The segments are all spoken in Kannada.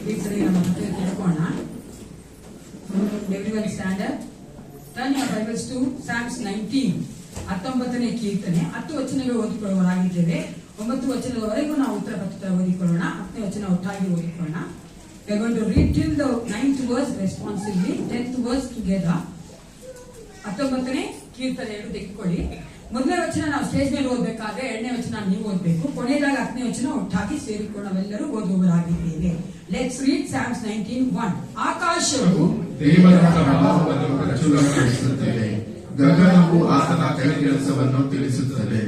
ಕೀರ್ತನೆಯ ಮತ್ತೆ ತಿಳ್ಕೋಣ. Everyone stand up. Turn your bibles to Psalms 19, 19ನೇ ಕೀರ್ತನೆ. 10 ವಚನಗಳು ಓದಿಕೊಳ್ಳುವರಾಗಿದ್ದೇವೆ. 9 ವಚನದವರೆಗೂ ನಾವು ಉತ್ತರ ಪತ್ರ ಓದಿಕೊಳ್ಳೋಣ. 10ನೇ ವಚನ ಒಟ್ಟಾಗಿ ಓದಿಕೊಳ್ಳೋಣ. We are going to read till the 9th verse responsively, 10th verse together. 19ನೇ ಕೀರ್ತನೆ ತೆಗೆದುಕೊಳ್ಳಿ. ಮೊದಲನೇ ವಚನ ನಾವು ಸ್ಟೇಜ್ ಮೇಲೆ ಓದಬೇಕಾದ್ರೆ, 2ನೇ ವಚನ ನೀವು ಓದಬೇಕು. ಕೊನೆಯದಾಗ 10ನೇ ವಚನ ಒಟ್ಟಾಗಿ ಸೇರಿಕೊಂಡು ನಾವೆಲ್ಲರೂ ಓದುವವರಾಗಿದ್ದೇವೆ. Let's read Psalms 19:1. ಆಕಾಶವು ದೇವರ ಪ್ರಭಾವವನ್ನು ಪ್ರಚುರಪಡಿಸುತ್ತದೆ, ಗಗನವು ಆತನ ಕೆಲಸವನ್ನು ತಿಳಿಸುತ್ತದೆ.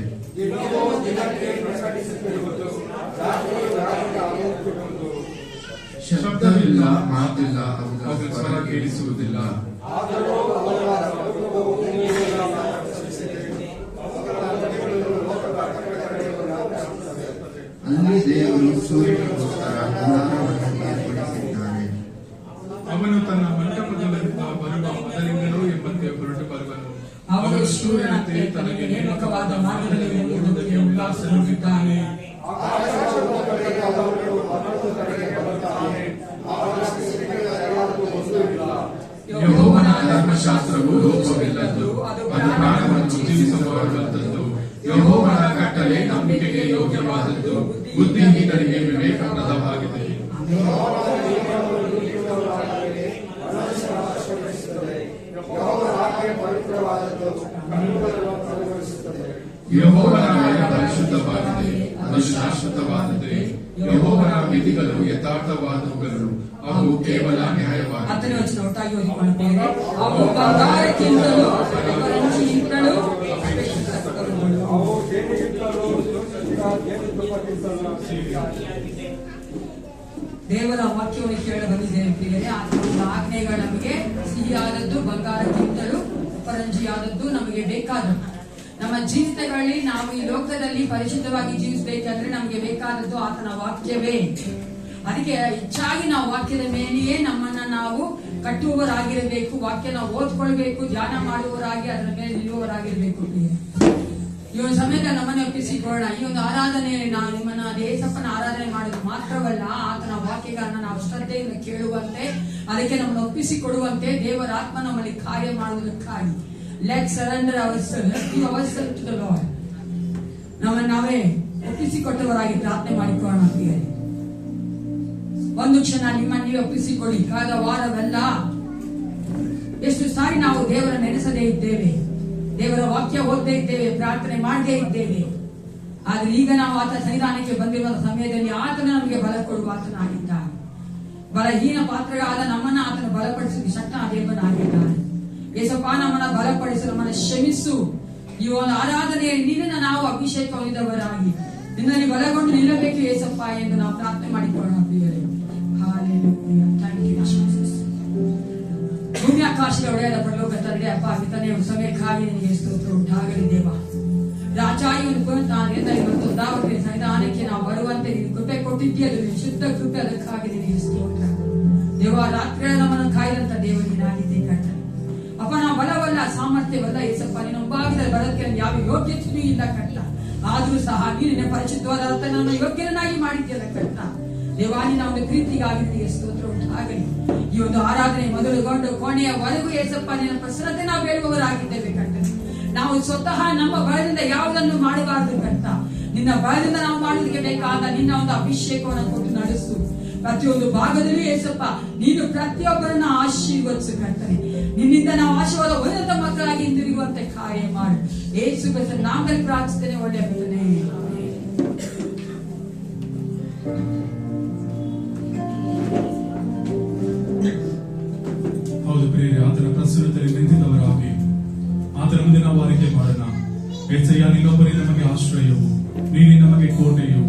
ಶಬ್ದವಿಲ್ಲ, ಮಾತಿಲ್ಲ, ಅವುಗಳ ಸ್ವರ ಕೇಳಿಸುವುದಿಲ್ಲ. ಅಲ್ಲಿ ದೇವರು ಸೂರ್ಯನಿಗೋಸ್ಕರ ಗುಡಾರವನ್ನು ಏರ್ಪಡಿಸಿದ್ದಾನೆ. ಅವನು ತನ್ನ ಮಂಟಪದಲ್ಲಿಂದ ಬರುವ ಮೊದಲಿಂದಲೂ ಎಂಬಂತೆ ಹೊರಟು ಬರುವನು. ಅವನು ಸೂರ್ಯನಂತೆ ತನಗೆ ನೇಮಕವಾದ ಮಾರ್ಗದಲ್ಲಿ ಓಡುವುದಕ್ಕೆ ಉಲ್ಲಾಸಗೊಳ್ಳುತ್ತಾನೆ. ಯೆಹೋವನ ಧರ್ಮಶಾಸ್ತ್ರವು ಲೋಪವಿಲ್ಲದ್ದು, ಅದು ಪ್ರಾಣವನ್ನು ಜೀವಿಸುವಂತದ್ದು. ಯೆಹೋವನ ಕಟ್ಟಳೆ ನಂಬಿಕೆಗೆ ಯೋಗ್ಯವಾದದ್ದು, ಬುದ್ಧಿಹೀನರಿಗೆ ವಿವೇಕಪ್ರದವಾಗಿದೆ. ಯೆಹೋವನ ನ್ಯಾಯ ಪರಿಶುದ್ಧವಾಗಿದೆ, ಅದು ಶಾಶ್ವತವಾಗಿದೆ. ಯೆಹೋವನ ವಿಧಿಗಳು ಯಥಾರ್ಥವಾದವುಗಳು, ಅವು ಕೇವಲ ನ್ಯಾಯವಾಗಿದೆ. 10ನೇ ವಚನ ಒಟ್ಟಾಗಿ ಓದಿಕೊಳ್ಳುತ್ತೇವೆ. ಅವು ಬಂಗಾರಕ್ಕಿಂತಲೂ ಅಪರಂಜಿಯಿಂದಲೂ ದೇವರ ವಾಕ್ಯವನ್ನು ಕೇಳ ಬಂದಿದ್ದೇವೆ ಪ್ರಿಯರೇ. ಆತನ ಆಜ್ಞೆಗಳು ನಮಗೆ ಸಿಹಿಯಾದದ್ದು, ಬಂಗಾರಕ್ಕಿಂತಲೂ ಅಪರಂಜಿಯಾದದ್ದು, ನಮಗೆ ಬೇಕಾದದ್ದು. ನಮ್ಮ ಜೀವಿತಗಳಲ್ಲಿ ನಾವು ಈ ಲೋಕದಲ್ಲಿ ಪರಿಶುದ್ಧವಾಗಿ ಜೀವಿಸಬೇಕಂದ್ರೆ ನಮಗೆ ಬೇಕಾದದ್ದು ಆತನ ವಾಕ್ಯವೇ. ಅದಕ್ಕೆ ಹೆಚ್ಚಾಗಿ ನಾವು ವಾಕ್ಯದ ಮೇಲೆಯೇ ನಮ್ಮನ್ನ ನಾವು ಕಟ್ಟುವವರಾಗಿರಬೇಕು. ವಾಕ್ಯ ನಾವು ಓದ್ಕೊಳ್ಬೇಕು, ಧ್ಯಾನ ಮಾಡುವವರಾಗಿ ಅದರ ಮೇಲೆ ನಿಲ್ಲುವವರಾಗಿರ್ಬೇಕು. ಈ ಒಂದು ಸಮಯದಲ್ಲಿ ನಮ್ಮನ್ನು ಒಪ್ಪಿಸಿಕೊಳ್ಳೋಣ. ಈ ಒಂದು ಆರಾಧನೆಯಲ್ಲಿ ನಾವು ನಿಮ್ಮನ್ನ ದೇಸಪ್ಪನ ಆರಾಧನೆ ಮಾಡೋದು ಮಾತ್ರವಲ್ಲ, ಆತನ ವಾಕ್ಯಗಳನ್ನ ನಾವು ಶ್ರದ್ಧೆಯಿಂದ ಕೇಳುವಂತೆ, ಅದಕ್ಕೆ ನಮ್ಮನ್ನು ಒಪ್ಪಿಸಿಕೊಡುವಂತೆ ದೇವರ ಆತ್ಮ ನಮ್ಮಲ್ಲಿ ಕಾರ್ಯ ಮಾಡುವುದಕ್ಕಾಗಿ let surrender ourselves to the Lord. ನಮ್ಮನ್ನು ನಾವೇ ಒಪ್ಪಿಸಿಕೊಟ್ಟವರಾಗಿ ಪ್ರಾರ್ಥನೆ ಮಾಡಿಕೊಳ್ಳೋಣ. ಒಂದು ಕ್ಷಣ ನಿಮ್ಮನ್ನು ನೀವೇ ಒಪ್ಪಿಸಿಕೊಡಿ. ಕಳೆದ ವಾರವೆಲ್ಲ ಎಷ್ಟು ಸಾರಿ ನಾವು ದೇವರ ನೆನೆಸದೇ ಇದ್ದೇವೆ, ದೇವರ ವಾಕ್ಯ ಓದದೇ ಇದ್ದೇವೆ, ಪ್ರಾರ್ಥನೆ ಮಾಡದೇ ಇದ್ದೇವೆ. ಆದ್ರೆ ಈಗ ನಾವು ಆತನ ಸನ್ನಿಧಾನಕ್ಕೆ ಬಂದಿರುವ ಸಮಯದಲ್ಲಿ ಆತನ ನಮಗೆ ಬಲ ಕೊಡುವ ಆತನಾಗಿದ್ದಾನೆ. ಬಲಹೀನ ಪಾತ್ರಗಳಾದ ನಮ್ಮನ್ನ ಆತನ ಬಲಪಡಿಸಲು ಶಕ್ತ ದೇವನಾಗಿದ್ದಾನೆ. ಯೇಸಪ್ಪ, ನಮ್ಮನ್ನ ಬಲಪಡಿಸಲು, ನಮ್ಮನ್ನ ಶ್ರಮಿಸು. ಈ ಒಂದು ಆರಾಧನೆಯಲ್ಲಿ ನಿನ್ನನ್ನು ನಾವು ಅಭಿಷೇಕ ಹೊಂದಿದವರಾಗಿ ನಿನ್ನಲ್ಲಿ ಬಲಗೊಂಡು ನಿಲ್ಲಬೇಕು ಯೇಸಪ್ಪ ಎಂದು ನಾವು ಪ್ರಾರ್ಥನೆ ಮಾಡಿಕೊಳ್ಳೋಣ ಪ್ರಿಯರೇ. ಹಾಲೆಲೂಯಾ. Thank you Jesus. ಭೂಮಿ ಆಕಾಶದ ಒಡೆಯದ ಪರಲೋಕ ತಂದೆ, ಅಪ್ಪ ಪಿತನೇ, ಸಮಯಕ್ಕಾಗಿ ನಿನಗೆ ಸ್ತೋತ್ರ ಉಂಟಾಗಲಿ ದೇವ. ರಾಜಾಯಿ ಒಂದು ಇವತ್ತು ದಾವಕ್ಕೆ ಸನ್ನಿಧಾನಕ್ಕೆ ನಾವು ಬರುವಂತೆ ನೀನು ಕೃಪೆ ಕೊಟ್ಟಿದ್ದೀಯ, ಅದು ಶುದ್ಧ ಕೃಪೆ, ಅದಕ್ಕಾಗಿ ನಿನಗೆ ಸ್ತೋತ್ರ ದೇವ. ರಾತ್ರಿ ನಮ್ಮನ್ನು ಕಾಯ್ದಂತ ದೇವ ನೀನಾಗಿದ್ದೆ ಕರ್ತ. ಅಪ್ಪ, ನಾವು ಬಲವಲ್ಲ, ಸಾಮರ್ಥ್ಯವಲ್ಲ ಏಸಪ್ಪ, ನೀನು ಒಬ್ಬಾಗಿದ್ದರೆ ಬರೋದಕ್ಕೆ ಯಾವ ಯೋಗ್ಯತೆಯೂ ಇಲ್ಲ ಕರ್ತ. ಆದ್ರೂ ಸಹ ನೀನು ಪರಿಶುದ್ಧವಾದ ರಕ್ತನನ್ನು ಯೋಗ್ಯನಾಗಿ ಮಾಡಿದ್ಯಲ್ಲ ಕರ್ತ. ದೇವಾನಿನ ಒಂದು ಪ್ರೀತಿಗಾಗಿ ನಿನಗೆ ಸ್ತೋತ್ರ ಉಂಟಾಗಲಿ. ಈ ಒಂದು ಆರಾಧನೆ ಮೊದಲುಗೊಂಡು ಕೊನೆಯವರೆಗೂ ಏಸಪ್ಪ ನಿನ್ನ ಪ್ರಸನ್ನತೆ ನಾವು ಬೇಡುವವರಾಗಿದ್ದೇವೆ ಕರ್ತನೆ. ನಾವು ಸ್ವತಃ ನಮ್ಮ ಬಲದಿಂದ ಯಾವುದನ್ನು ಮಾಡಬಾರದು ಕರ್ತ. ನಿನ್ನ ಬಲದಿಂದ ನಾವು ಮಾಡುವುದಕ್ಕೆ ಬೇಕಾದ ನಿನ್ನ ಒಂದು ಅಭಿಷೇಕವನ್ನು ಕೊಟ್ಟು ನಡೆಸು. ಪ್ರತಿಯೊಂದು ಭಾಗದಲ್ಲಿ ಏಸಪ್ಪ ನೀನು ಪ್ರತಿಯೊಬ್ಬರನ್ನ ಆಶೀರ್ವದಿಸು ಕರ್ತನೆ. ನಿನ್ನಿಂದ ನಾವು ಆಶೀರ್ವಾದ ಉನ್ನತ ಮಕ್ಕಳಾಗಿ ಹಿಂದಿರುಗುವಂತೆ ಕಾರ್ಯ ಮಾಡು. ಯೇಸು ಕ್ರಿಸ್ತನ ನಾಮದಲ್ಲಿ ಪ್ರಾರ್ಥಿಸ್ತೇನೆ, ಒಳ್ಳೆಯ ಪಿತನೇ. ಹೌದು ಪ್ರಿಯರೇ, ಆತನ ಪ್ರಸನ್ನತೆಯಲ್ಲಿ ನಿಂತಿದ್ದವರಾಗಿ ಆತನ ಮುಂದೆ ನಾವು ಆರೈಕೆ ಮಾಡೋಣ. ಏಸಯ್ಯ, ನೀನೊಬ್ಬರೇ ನಮಗೆ ಆಶ್ರಯವು, ನೀನೇ ನಮಗೆ ಕೋಟೆಯು,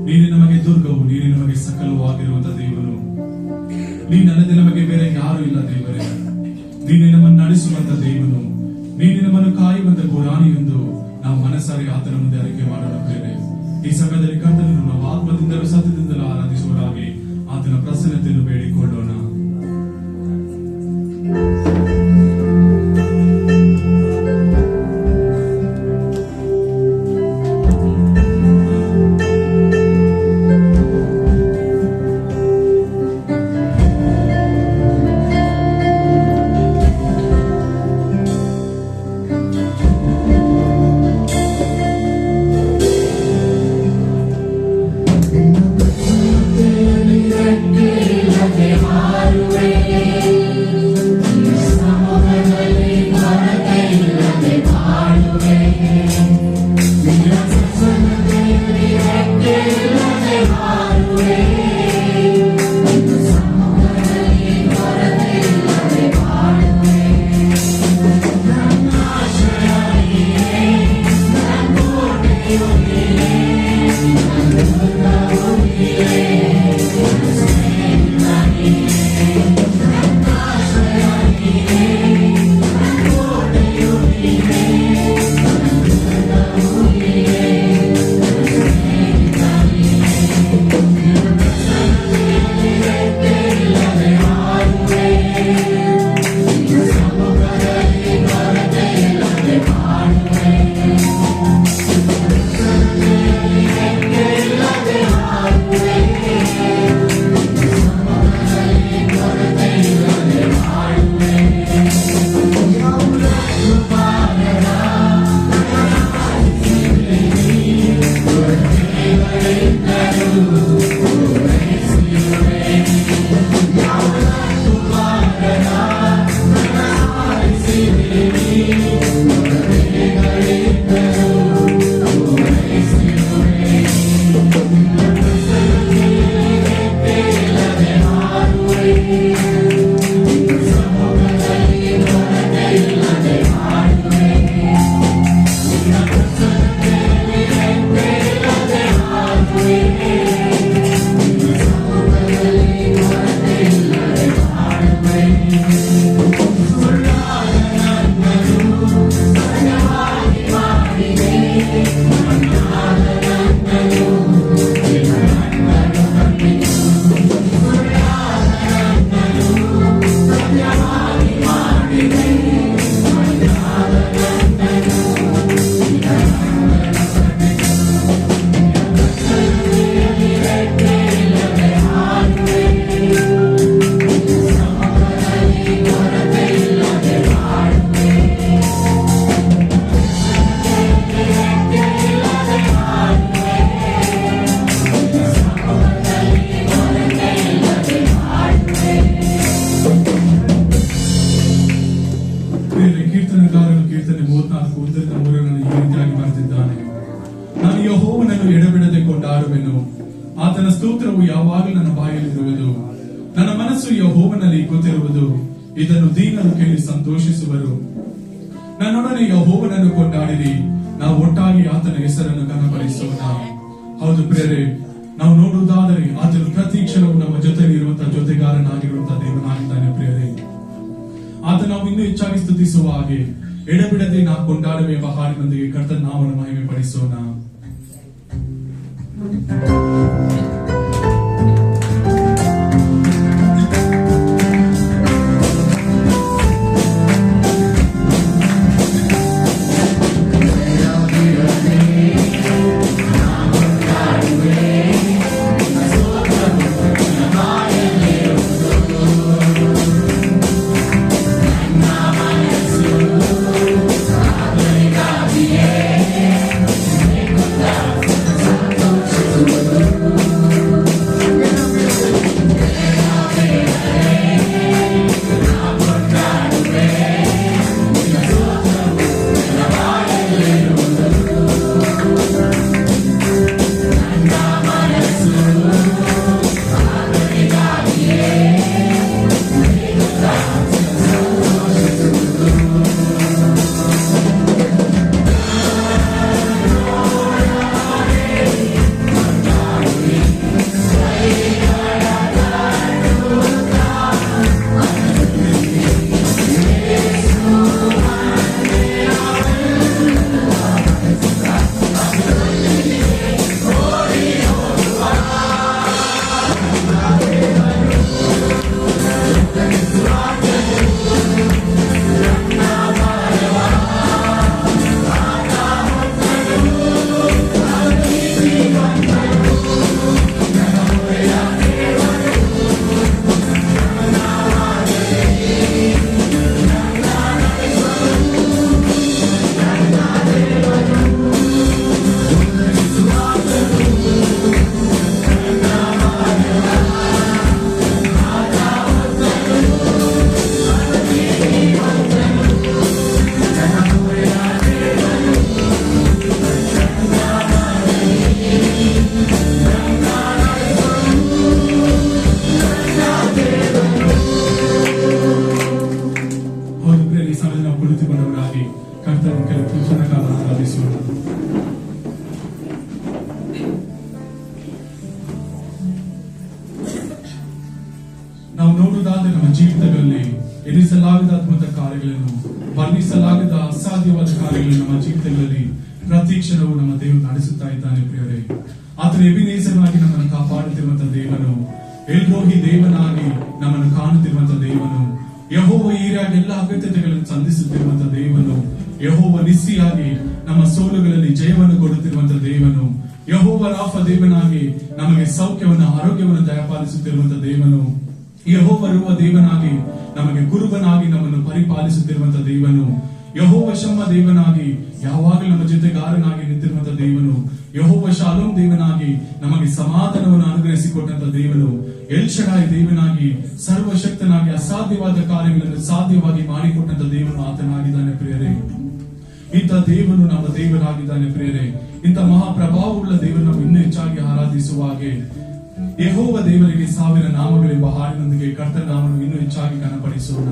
ನೀನೇ ನಮಗೆ ದುರ್ಗವು, ನೀನೇ ನಮಗೆ ಸಕಲವೂ ಆಗಿರುವಂತ ದೇವನು. ನೀನಲ್ಲದೆ ನಮಗೆ ಬೇರೆ ಯಾರು ಇಲ್ಲ ದೇವರೇ. ನೀನೇ ನಮ್ಮನ್ನು ನಡೆಸುವಂತ ದೇವನು, ನೀನೇ ನಮ್ಮನ್ನು ಕಾಯುವಂತ ಗುರಾಣಿ ಎಂದು ನಾವು ಮನಸಾರಿ ಆತನ ಮುಂದೆ ಆರೈಕೆ ಮಾಡೋಣ ಪ್ರಿಯರೇ. ಈ ಸಮಯದಲ್ಲಿ ಕರ್ತನನ್ನು ನಾವು ಆತ್ಮದಿಂದಲೂ ಸತ್ಯದಿಂದಲೂ ಆರಾಧಿಸುವರಾಗಿ ಆತನ ಪ್ರಸನ್ನತೆಯನ್ನು ಬೇಡಿಕೊಳ್ಳೋಣ. ಆತನ ಸ್ತೋತ್ರವು ಯಾವಾಗಲೂ ನನ್ನ ಬಾಯಲ್ಲಿರುವುದು. ನನ್ನ ಮನಸ್ಸು ಯೆಹೋವನಲ್ಲಿ ಕೂತಿರುವುದು. ಇದನ್ನು ದೀನರು ಕೇಳಿ ಸಂತೋಷಿಸುವರು. ನನ್ನೊಡನೆ ಯೆಹೋವನನ್ನು ಕೊಂಡಾಡಿರಿ. ನಾವು ಒಟ್ಟಾಗಿ ಆತನ ಹೆಸರನ್ನು ಘನಪಡಿಸೋಣ. ಹೌದು ಪ್ರಿಯರೇ, ನಾವು ನೋಡುವುದಾದರೆ ಆತನು ಪ್ರತಿ ಕ್ಷಣವು ನಮ್ಮ ಜೊತೆಗೆ ಇರುವಂತಹ ಜೊತೆಗಾರನಾಗಿರುವಂತಹ ದೇವನಾಗಿದ್ದಾನೆ. ಪ್ರಿಯರೇ, ಆತ ನಾವು ಇನ್ನೂ ಹೆಚ್ಚಾಗಿ ಸ್ತುತಿಸುವ ಹಾಗೆ ಎಡಬಿಡದೆ ನಾವು ಕೊಂಡಾಡುವ ಎಂಬ ಹಾಡಿನೊಂದಿಗೆ ಕರ್ತನ ನಾಮವನ್ನು ಮಹಿಮೆ ಪಡಿಸೋಣ. ನಾವು ನೋಡುವುದಾದರೆ ನಮ್ಮ ಜೀವಿತಗಳಲ್ಲಿ ಎಣಿಸಲಾಗದ ಅದ್ಭುತ ಕಾರ್ಯಗಳನ್ನು, ವರ್ಣಿಸಲಾಗದ ಅಸಾಧ್ಯವಾದ ಕಾರ್ಯಗಳನ್ನು ನಮ್ಮ ಜೀವಿತಗಳಲ್ಲಿ ಪ್ರತಿ ಕ್ಷಣವು ನಮ್ಮ ದೇವರು ನಡೆಸುತ್ತಾ ಇದ್ದಾನೆ. ಪ್ರಿಯರೇ, ಆತನ ಎಬಿನೇಸರನಾಗಿ ನಮ್ಮನ್ನು ಕಾಪಾಡುತ್ತಿರುವಂತಹ ದೇವನು, ಎಲ್ರೋಹಿ ದೇವನಾಗಿ ನಮ್ಮನ್ನು ಕಾಣುತ್ತಿರುವಂತಹ ದೇವನು, ಯೆಹೋವ ಈರಿಯಾಗಿ ಎಲ್ಲ ಅಗತ್ಯತೆಗಳನ್ನು ಸಂಧಿಸುತ್ತಿರುವಂತಹ ದೇವನು, ಯೆಹೋವ ನಿಸ್ಸಿಯಾಗಿ ನಮ್ಮ ಸೋಲುಗಳಲ್ಲಿ ಜಯವನ್ನು ಕೊಡುತ್ತಿರುವಂತಹ ದೇವನು, ಯೆಹೋವ ರಾಫ ದೇವನಾಗಿ ನಮಗೆ ಸೌಖ್ಯವನ್ನು, ಆರೋಗ್ಯವನ್ನು ದಯಪಾಲಿಸುತ್ತಿರುವಂತಹ ದೇವನು, ಯೆಹೋವ ರುವ ದೇವನಾಗಿ ನಮಗೆ ಕುರುಬನಾಗಿ ನಮ್ಮನ್ನು ಪರಿಪಾಲಿಸುತ್ತಿರುವಂತಹ ದೇವನು, ಯೆಹೋವ ಶಮ್ಮ ದೇವನಾಗಿ ಯಾವಾಗಲೂ ನಮ್ಮ ಜೊತೆಗಾರನಾಗಿ ನಿಂತಿರುವಂತಹ ದೇವನು, ಯೆಹೋವ ಶಾಲೋಮ್ ದೇವನಾಗಿ ನಮಗೆ ಸಮಾಧಾನವನ್ನು ಅನುಗ್ರಹಿಸಿಕೊಟ್ಟಂತಹ ದೇವನು, ಎಲ್ ಶಡಾಯ್ ದೇವನಾಗಿ ಸರ್ವಶಕ್ತನಾಗಿ ಅಸಾಧ್ಯವಾದ ಕಾರ್ಯಗಳನ್ನು ಸಾಧ್ಯವಾಗಿ ಮಾಡಿಕೊಟ್ಟಂತಹ ದೇವನು ಆತನಾಗಿದ್ದಾನೆ. ಪ್ರಿಯರೇ, ಇಂಥ ದೇವನು ನಮ್ಮ ದೇವರಾಗಿದ್ದಾನೆ. ಪ್ರಿಯರೇ, ಇಂಥ ಮಹಾಪ್ರಭಾವವುಳ್ಳ ದೇವರು ನಾವು ಇನ್ನೂ ಹೆಚ್ಚಾಗಿ ಆರಾಧಿಸುವ ಹಾಗೆ ಯೆಹೋವ ದೇವರಿಗೆ 1000 ನಾಮಗಳೆಂಬ ಹಾಡಿನೊಂದಿಗೆ ಕರ್ತನ ನಾಮವನ್ನು ಇನ್ನೂ ಹೆಚ್ಚಾಗಿ ಘನಪಡಿಸೋಣ.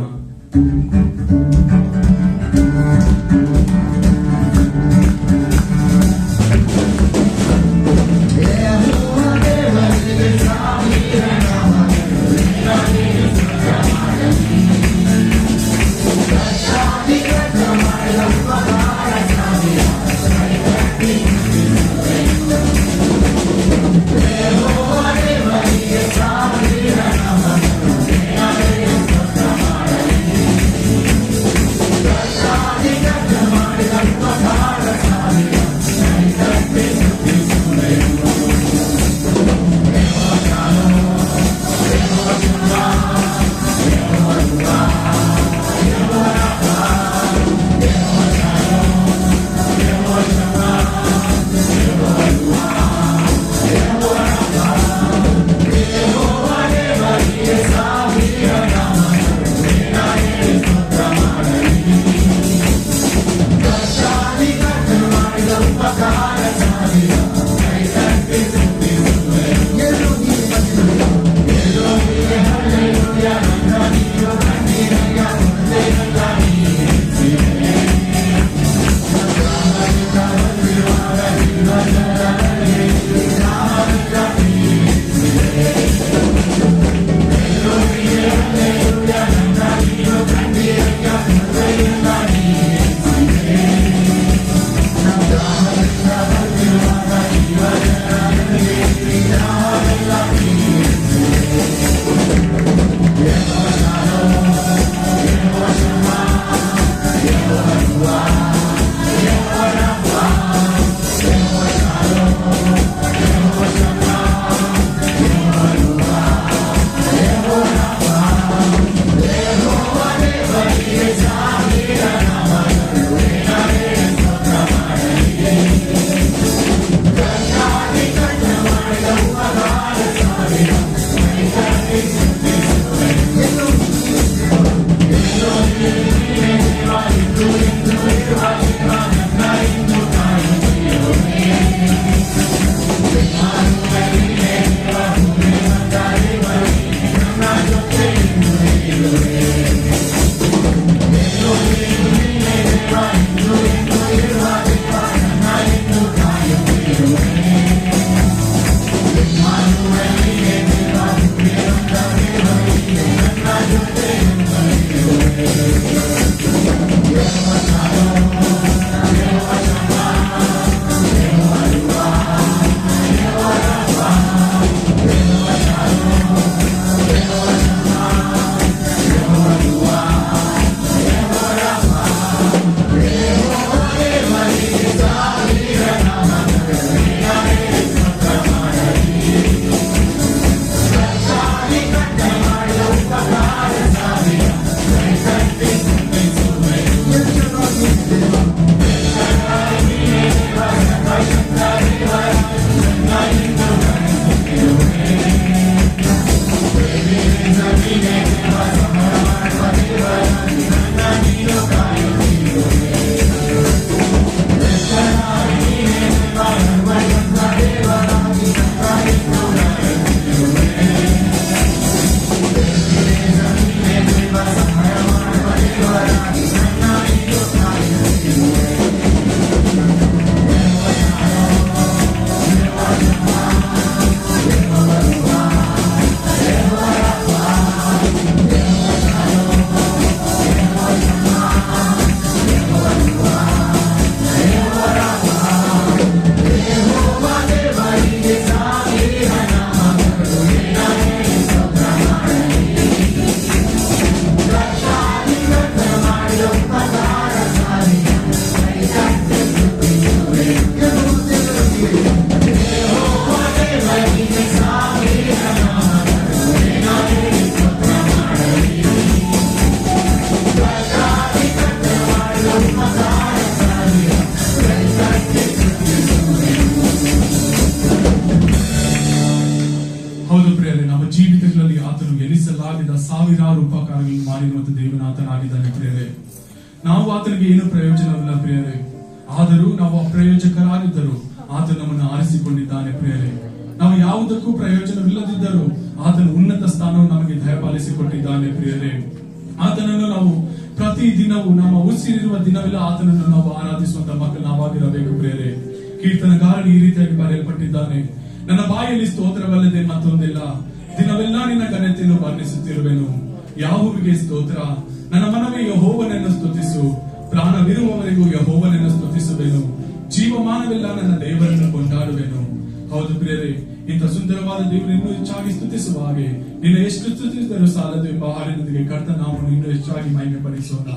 ಮಾಡಲಾಗದ ಸಾವಿರಾರು ಉಪಕಾರಗಳನ್ನು ಮಾಡಿರುವಂತ ದೇವನಾಥನಾಗಿದ್ದಾನೆ ಪ್ರಿಯರೇ. ನಾವು ಆತನಿಗೆ ಏನು ಪ್ರಯೋಜನವಿಲ್ಲ ಪ್ರಿಯರೇ, ಆದರೂ ನಾವು ಅಪ್ರಯೋಜಕರಾಗಿದ್ದರು ಆತ ನಮ್ಮನ್ನು ಆರಿಸಿಕೊಂಡಿದ್ದಾನೆ ಪ್ರಿಯರೇ. ನಾವು ಯಾವುದಕ್ಕೂ ಪ್ರಯೋಜನವಿಲ್ಲದಿದ್ದರೂ ಆತನು ಉನ್ನತ ಸ್ಥಾನವನ್ನು ನಮಗೆ ದಯಪಾಲಿಸಿಕೊಟ್ಟಿದ್ದಾನೆ ಪ್ರಿಯರೇ. ಆತನನ್ನು ನಾವು ಪ್ರತಿ ದಿನವೂ ನಮ್ಮ ಉಸಿರಿರುವ ದಿನವೆಲ್ಲ ಆತನನ್ನು ನಾವು ಆರಾಧಿಸುವಂತ ಮಕ್ಕಳು ನಾವಾಗಿರಬೇಕು ಪ್ರಿಯರೇ. ಕೀರ್ತನಗಾರನು ಈ ರೀತಿಯಾಗಿ ಬರೆಯಲ್ಪಟ್ಟಿದ್ದಾನೆ, ನನ್ನ ಬಾಯಲ್ಲಿ ಸ್ತೋತ್ರವಲ್ಲದೆ ಮತ್ತೊಂದಿಲ್ಲ, ದಿನವೆಲ್ಲ ನಿನ್ನ ಘನತೆಯನ್ನು ವರ್ಣಿಸುತ್ತಿರುವೆನು. ಯಾಹುವಿಗೆ ಸ್ತೋತ್ರ, ನನ್ನ ಮನವೇ ಯೆಹೋವನನ್ನು ಸ್ತುತಿಸು, ಪ್ರಾಣವಿರುವವರೆಗೂ ಯೆಹೋವನನ್ನು ಸ್ತುತಿಸುವೆನು, ಜೀವಮಾನವೆಲ್ಲ ನನ್ನ ದೇವರನ್ನು ಕೊಂಡಾಡುವೆನು. ಹೌದು ಪ್ರಿಯರೇ, ಇಂಥ ಸುಂದರವಾದ ದೇವರನ್ನು ಹೆಚ್ಚಾಗಿ ಸ್ತುತಿಸುವ ಹಾಗೆ ನಿನ್ನ ಎಷ್ಟು ಸ್ತುತಿಸಿದರೂ ಸಾಲದು ಎಂಬ ಹಾಡಿನೊಂದಿಗೆ ಕರ್ತನ ನಾಮವನ್ನು ಇನ್ನೂ ಹೆಚ್ಚಾಗಿ ಮಹಿಮೆ ಪಡಿಸೋಣ.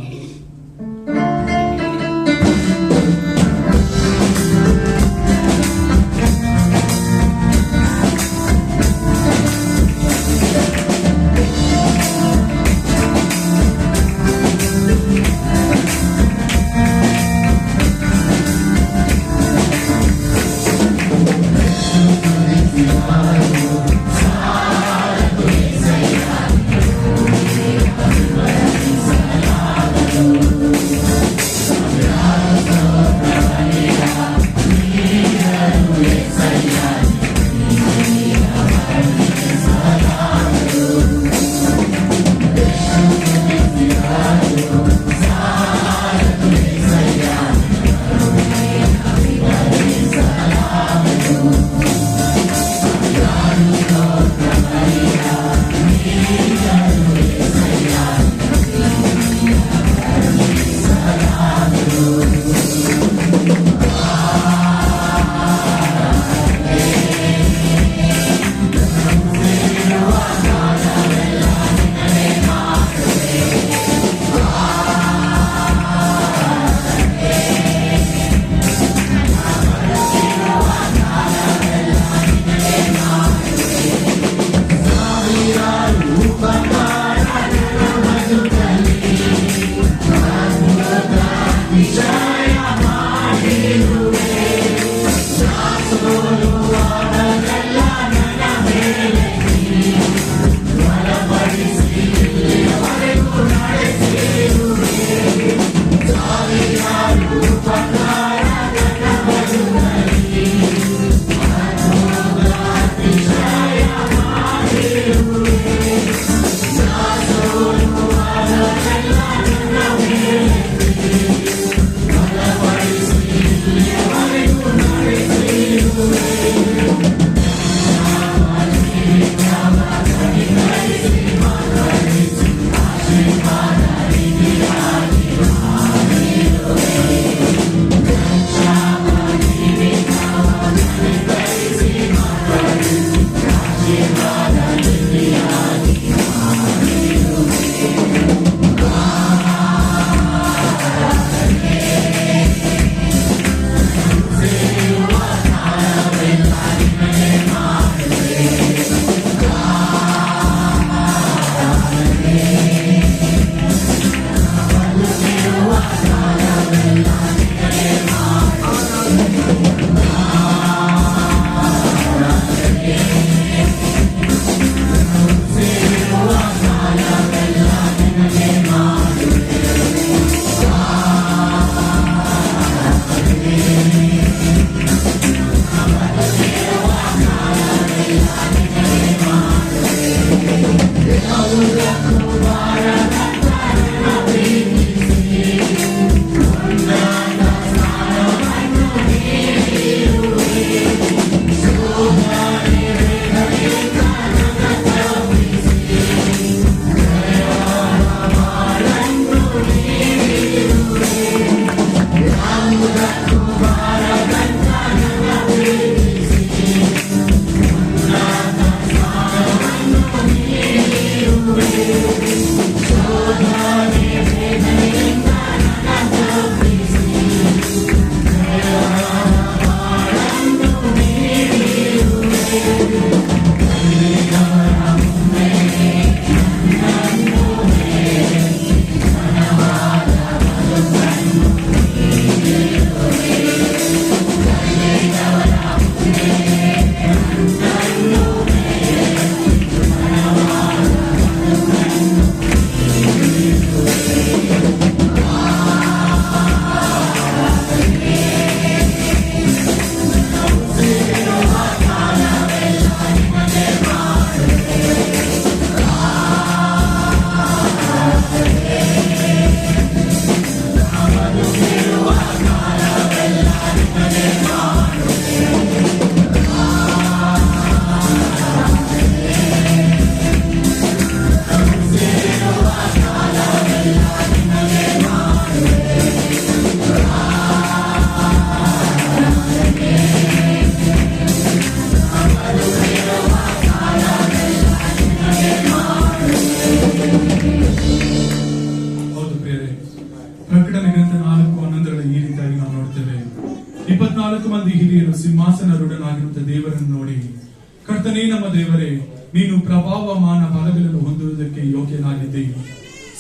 ಕರ್ತನೇ ನಮ್ಮ ದೇವರೇ, ನೀನು ಪ್ರಭಾವಮಾನ ಬಲಗಳನ್ನು ಹೊಂದುವುದಕ್ಕೆ ಯೋಗ್ಯನಾಗಿದ್ದೆ.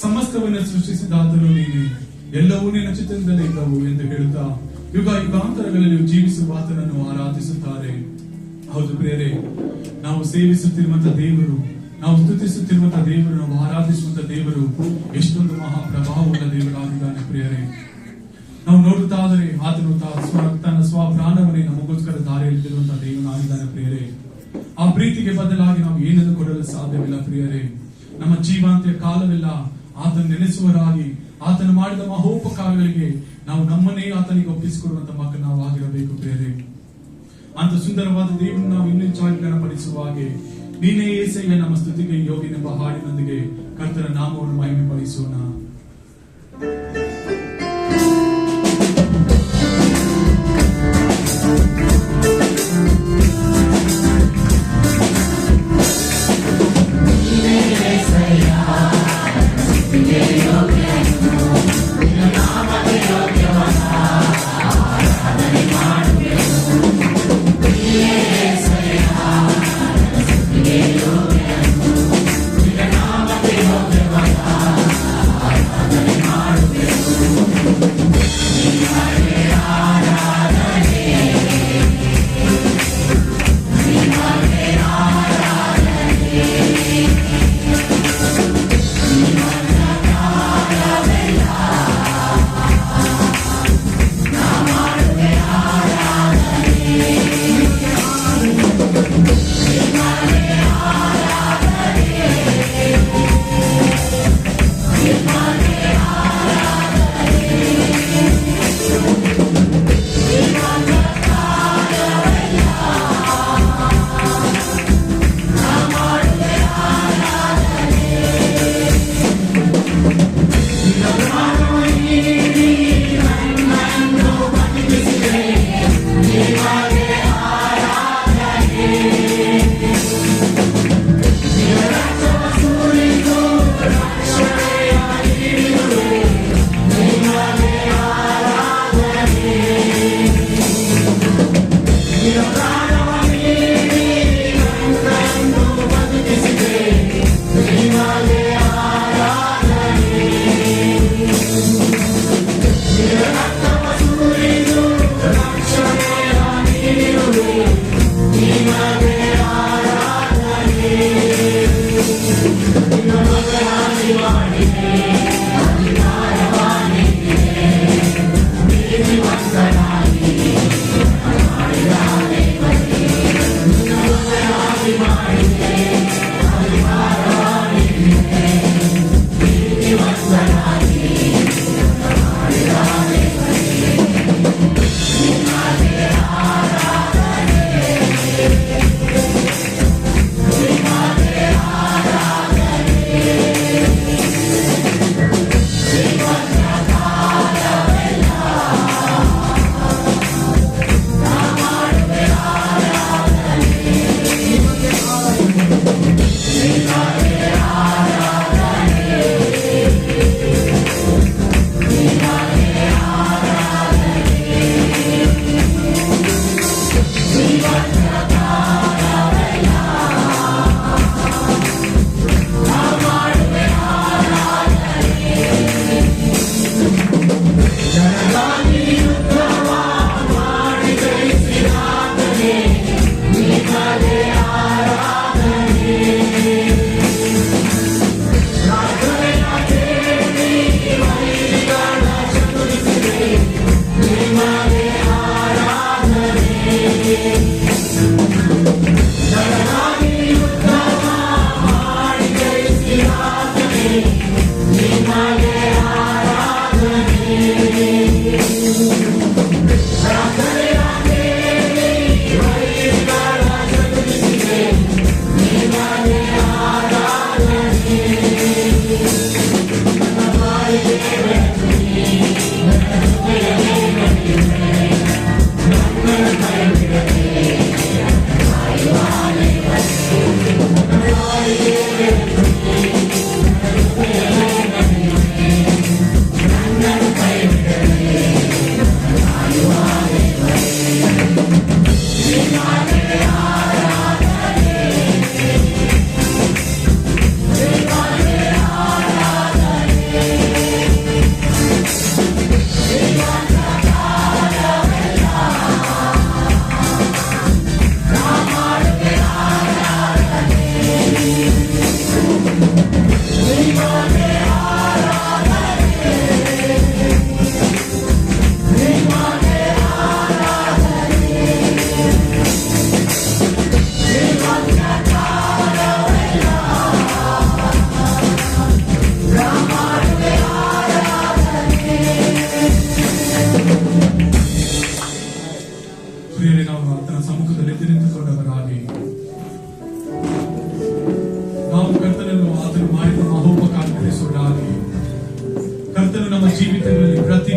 ಸಮಸ್ತವನ್ನು ಸೃಷ್ಟಿಸಿದಾತನು ನೀನೆ, ಎಲ್ಲವೂ ನಿನ್ನ ಚಿತ್ರದಲ್ಲೇ ಇದ್ದವು ಎಂದು ಹೇಳುತ್ತಾ ಯುಗ ಯುಗಾಂತರಗಳಲ್ಲಿ ಜೀವಿಸುವ ಆತನನ್ನು ಆರಾಧಿಸುತ್ತಾರೆ. ಹೌದು ಪ್ರಿಯರೇ, ನಾವು ಸೇವಿಸುತ್ತಿರುವಂತಹ ದೇವರು, ನಾವು ಸ್ತುತಿಸುತ್ತಿರುವಂತಹ ದೇವರು, ನಾವು ಆರಾಧಿಸುವಂತಹ ದೇವರು ಎಷ್ಟೊಂದು ಮಹಾಪ್ರಭಾವವುಳ್ಳ ದೇವರಾಗಿದ್ದಾನೆ ಪ್ರಿಯರೇ. ನಾವು ನೋಡುತ್ತಾದರೆ ಆತನು ತನ್ನ ಸ್ವಪ್ರಾಣವನ್ನೇ ನಮಗೋಸ್ಕರ ದಾರಿಯಲ್ಲಿರುವಂತಹ ದೇವನಾಗಿದ್ದಾನೆ ಪ್ರಿಯರೇ. ಆ ಪ್ರೀತಿಗೆ ಬದಲಾಗಿ ನಾವು ಏನನ್ನು ಕೊಡಲು ಸಾಧ್ಯವಿಲ್ಲ ಪ್ರಿಯರೇ. ನಮ್ಮ ಜೀವಾಂತ್ಯ ಕಾಲವೆಲ್ಲ ಆತನ ನೆನೆಸುವರಾಗಿ, ಆತನು ಮಾಡಿದ ಮಹೋಪಕಾರಗಳಿಗೆ ನಾವು ನಮ್ಮನ್ನೇ ಆತನಿಗೆ ಒಪ್ಪಿಸಿಕೊಡುವಂತ ಮಕ್ಕಳು ನಾವು ಆಗಿರಬೇಕು ಪ್ರಿಯರೇ. ಅಂತ ಸುಂದರವಾದ ದೇವರನ್ನು ನಾವು ಇನ್ನೂ ಹೆಚ್ಚಾಗಿ ಗಣಪಡಿಸುವ ಹಾಗೆ, ನೀನೇ ಏಸಯ್ಯ ನಮ್ಮ ಸ್ತುತಿಗೆ ಯೋಗ್ಯನೆಂಬ ಹಾಡಿನೊಂದಿಗೆ ಕರ್ತರ ನಾಮವನ್ನು ಮಹಿಮೆ ಪಡಿಸೋಣ.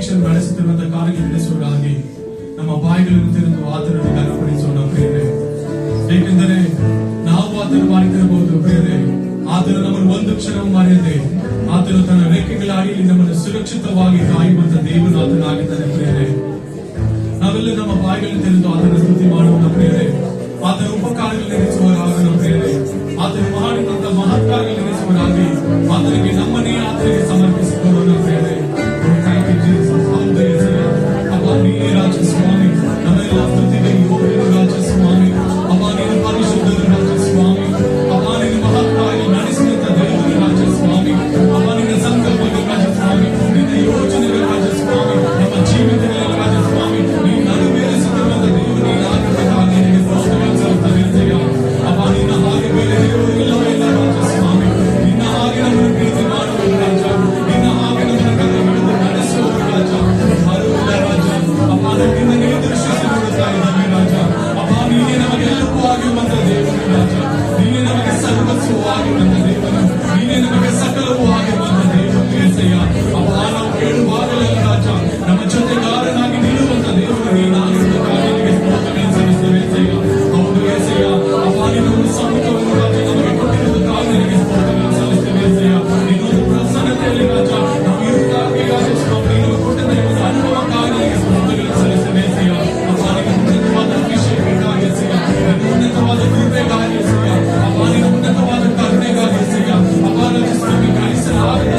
ನಿರೀಕ್ಷೆಯನ್ನು ನಡೆಸುತ್ತಿರುವಂತಹ ಕಾರ್ಯಗಳು ನಡೆಸುವುದಾಗಿ ನಮ್ಮ ಬಾಯಿಗಳನ್ನು ತೆರೆದು ಆತನನ್ನು ಘನಪಡಿಸೋಣ ಪ್ರಿಯರೇ. ಏಕೆಂದರೆ ನಾವು ಆತನು ಮಾಡಿರಬಹುದು ಪ್ರಿಯರೇ, ಆತನು ನಮ್ಮನ್ನು ಒಂದು ಕ್ಷಣವೂ ಮರೆಯದೆ ಆತನು ತನ್ನ ರೆಕ್ಕೆಗಳ ಅಡಿಯಲ್ಲಿ ನಮ್ಮನ್ನು ಸುರಕ್ಷಿತವಾಗಿ ಕಾಯುವಂತ ದೇವನಾಥನಾಗಿದ್ದಾನೆ ಪ್ರಿಯರೇ. ನಾವೆಲ್ಲ ನಮ್ಮ ಬಾಯಿಗಳನ್ನು ತೆರೆದು ಆತನ ಸ್ತುತಿ ಮಾಡೋಣ ಪ್ರಿಯರೇ. ಆತನ ಉಪಕಾರಗಳು ನೆನೆಸುವರಾಗೋಣ ಪ್ರಿಯರೇ. ಆತನು ಮಾಡಿದಂತ ಮಹತ್ಕಾರಗಳು ನೆನೆಸುವರಾಗಿ ಆತನಿಗೆ ನಮ್ಮನ್ನೇ ಆತನಿಗೆ ಸಮರ್ಪಿಸಿಕೊಳ್ಳೋಣ ಪ್ರಿಯರೇ. Thank you, Jesus. ಹೌದಯ್ಯ ಅಪ್ಪ, ನೀನೇ ರಾಜ ಸ್ವಾಮಿ, ನಮ್ಮೆಲ್ಲ ಸ್ತುತಿಗೆ ಯೋಗ್ಯನು ರಾಜ ಸ್ವಾಮಿ. ಅಪ್ಪ, ನೀನು ಪರಿಶುದ್ಧನು ರಾಜ ಸ್ವಾಮಿ. ಅಪ್ಪ, ನೀನು ಮಹತ್ಕಾರಗಳು ನಡೆಸಿದಂತ ದೇವರು ರಾಜ ಸ್ವಾಮಿ. ಅಪ್ಪ, ನಿನ್ನ ಸಂಕಲ್ಪಗಳು ರಾಜ ಸ್ವಾಮಿ, ನಿನ್ನ ಯೋಜನೆಗಳು ರಾಜ ಸ್ವಾಮಿ, ನಮ್ಮ ಜೀವಿತಗಳಲ್ಲಿ ರಾಜ ಸ್ವಾಮಿ ನೀನು ನೆರವೇರಿಸುತ್ತಿರುವಂತ ದೇವರು ನೀನಾಗಿರುವುದಾಗಿ ನಿನಗೆ ಸ್ತೋತ್ರಗಳು ಸಲ್ಲಿಸುತ್ತೇವೆ. ಅಪ್ಪ, ನಿನ್ನ ಹಾಗೆ ಬೇರೆ ದೇವರು ಇಲ್ಲವೇ ಇಲ್ಲ ರಾಜ ಸ್ವಾಮಿ. ನಿನ್ನ ಹಾಗೆ ನಮ್ಮನ್ನು ಪ್ರೀತಿ ಮಾಡುವುದು ರಾಜ, ನಿನ್ನ ಹಾಗೆ ನಮ್ಮನ್ನು ಕೈ ಹಿಡಿದು ನಡೆಸುವುದು ರಾಜ ಬರುವುದ ರಾಜ. ಅಪ್ಪ, ನಿನ್ನ ಎದುರಿಸಿ ನೋಡುತ್ತಾ ಇದ್ದೀವಿ ರಾಜ. ಅಪ್ಪ, ನೀನೇ ನಮಗೆ ಎಲ್ಲವೂ ಆಗಿರುವಂತ ದೇವರು ರಾಜ, ನೀನೇ ನಮಗೆ ಸರ್ವಸ್ವೂ ಆಗಿರುವಂತ ದೇವರು, ನೀನೇ ನಮಗೆ ಸಕಲವೂ ಆಗಿರುವಂತ ದೇವರು ಏಸಯ್ಯ. ಅಪ್ಪ, ನಾವು ಕೇಳುವಾಗಲೆಲ್ಲ ರಾಜ ನಮ್ಮ ಜೊತೆಗಾರನಾಗಿ ನಿಲ್ಲುವಂತ ದೇವರು ನೀನಾಗಿರುವುದಕ್ಕಾಗಿ ನಿನಗೆ ಸ್ತೋತ್ರಗಳನ್ನು ಸಲ್ಲಿಸುತ್ತೇವೆ ಏಸಯ್ಯ. ಹೌದು ಏಸಯ್ಯ. ಅಪ್ಪ, ನಿನ್ನೊಂದು ಸಮ್ಮುಖವನ್ನು ರಾಜ ನಮಗೆ ಕೊಟ್ಟಿರುವುದಕ್ಕಾಗಿ ನಿನಗೆ ಸ್ತೋತ್ರಗಳನ್ನು ಸಲ್ಲಿಸುತ್ತೇವೆ ಏಸಯ್ಯ. ನಿನ್ನೊಂದು ಪ್ರಸನ್ನತೆಯಲ್ಲಿ ರಾಜ ನಾವು ಇರುವುದಾಗಿ ರಾಜ ಸ್ವಾಮಿ ನೀನು ಕೊಟ್ಟಂತ ಒಂದು ಅನುಭವಕ್ಕಾಗಿ ನಿನಗೆ ಸ್ತೋತ್ರಗಳನ್ನು ಸಲ್ಲಿಸುತ್ತೇವೆ ಏಸಯ್ಯ. ಅಪ್ಪ, ನಿನ್ನ ಉನ್ನತವಾದ ಅಭಿಷೇಕಕ್ಕಾಗಿ ಏಸಯ್ಯ, ನಿನ್ನ ಉನ್ನತವಾದ ಕೃಪೆಗಾಗಿ ಏಸಯ್ಯ. ಅಪ್ಪ, ನಿನ್ನ ಉನ್ನತವಾದ ಕರುಣೆಗಾಗಿ ಏಸಯ್ಯ. ಅಪ್ಪ, ರಾಜ ಸ್ವಾಮಿ ಗಳಿಸಲಾಗದ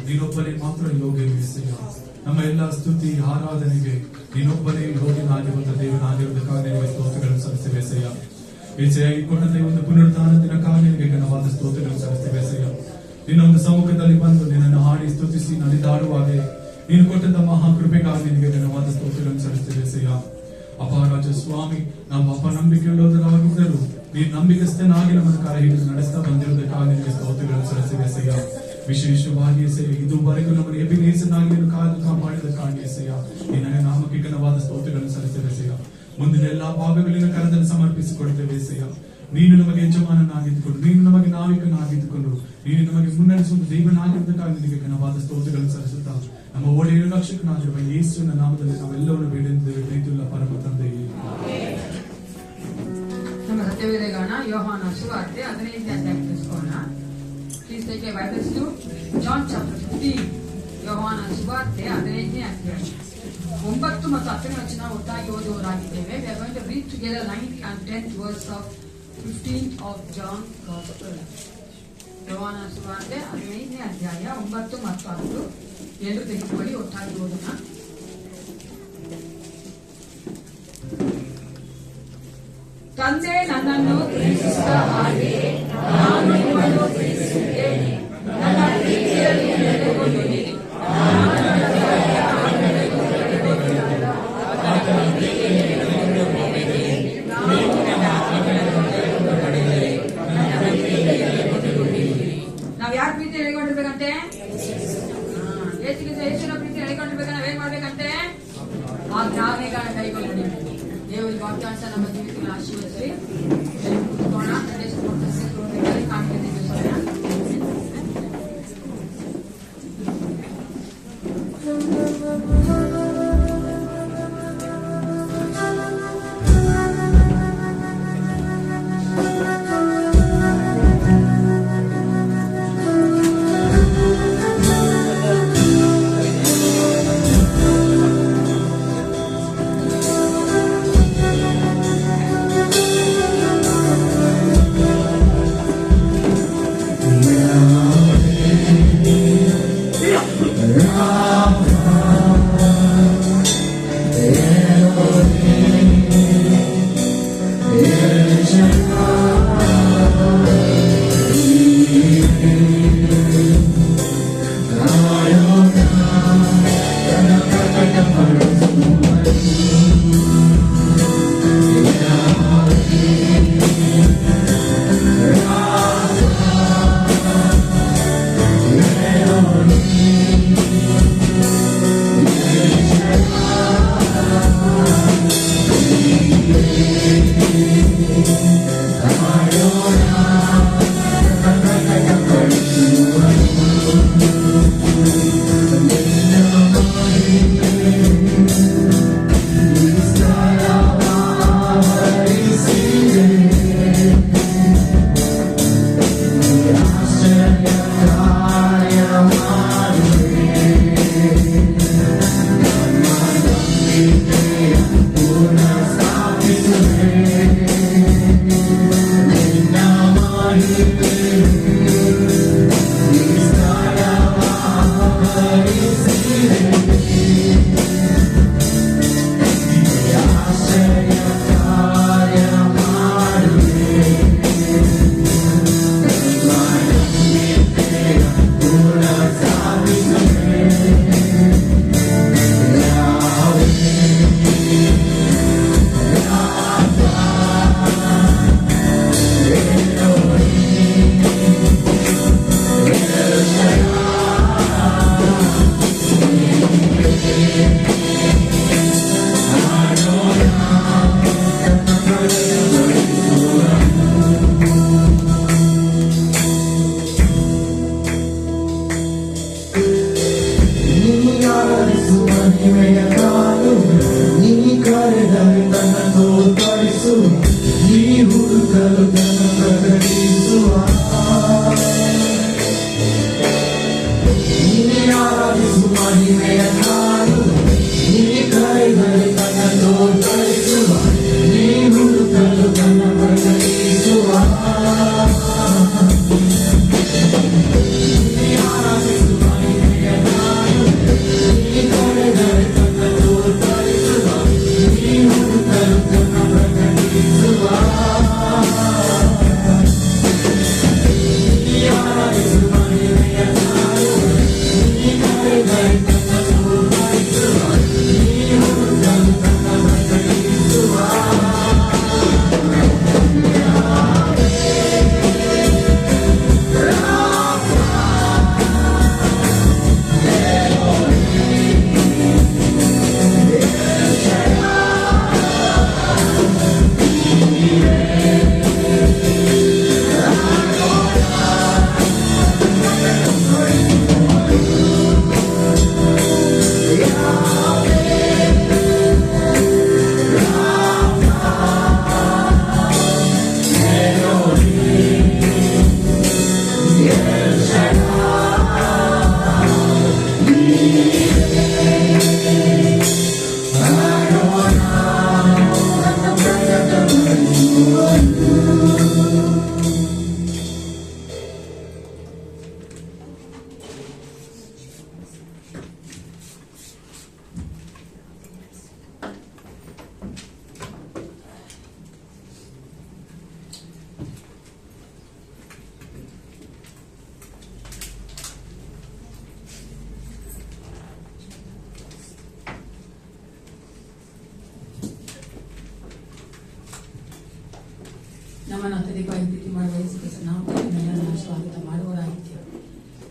ನೀನೊಬ್ಬನೇ ಮಾತ್ರ ಯೋಗ್ಯನು యేసయ్య. ನಮ್ಮ ಎಲ್ಲ ಸ್ತುತಿ ಆರಾಧನೆಗೆ ನೀನೊಬ್ಬನೇ ಯೋಗ್ಯನಾಗಿರುವಂತ ದೇವನಾಗಿರುವುದಕ್ಕಾಗಿ ನಿನಗೆ ಸ್ತೋತ್ರಗಳನ್ನು ಸಲ್ಲಿಸುತ್ತೇವೆ యేసయ్య. యేసయ్య, ಈ ಕೊಂಡಂತ ಒಂದು ಪುನರುತ್ಥಾನ ದಿನಕ್ಕಾಗಿ ನಿನಗೆ ಘನವಾದ ಸ್ತೋತ್ರಗಳನ್ನು ಸಲ್ಲಿಸುತ್ತೇವೆ యేಸయ్య. ನಿನ್ನ ಒಂದು ಸಮ್ಮುಖದಲ್ಲಿ ಬಂದು ನಿನ್ನನ್ನು ಹಾಡಿ ಸ್ತುತಿಸಿ ನಡೆದಾಡುವಾಗ ನೀನು ಕೊಟ್ಟಂತ ಮಹಾಕೃಪೆಗಾಗಿ ನಿನಗೆ ಘನವಾದ ಸ್ತೋತ್ರಗಳನ್ನು ಸಲ್ಲಿಸುತ್ತೇವೆ యేసయ్య. ಅಪರಾಜ ಸ್ವಾಮಿ, ನಾವು ಅಪನಂಬಿಕೆಯುಳ್ಳವರಾಗಿದ್ದರೂ ನೀನು ನಂಬಿಕಸ್ಥನಾಗಿ ನಮ್ಮನ್ನು ಕೈ ಹಿಡಿದು ನಡೆಸ್ತಾ ಬಂದಿರುವುದಕ್ಕಾಗಿ ನಿನಗೆ ಸ್ತೋತ್ರಗಳನ್ನು ಸಲ್ಲಿಸುತ್ತೇವೆ యేసయ్య. ವಿಶೇಷವಾಗಿ యేసయ్య, ಇದುವರೆಗೂ ನಮ್ಮನ್ನು ಎಬಿನೇಸನಾಗಿ ಕಾದು ಕಾಪಾಡಿದಕ್ಕಾಗಿ యేసయ్య ನಿನ್ನ ನಾಮಕ್ಕೆ ಘನವಾದ ಸ್ತೋತ್ರಗಳನ್ನು ಸಲ್ಲಿಸುತ್ತೇವೆ యేసయ్ಯ. ಮುಂದಿನ ಎಲ್ಲಾ ಭಾಗಗಳಿನ ಕರದಲ್ಲಿ ಸಮರ್ಪಿಸಿಕೊಡುತ್ತೇವೆ యేಸయ్ಯ. ನೀನು ನಮಗೆ ಯಜಮಾನನಾಗಿದ್ದುಕೊಂಡು, ನೀನು ನಮಗೆ ನಾವಿಕನಾಗಿದ್ದುಕೊಂಡು, ನೀನು ನಮಗೆ ಮುನ್ನಡೆಸುವ ದೇವನಾಗಿರುವುದಕ್ಕಾಗಿ ನಿನಗೆ ಘನವಾದ ಸ್ತೋತ್ರಗಳನ್ನು ಸಲ್ಲಿಸುತ್ತಾ ನಮ್ಮ ಒಡೆಯ ರಕ್ಷಕನಾಗಿರುವ ಯೇಸುವಿನ ನಾಮದಲ್ಲಿ ನಾವೆಲ್ಲವನ್ನು ಬೇಡಿದ್ದೇವೆ. ಪ್ರೀತಿಯುಳ್ಳ ಪರಮ ತಂದೆಯೇ, ನಮ್ಮ ಸತ್ಯವೇದಗಾನ ಯೋಹಾನ ಸುವಾರ್ತೆ 15ನೇ ಅಧ್ಯಾಯ ತಿಳಿಸ್ಕೋಣ. Please take your Bibles to John chapter 15. ಯೋಹಾನ ಸುವಾರ್ತೆ 15ನೇ ಅಧ್ಯಾಯ 9 ಮತ್ತು 10ನೇ ವಚನ ಒಟ್ಟಾಗಿ ಓದುವವರಾಗಿದ್ದೇವೆ. We are going to read together 9th and 10th verse of 15th of John Gospel. ಯೋಹಾನ ಸುವಾರ್ತೆ 15ನೇ ಅಧ್ಯಾಯ 9 ಮತ್ತು 10 ಎರಡು ತೆಗೆದುಕೊಳ್ಳಿ, ಒಟ್ಟಾಗಿ ಓದೋಣ. ತಂದೆ ನನ್ನನ್ನು ಪ್ರೀತಿಸಿದ ಹಾಗೆ ನಾನು ನಿಮ್ಮನ್ನು ಪ್ರೀತಿಸುತ್ತೇನೆ. ನನ್ನ ಪ್ರೀತಿಯಲ್ಲಿ ನೆಲೆಗೊಂಡಿರಿ. ನಾವ್ ಯಾರ ಪ್ರೀತಿ ಎಳೆಗೊಂಡಿರ್ಬೇಕಂತೆ? ಯೇಸುವಿನ ಪ್ರೀತಿ ಎಳೆಗೊಂಡಿರ್ಬೇಕು. ನಾವೇನ್ ಮಾಡ್ಬೇಕಂತೆ? ಆ ಜ್ಞಾನಿಗಳನ್ನ ಕೈಗೊಂಡಿದ್ದೀವಿ. ದೇವರ ವಾಕ್ಯಾಂಶ ನಮ್ಮ ಜೀವಿತವನ್ನು ಆಶೀರ್ವದಿಸಿ ಕೂತ್ಕೋಣ. ಕಾಣಿಕೆ ಸಮಯ ಮಹಿಮೆಯ ಕಾಲು ನೀ ಕರೆದರೆ ತನ್ನನ್ನು ತೋರಿಸು ನೀ ಹುಡುಕಲು ತನ್ನ ಪ್ರಕಟಿಸುವ ನೀನೇ ಆರಾಧಿಸು ಮಹಿಮೆಯ ಕಾಲು ನೀ ಕರೆದರೆ ತನ್ನನ್ನು ತೋರಿಸುವ ನೀ ಹುಡುಕಲು ತನ್ನ ಪ್ರಕಟಿಸುವ ನಮ್ಮನ್ನು ಅತ್ಯಧಿಕವಾಗಿ ಪ್ರೀತಿ ಮಾಡುವ ಯೇಸುಕ್ರಿಸ್ತನ ನಾಮದಲ್ಲಿ ಸ್ವಾಗತ ಮಾಡುವವರಾಗಿದ್ದೇವೆ.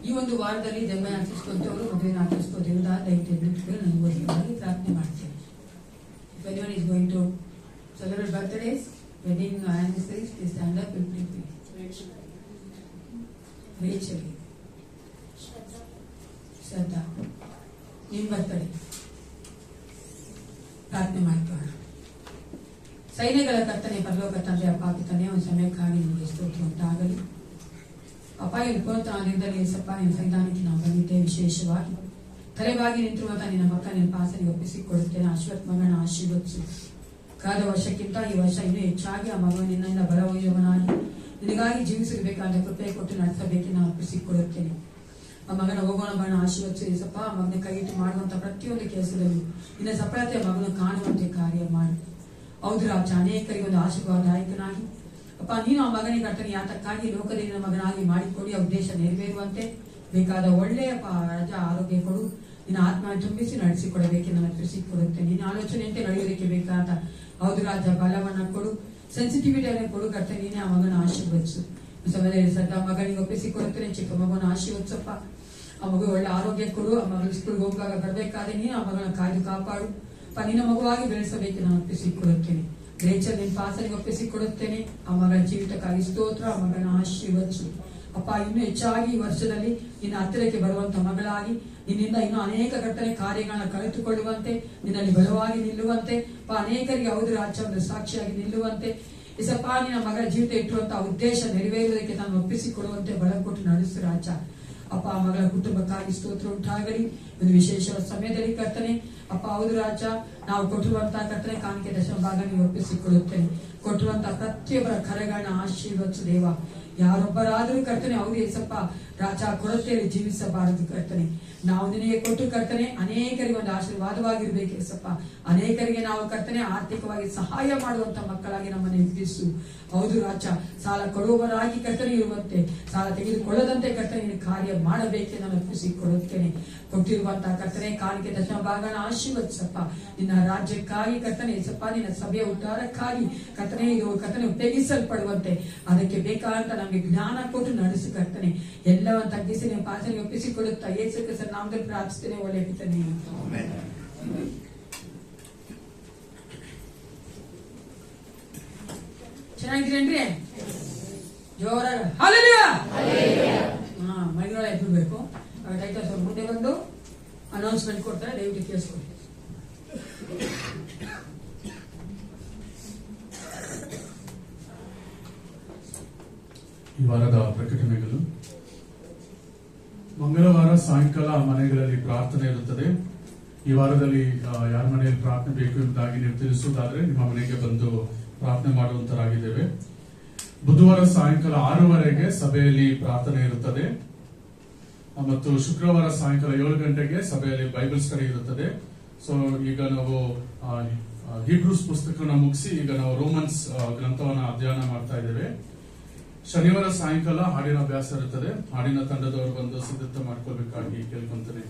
ಈ ಒಂದು ವಾರದಲ್ಲಿ ದೆವ್ವ ಆಚರಿಸಿಕೊಂಡವರು ಮದುವೆನ ಆಚರಿಸಿಕೊಂಡಿರುವುದ ದೈತ್ಯ ಬಿಟ್ಟುಗಳು ನನಗೋಸ್ಕರವಾಗಿ ಪ್ರಾರ್ಥನೆ ಮಾಡ್ತೇವೆ. If anyone is going to celebrate birthdays, wedding anniversaries, please stand up and please. Rachel, ಶ್ರದ್ಧಾ, ನಿಮ್ಮ ಬರ್ತಡೇ ಪ್ರಾರ್ಥನೆ ಮಾಡ್ತೋಣ. ಸೈನ್ಯಗಳ ಕರ್ತನೆ ಪರಲೋಕ ತಂದೆ ಅಪ್ಪ ಪಿತನೇ ಒಂದು ಸಮಯಕ್ಕಾಗಿ ನಿಮಗೆ ಸ್ತೋತ್ರ ಉಂಟಾಗಲಿ. ಅಪ್ಪ ಇಲ್ಲಿ ಪುನಃ ಸಪ್ಪ ನಿನ್ನ ಸನ್ನಿಧಾನಕ್ಕೆ ನಾವು ಬಂದಿದ್ದೇವೆ. ವಿಶೇಷವಾಗಿ ತಲೆಬಾಗಿ ನಿಂತಿರುವಂತಹ ನಿನ್ನ ಮಕ್ಕ ನಿನ್ನ ಪಾಸನಿಗೆ ಒಪ್ಪಿಸಿಕೊಡುತ್ತೇನೆ. ಅಶ್ವತ್ ಮಗನ ಆಶೀರ್ವದಿಸು. ಕಳೆದ ವರ್ಷಕ್ಕಿಂತ ಈ ವರ್ಷ ಇನ್ನೂ ಹೆಚ್ಚಾಗಿ ಆ ಮಗನ ನಿನ್ನಿಂದ ಬಲವಯುವನಾಗಿ ನಿನಗಾಗಿ ಜೀವಿಸಬೇಕಾದ ಕೃಪೆ ಕೊಟ್ಟು ನಡೆಸಬೇಕೆಂದು ನಾನು ಒಪ್ಪಿಸಿಕೊಡುತ್ತೇನೆ. ಆ ಮಗನ ಹೋಗೋಣ ಮಗನ ಆಶೀರ್ವದಿಸು ಸಪ್ಪ. ಆ ಮಗನ ಕೈಯಿಟ್ಟು ಮಾಡುವಂತ ಪ್ರತಿಯೊಂದು ಕೆಲಸದಲ್ಲೂ ನಿನ್ನ ಸಫಲತೆ ಮಗನ ಕಾಣುವಂತೆ ಕಾರ್ಯ ಮಾಡಿ. ಹೌದು ರಾಜ, ಅನೇಕರಿಗೆ ಒಂದು ಆಶೀರ್ವಾದದಾಯಕನಾಗಿ ಅಪ್ಪ ನೀನು ಆ ಮಗನಿಗೆ ಕರ್ತನೆ ಯಾತಕ್ಕಾಗಿ ಲೋಕದಲ್ಲಿ ಮಗನಾಗಿ ಮಾಡಿಕೊಡಿ ಆ ಉದ್ದೇಶ ನೆರವೇರುವಂತೆ ಬೇಕಾದ ಒಳ್ಳೆಯ ರಾಜ ಆರೋಗ್ಯ ಕೊಡು. ನಿನ್ನ ಆತ್ಮ ತುಂಬಿಸಿ ನಡೆಸಿಕೊಡಬೇಕೆ ನಾನು ತಿಳಿಸಿಕೊಡುತ್ತೇನೆ. ನಿನ್ನ ಆಲೋಚನೆಯಂತೆ ನಡೆಯೋದಕ್ಕೆ ಬೇಕಾದ ಹೌದು ರಾಜ ಬಲವನ್ನ ಕೊಡು, ಸೆನ್ಸಿಟಿವಿಟಿಯನ್ನು ಕೊಡು ಕರ್ತನೆ. ನೀನೇ ಆ ಮಗನ ಆಶೀರ್ವದಿಸು. ಸಮಯದಲ್ಲಿ ಸದ್ದ ಮಗನಿಗೆ ಒಪ್ಪಿಸಿಕೊಡುತ್ತೇನೆ. ಚಿಕ್ಕ ಮಗನ ಆಶೀರ್ವದಿಸಪ್ಪ. ಆ ಮಗು ಒಳ್ಳೆ ಆರೋಗ್ಯ ಕೊಡು. ಆ ಮಗಳು ಸ್ಕೂಲ್ಗೆ ಹೋಗುವಾಗ ಬರಬೇಕಾದ್ರೆ ನೀನು ಆ ಮಗನ ಕಾಯ್ದು ಕಾಪಾಡು. ನಿನ್ನ ಮಗುವಾಗಿ ಬೆಳೆಸಬೇಕು ನಾನು ಒಪ್ಪಿಸಿಕೊಡುತ್ತೇನೆ. ರೇಚಲ್ ನಿನ್ನ ಪಾಸನಿಗೆ ಒಪ್ಪಿಸಿಕೊಡುತ್ತೇನೆ. ಆ ಮಗನ ಜೀವಿತಕ್ಕಾಗಿ ಸ್ತೋತ್ರ. ಆ ಮಗನ ಆಶೀರ್ವದಿಸು ಅಪ್ಪ. ಇನ್ನೂ ಹೆಚ್ಚಾಗಿ ಈ ವರ್ಷದಲ್ಲಿ ನಿನ್ನ ಹತ್ತಿರಕ್ಕೆ ಬರುವಂತ ಮಗಳಾಗಿ ನಿನ್ನಿಂದ ಇನ್ನೂ ಅನೇಕ ಕರ್ತನೆ ಕಾರ್ಯಗಳನ್ನ ಕಳೆದುಕೊಳ್ಳುವಂತೆ ನಿನ್ನಲ್ಲಿ ಬಲವಾಗಿ ನಿಲ್ಲುವಂತೆ ಅನೇಕರಿಗೆ ಹೌದು ರಾಜ್ಯ ಒಂದು ಸಾಕ್ಷಿಯಾಗಿ ನಿಲ್ಲುವಂತೆ ಇಸಪ್ಪ ನಿನ್ನ ಮಗಳ ಜೀವಿತ ಇಟ್ಟುವಂತಹ ಉದ್ದೇಶ ನೆರವೇರುವುದಕ್ಕೆ ನಾನು ಒಪ್ಪಿಸಿಕೊಡುವಂತೆ ಬಲ ಕೊಟ್ಟು ನಡೆಸು ರಾಜ. ಅಪ್ಪ ಆ ಮಗಳ ಕುಟುಂಬಕ್ಕಾಗಿ ಸ್ತೋತ್ರ ಉಂಟಾಗಲಿ. ಒಂದು ವಿಶೇಷ ಸಮಯದಲ್ಲಿ ಕರ್ತನೆ ಅಪ್ಪ ಹೌದು ರಾಜ ನಾವು ಕೊಟ್ಟಿರುವಂತಹ ಕರ್ತನೆ ಕಾಣಿಕೆ ದಶಮ ಭಾಗ ನೀವು ಒಪ್ಪಿಸಿಕೊಡುತ್ತೇನೆ. ಕೊಟ್ಟಿರುವಂತಹ ಪ್ರತಿಯೊಬ್ಬರ ಕರೆಗಳನ್ನ ಆಶೀರ್ವದಿಸು ದೇವ. ಯಾರೊಬ್ಬರಾದರೂ ಕರ್ತನೆ ಹೌದು ಏಸಪ್ಪ ರಾಜ ಕೊರತೆಯಲ್ಲಿ ಜೀವಿಸಬಾರದು ಕರ್ತನೆ. ನಾವು ನಿನಗೆ ಕೊಟ್ಟು ಕರ್ತನೆ ಅನೇಕರಿಗೆ ಒಂದು ಆಶೀರ್ವಾದವಾಗಿರ್ಬೇಕು ಏಸಪ್ಪ. ಅನೇಕರಿಗೆ ನಾವು ಕರ್ತನೆ ಆರ್ಥಿಕವಾಗಿ ಸಹಾಯ ಮಾಡುವಂತ ಮಕ್ಕಳಾಗಿ ನಮ್ಮನ್ನು ಎಬ್ಬಿಸು. ಹೌದು ರಾಜ ಸಾಲ ಕೊಡುವವರಾಗಿ ಕರ್ತನೆ ಇರುವಂತೆ ಸಾಲ ತೆಗೆದುಕೊಳ್ಳದಂತೆ ಕರ್ತನೆ ಕಾರ್ಯ ಮಾಡಬೇಕೆ ನಾನು ಒಪ್ಪಿಸಿಕೊಡುತ್ತೇನೆ. ಕೊಟ್ಟಿರುವಂತಹ ಕರ್ತನೆ ಕಾಣಿಕೆ ದಶಮ ಭಾಗನ ಆಶೀರ್ವದಿಸಪ್ಪ. ನಿನ್ನ ರಾಜ್ಯಕ್ಕಾಗಿ ಕರ್ತನೆ ಏಸಪ್ಪ ನಿನ್ನ ಸಭೆಯ ಉದ್ಧಾರಕ್ಕಾಗಿ ಕರ್ತನೆ ಇದು ಕರ್ತನೆ ಉಪಯೋಗಿಸಲ್ಪಡುವಂತೆ ಅದಕ್ಕೆ ಬೇಕಾದಂತ ನಮಗೆ ಜ್ಞಾನ ಕೊಟ್ಟು ನಡೆಸು ಕರ್ತನೆ. ಎಲ್ಲವನ್ನು ತಗ್ಗಿಸಿ ನಿಮ್ಮ ಪಾಸನೆ ಒಪ್ಪಿಸಿಕೊಡುತ್ತಾ ಯೇಸು ಕ್ರಿಸ್ತನ ನಾಮದಲ್ಲಿ ಪ್ರಾರ್ಥಿಸ್ತೇನೆ. ಒಳ್ಳೆ ಪಿತನೇ. ಚೆನ್ನಾಗಿದ್ದೀರೇನ್ರಿ? ಜೋರಾಗ ಹಲ್ಲೆಲೂಯಾ. ಮೈಗಳೊಳ ಎದ್ಬಿಡ್ಬೇಕು. ಟೈಟಲ್ ಸ್ವಲ್ಪ ಮುಂದೆ ಬಂದು ಅನೌನ್ಸ್ಮೆಂಟ್ ಕೊಡ್ತಾರೆ, ದಯವಿಟ್ಟು ಕೇಳಿಸ್ಕೊಳ್ಳಿ. ಈ ವಾರದ ಪ್ರಕಟಣೆಗಳು. ಮಂಗಳವಾರ ಸಾಯಂಕಾಲ ಮನೆಗಳಲ್ಲಿ ಪ್ರಾರ್ಥನೆ ಇರುತ್ತದೆ. ಈ ವಾರದಲ್ಲಿ ಯಾರ ಮನೆಯಲ್ಲಿ ಪ್ರಾರ್ಥನೆ ಬೇಕು ಎಂಬುದಾಗಿ ನೀವು ತಿಳಿಸುವುದಾದ್ರೆ ನಿಮ್ಮ ಮನೆಗೆ ಬಂದು ಪ್ರಾರ್ಥನೆ ಮಾಡುವಂತರಾಗಿದ್ದೇವೆ. ಬುಧವಾರ ಸಾಯಂಕಾಲ 6:30ಗೆ ಸಭೆಯಲ್ಲಿ ಪ್ರಾರ್ಥನೆ ಇರುತ್ತದೆ ಮತ್ತು ಶುಕ್ರವಾರ ಸಾಯಂಕಾಲ 7 ಗಂಟೆಗೆ ಸಭೆಯಲ್ಲಿ ಬೈಬಲ್ ಸ್ಟಡಿ ಇರುತ್ತದೆ. ಸೊ ಈಗ ನಾವು ಹೀಬ್ರೂಸ್ ಪುಸ್ತಕನ ಮುಗಿಸಿ ಈಗ ನಾವು ರೋಮನ್ಸ್ ಗ್ರಂಥವನ್ನ ಅಧ್ಯಯನ ಮಾಡ್ತಾ ಇದ್ದೇವೆ. ಶನಿವಾರ ಸಾಯಂಕಾಲ ಹಾಡಿನ ಅಭ್ಯಾಸ ಇರುತ್ತದೆ. ಹಾಡಿನ ತಂಡದವರು ಬಂದು ಸಿದ್ಧತೆ ಮಾಡ್ಕೊಳ್ಬೇಕಾಗಿ ಕೇಳ್ಕೊಂತೇನೆ.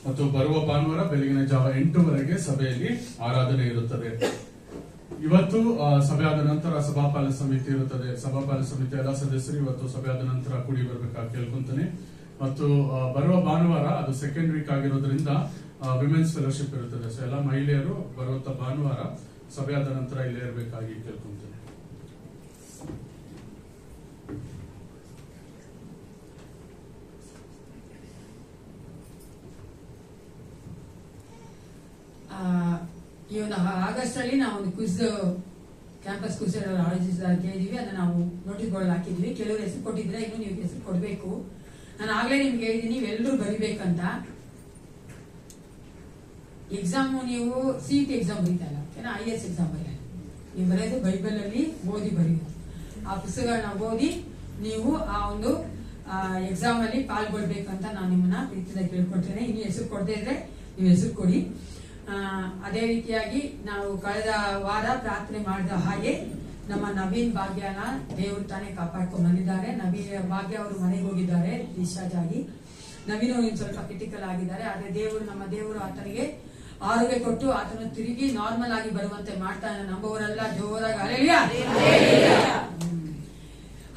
ಮತ್ತು ಬರುವ ಭಾನುವಾರ ಬೆಳಗಿನ ಜಾವ 8 ಸಭೆಯಲ್ಲಿ ಆರಾಧನೆ ಇರುತ್ತದೆ. ಇವತ್ತು ಸಭೆ ಆದ ನಂತರ ಸಭಾಪಾಲ ಸಮಿತಿ ಇರುತ್ತದೆ. ಸಭಾಪಾಲ ಸಮಿತಿ ಎಲ್ಲ ಸದಸ್ಯರು ಇವತ್ತು ಸಭೆ ಆದ ನಂತರ ಕೂಡಿ ಬರ್ಬೇಕಾಗಿ ಕೇಳ್ಕೊಂತೇನೆ. ಮತ್ತು ಬರುವ ಭಾನುವಾರ ಅದು ಸೆಕೆಂಡ್ ವೀಕ್ ಆಗಿರೋದ್ರಿಂದ ವಿಮೆನ್ಸ್ ಫೆಲೋಶಿಪ್ ಇರುತ್ತದೆ. ಸೊ ಎಲ್ಲ ಮಹಿಳೆಯರು ಬರುವಂತ ಭಾನುವಾರ ಸಭೆ ಆದ ನಂತರ ಇಲ್ಲೇ ಇರಬೇಕಾಗಿ ಕೇಳ್ಕೊಂತೇನೆ. ಇವನು ಆಗಸ್ಟ್ ಅಲ್ಲಿ ನಾವು ಒಂದು ಕ್ವಿಜ್ ಕ್ಯಾಂಪಸ್ ಕ್ವಿಜ್ ಆಯೋಜಿಸಿದ್ದೀವಿ. ಅದನ್ನ ನಾವು ನೋಟಿಸ್ ಬೋರ್ಡ್ ಹಾಕಿದ್ವಿ. ಕೆಲವರು ಹೆಸರು ಕೊಟ್ಟಿದ್ರೆ ಇನ್ನು ನೀವು ಹೆಸರು ಕೊಡಬೇಕು. ನಾನು ಆಗ್ಲೇ ನಿಮ್ಗೆ ಹೇಳಿದೀನಿ, ನೀವೆಲ್ಲರೂ ಬರಿಬೇಕಂತ. ಎಕ್ಸಾಮ್ ನೀವು CET ಎಕ್ಸಾಮ್ ಬರೀತಲ್ಲ, IAS ಎಕ್ಸಾಮ್ ಬರೆಯಲ್ಲ. ನೀವು ಬರೆಯೋದು ಬೈಬಲ್ ಅಲ್ಲಿ ಓದಿ ಬರೆಯೋದು. ಆ ಪುಸ್ತಕಗಳನ್ನ ಓದಿ ನೀವು ಆ ಒಂದು ಎಕ್ಸಾಮ್ ಅಲ್ಲಿ ಪಾಲ್ಗೊಳ್ಬೇಕಂತ ನಾನು ನಿಮ್ಮನ್ನ ಪ್ರೀತಿಯಿಂದ ಕೇಳ್ಕೊಳ್ತೇನೆ. ಇನ್ನು ಹೆಸರು ಕೊಡದೇ ಇದ್ರೆ ನೀವು ಹೆಸರು ಕೊಡಿ. ಅದೇ ರೀತಿಯಾಗಿ ನಾವು ಕಳೆದ ವಾರ ಪ್ರಾರ್ಥನೆ ಮಾಡಿದ ಹಾಗೆ ನಮ್ಮ ನವೀನ್ ಭಾಗ್ಯನ ದೇವರು ತಾನೇ ಕಾಪಾಡ್ಕೊಂಡು ಬಂದಿದ್ದಾರೆ. ನವೀನ್ ಭಾಗ್ಯ ಅವರು ಮನೆಗೆ ಹೋಗಿದ್ದಾರೆ ಡಿಸ್ಚಾರ್ಜ್ ಆಗಿ. ನವೀನ್ ಸ್ವಲ್ಪ ಕ್ರಿಟಿಕಲ್ ಆಗಿದ್ದಾರೆ. ಆದ್ರೆ ನಮ್ಮ ದೇವರು ಆತನಿಗೆ ಆರೋಗ್ಯ ಕೊಟ್ಟು ಆತನು ತಿರುಗಿ ನಾರ್ಮಲ್ ಆಗಿ ಬರುವಂತೆ ಮಾಡ್ತಾನೆ. ನಂಬುವವರೆಲ್ಲ ಜೋರಾಗಿ hallelujah.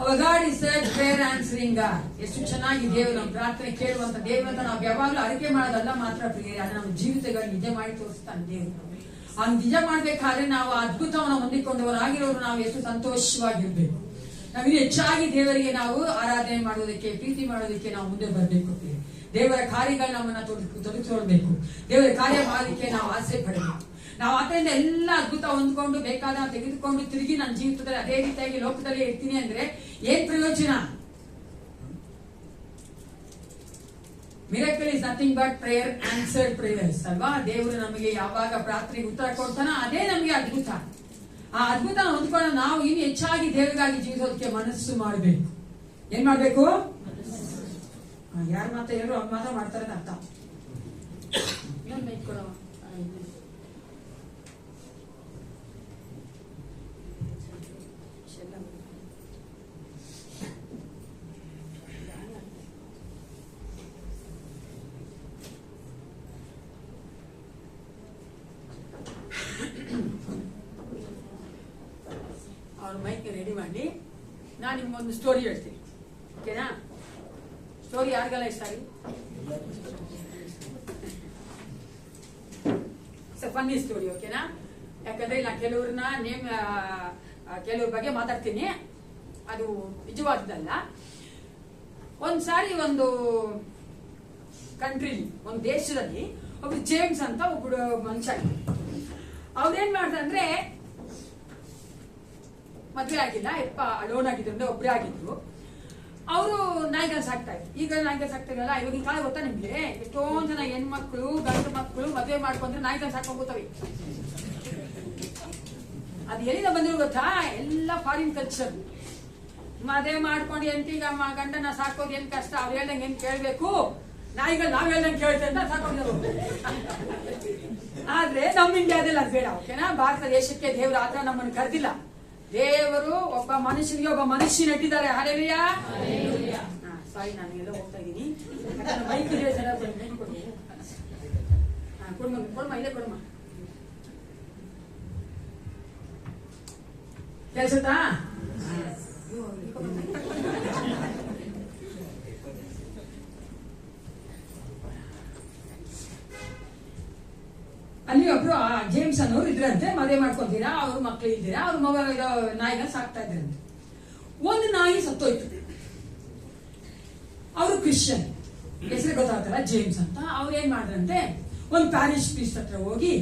Our God is a prayer answering God. ಎಷ್ಟು ಚೆನ್ನಾಗಿ ದೇವರು ನಮ್ಮ ಪ್ರಾರ್ಥನೆ ಕೇಳುವಂತ ದೇವರು ಅಂತ ನಾವು ಯಾವಾಗಲೂ ಅರಿಕೆ ಮಾಡೋದಲ್ಲ ಮಾತ್ರ ಪ್ರಿಯರೇ, ಅದು ನಮ್ಮ ಜೀವಿತಗಳು ನಿಜ ಮಾಡಿ ತೋರಿಸ್ತಾನೆ ದೇವರು. ಆ ನಿಜ ಮಾಡ್ಬೇಕಾದ್ರೆ ನಾವು ಅದ್ಭುತವನ್ನು ಹೊಂದಿಕೊಂಡವರಾಗಿರೋರು ನಾವು ಎಷ್ಟು ಸಂತೋಷವಾಗಿರ್ಬೇಕು. ನಾವಿನ್ನು ಹೆಚ್ಚಾಗಿ ದೇವರಿಗೆ ನಾವು ಆರಾಧನೆ ಮಾಡೋದಕ್ಕೆ, ಪ್ರೀತಿ ಮಾಡೋದಕ್ಕೆ ನಾವು ಮುಂದೆ ಬರಬೇಕು. ದೇವರ ಕಾರ್ಯಗಳು ನಮ್ಮನ್ನ ತೊಡಗಿಸ್ಕೊಳ್ಬೇಕು. ದೇವರ ಕಾರ್ಯ ಮಾಡೋದಕ್ಕೆ ನಾವು ಆಸೆ ಪಡಬೇಕು. ನಾವು ಆತರಿಂದ ಎಲ್ಲ ಅದ್ಭುತ ಹೊಂದ್ಕೊಂಡು ಬೇಕಾದ ತೆಗೆದುಕೊಂಡು ತಿರುಗಿ ನನ್ನ ಜೀವಿತದಲ್ಲಿ ಅದೇ ರೀತಿಯಾಗಿ ಲೋಕದಲ್ಲಿ ಇರ್ತೀನಿ ಅಂದ್ರೆ ಏನ್ ಪ್ರಯೋಜನ? Miracle is nothing but prayer answered prayers ಅಲ್ವಾ? ದೇವರು ನಮಗೆ ಯಾವಾಗ ಪ್ರಾರ್ಥನೆಗೆ ಉತ್ತರ ಕೊಡ್ತಾನೋ ಅದೇ ನಮಗೆ ಅದ್ಭುತ. ಆ ಅದ್ಭುತ ಹೊಂದ್ಕೊಂಡು ನಾವು ಇನ್ನು ಹೆಚ್ಚಾಗಿ ದೇವರಿಗಾಗಿ ಜೀವಿಸೋದಕ್ಕೆ ಮನಸ್ಸು ಮಾಡಬೇಕು. ಏನ್ ಮಾಡ್ಬೇಕು? ಯಾರು ಮಾತ್ರ ಎಲ್ಲರೂ ಅವ್ರು ಮಾತ್ರ ಮಾಡ್ತಾರೆ ಅರ್ಥ. ಅವ್ರ ಮೈಕ್ ರೆಡಿ ಮಾಡಿ ನಾನು ನಿಮ್ಗೊಂದು ಸ್ಟೋರಿ ಹೇಳ್ತೀನಿ. ಓಕೆನಾ? ಸ್ಟೋರಿ ಯಾರಿಗೆಲ್ಲ ಇಷ್ಟ ಆಗಿ? Funny story. ಓಕೆನಾ? ಯಾಕಂದ್ರೆ ನಾ ಕೆಲವ್ರ ಬಗ್ಗೆ ಮಾತಾಡ್ತೀನಿ, ಅದು ನಿಜವಾದಲ್ಲ. ಒಂದ್ಸಾರಿ ಒಂದು ಕಂಟ್ರಿಲಿ, ಒಂದು ದೇಶದಲ್ಲಿ ಒಬ್ರು ಜೇಮ್ಸ್ ಅಂತ ಒಬ್ರು ಮನುಷ್ಯ. ಅವ್ರೇನ್ ಮಾಡ್ದಂದ್ರೆ ಮದ್ವೆ ಆಗಿಲ್ಲ, ಲೋನ್ ಆಗಿದ್ರು, ಒಬ್ರೇ ಆಗಿದ್ರು. ಅವರು ನಾಯಿಗಳು ಸಾಕ್ತಾ ಇದ್ರು. ಈಗ ನಾಯಿಗಳು ಸಾಕ್ತಾರಲ್ಲ, ಇವಾಗ ಕಾಲ ಗೊತ್ತಾ ನಿಮ್ಗೆ? ಎಷ್ಟೊಂದ್ ಜನ ಹೆಣ್ಮಕ್ಳು ಗಂಡು ಮಕ್ಕಳು ಮದ್ವೆ ಮಾಡ್ಕೊಂಡ್ರೆ ನಾಯಿಗಳು ಸಾಕೊಂಡ್ಬೋತವೆ. ಅದು ಎಲ್ಲಿಂದ ಬಂದಿರೋ ಗೊತ್ತಾ? ಎಲ್ಲ ಫಾರಿನ್ ಕಲ್ಚರ್. ಮದುವೆ ಮಾಡ್ಕೊಂಡು ಎಂಟಿಗ ಗಂಡನ ಸಾಕೋದು ಏನ್ ಕಷ್ಟ, ಅವ್ರು ಹೇಳ್ದಂಗೆ ಏನ್ ಕೇಳ್ಬೇಕು, ನಾಯಿಗಳು ನಾವ್ ಹೇಳ್ದಂಗೆ ಕೇಳ್ತೇವೆ ಅಂತ ಸಾಕೊಂಡಿದ್ರು. ಆದ್ರೆ ನಮ್ ಇಂಡಿಯಾದಲ್ಲಿ ಅದು ಬೇಡ. ಓಕೆನಾ? ಭಾರತ ದೇಶಕ್ಕೆ ದೇವರು ಆತರ ನಮ್ಮನ್ನು ಕರೆದಿಲ್ಲ. ದೇವರು ಒಬ್ಬ ಮನುಷ್ಯನಿಗೆ ಒಬ್ಬ ಮನುಷ್ಯನ ಇಟ್ಟಿದ್ದಾರೆ. ಹಲ್ಲೆಲೂಯಾ. ಸಾರಿ, ನಾನು ಎಲ್ಲ ಹೋಗ್ತಾ ಇದ್ದೀನಿ. ಬೈಕ್ ಇದೆ ಸರ್, ಕೊಡಮ್ಮ, ಇಲ್ಲೇ ಕೊಡಮ್ಮ. ಕೆಲ್ಸತ್ತಾ? ಅಲ್ಲಿ ಒಬ್ರು ಜೇಮ್ಸ್ ಅನ್ನೋರು ಇದ್ರಂತೆ. ಮದುವೆ ಮಾಡ್ಕೊಂತೀರಾ, ಅವ್ರ ಮಕ್ಳು ಇದ್ದೀರಾ, ಅವ್ರ ಮಗ ನಾಯಿನ ಸಾಕ್ತಾ ಇದ್ರಂತೆ. ಒಂದು ನಾಯಿ ಸತ್ತೋಯ್ತು. ಅವರು ಕ್ರಿಶ್ಚಿಯನ್. ಹೆಸರು ಗೊತ್ತಾಗ್ತಲ್ಲ, ಜೇಮ್ಸ್ ಅಂತ. ಅವ್ರು ಏನ್ ಮಾಡಿದ್ರಂತೆ, ಒಂದು ಪ್ಯಾರಿಶ್ ಪ್ರೀಸ್ಟ್ ಹತ್ರ ಹೋಗಿ,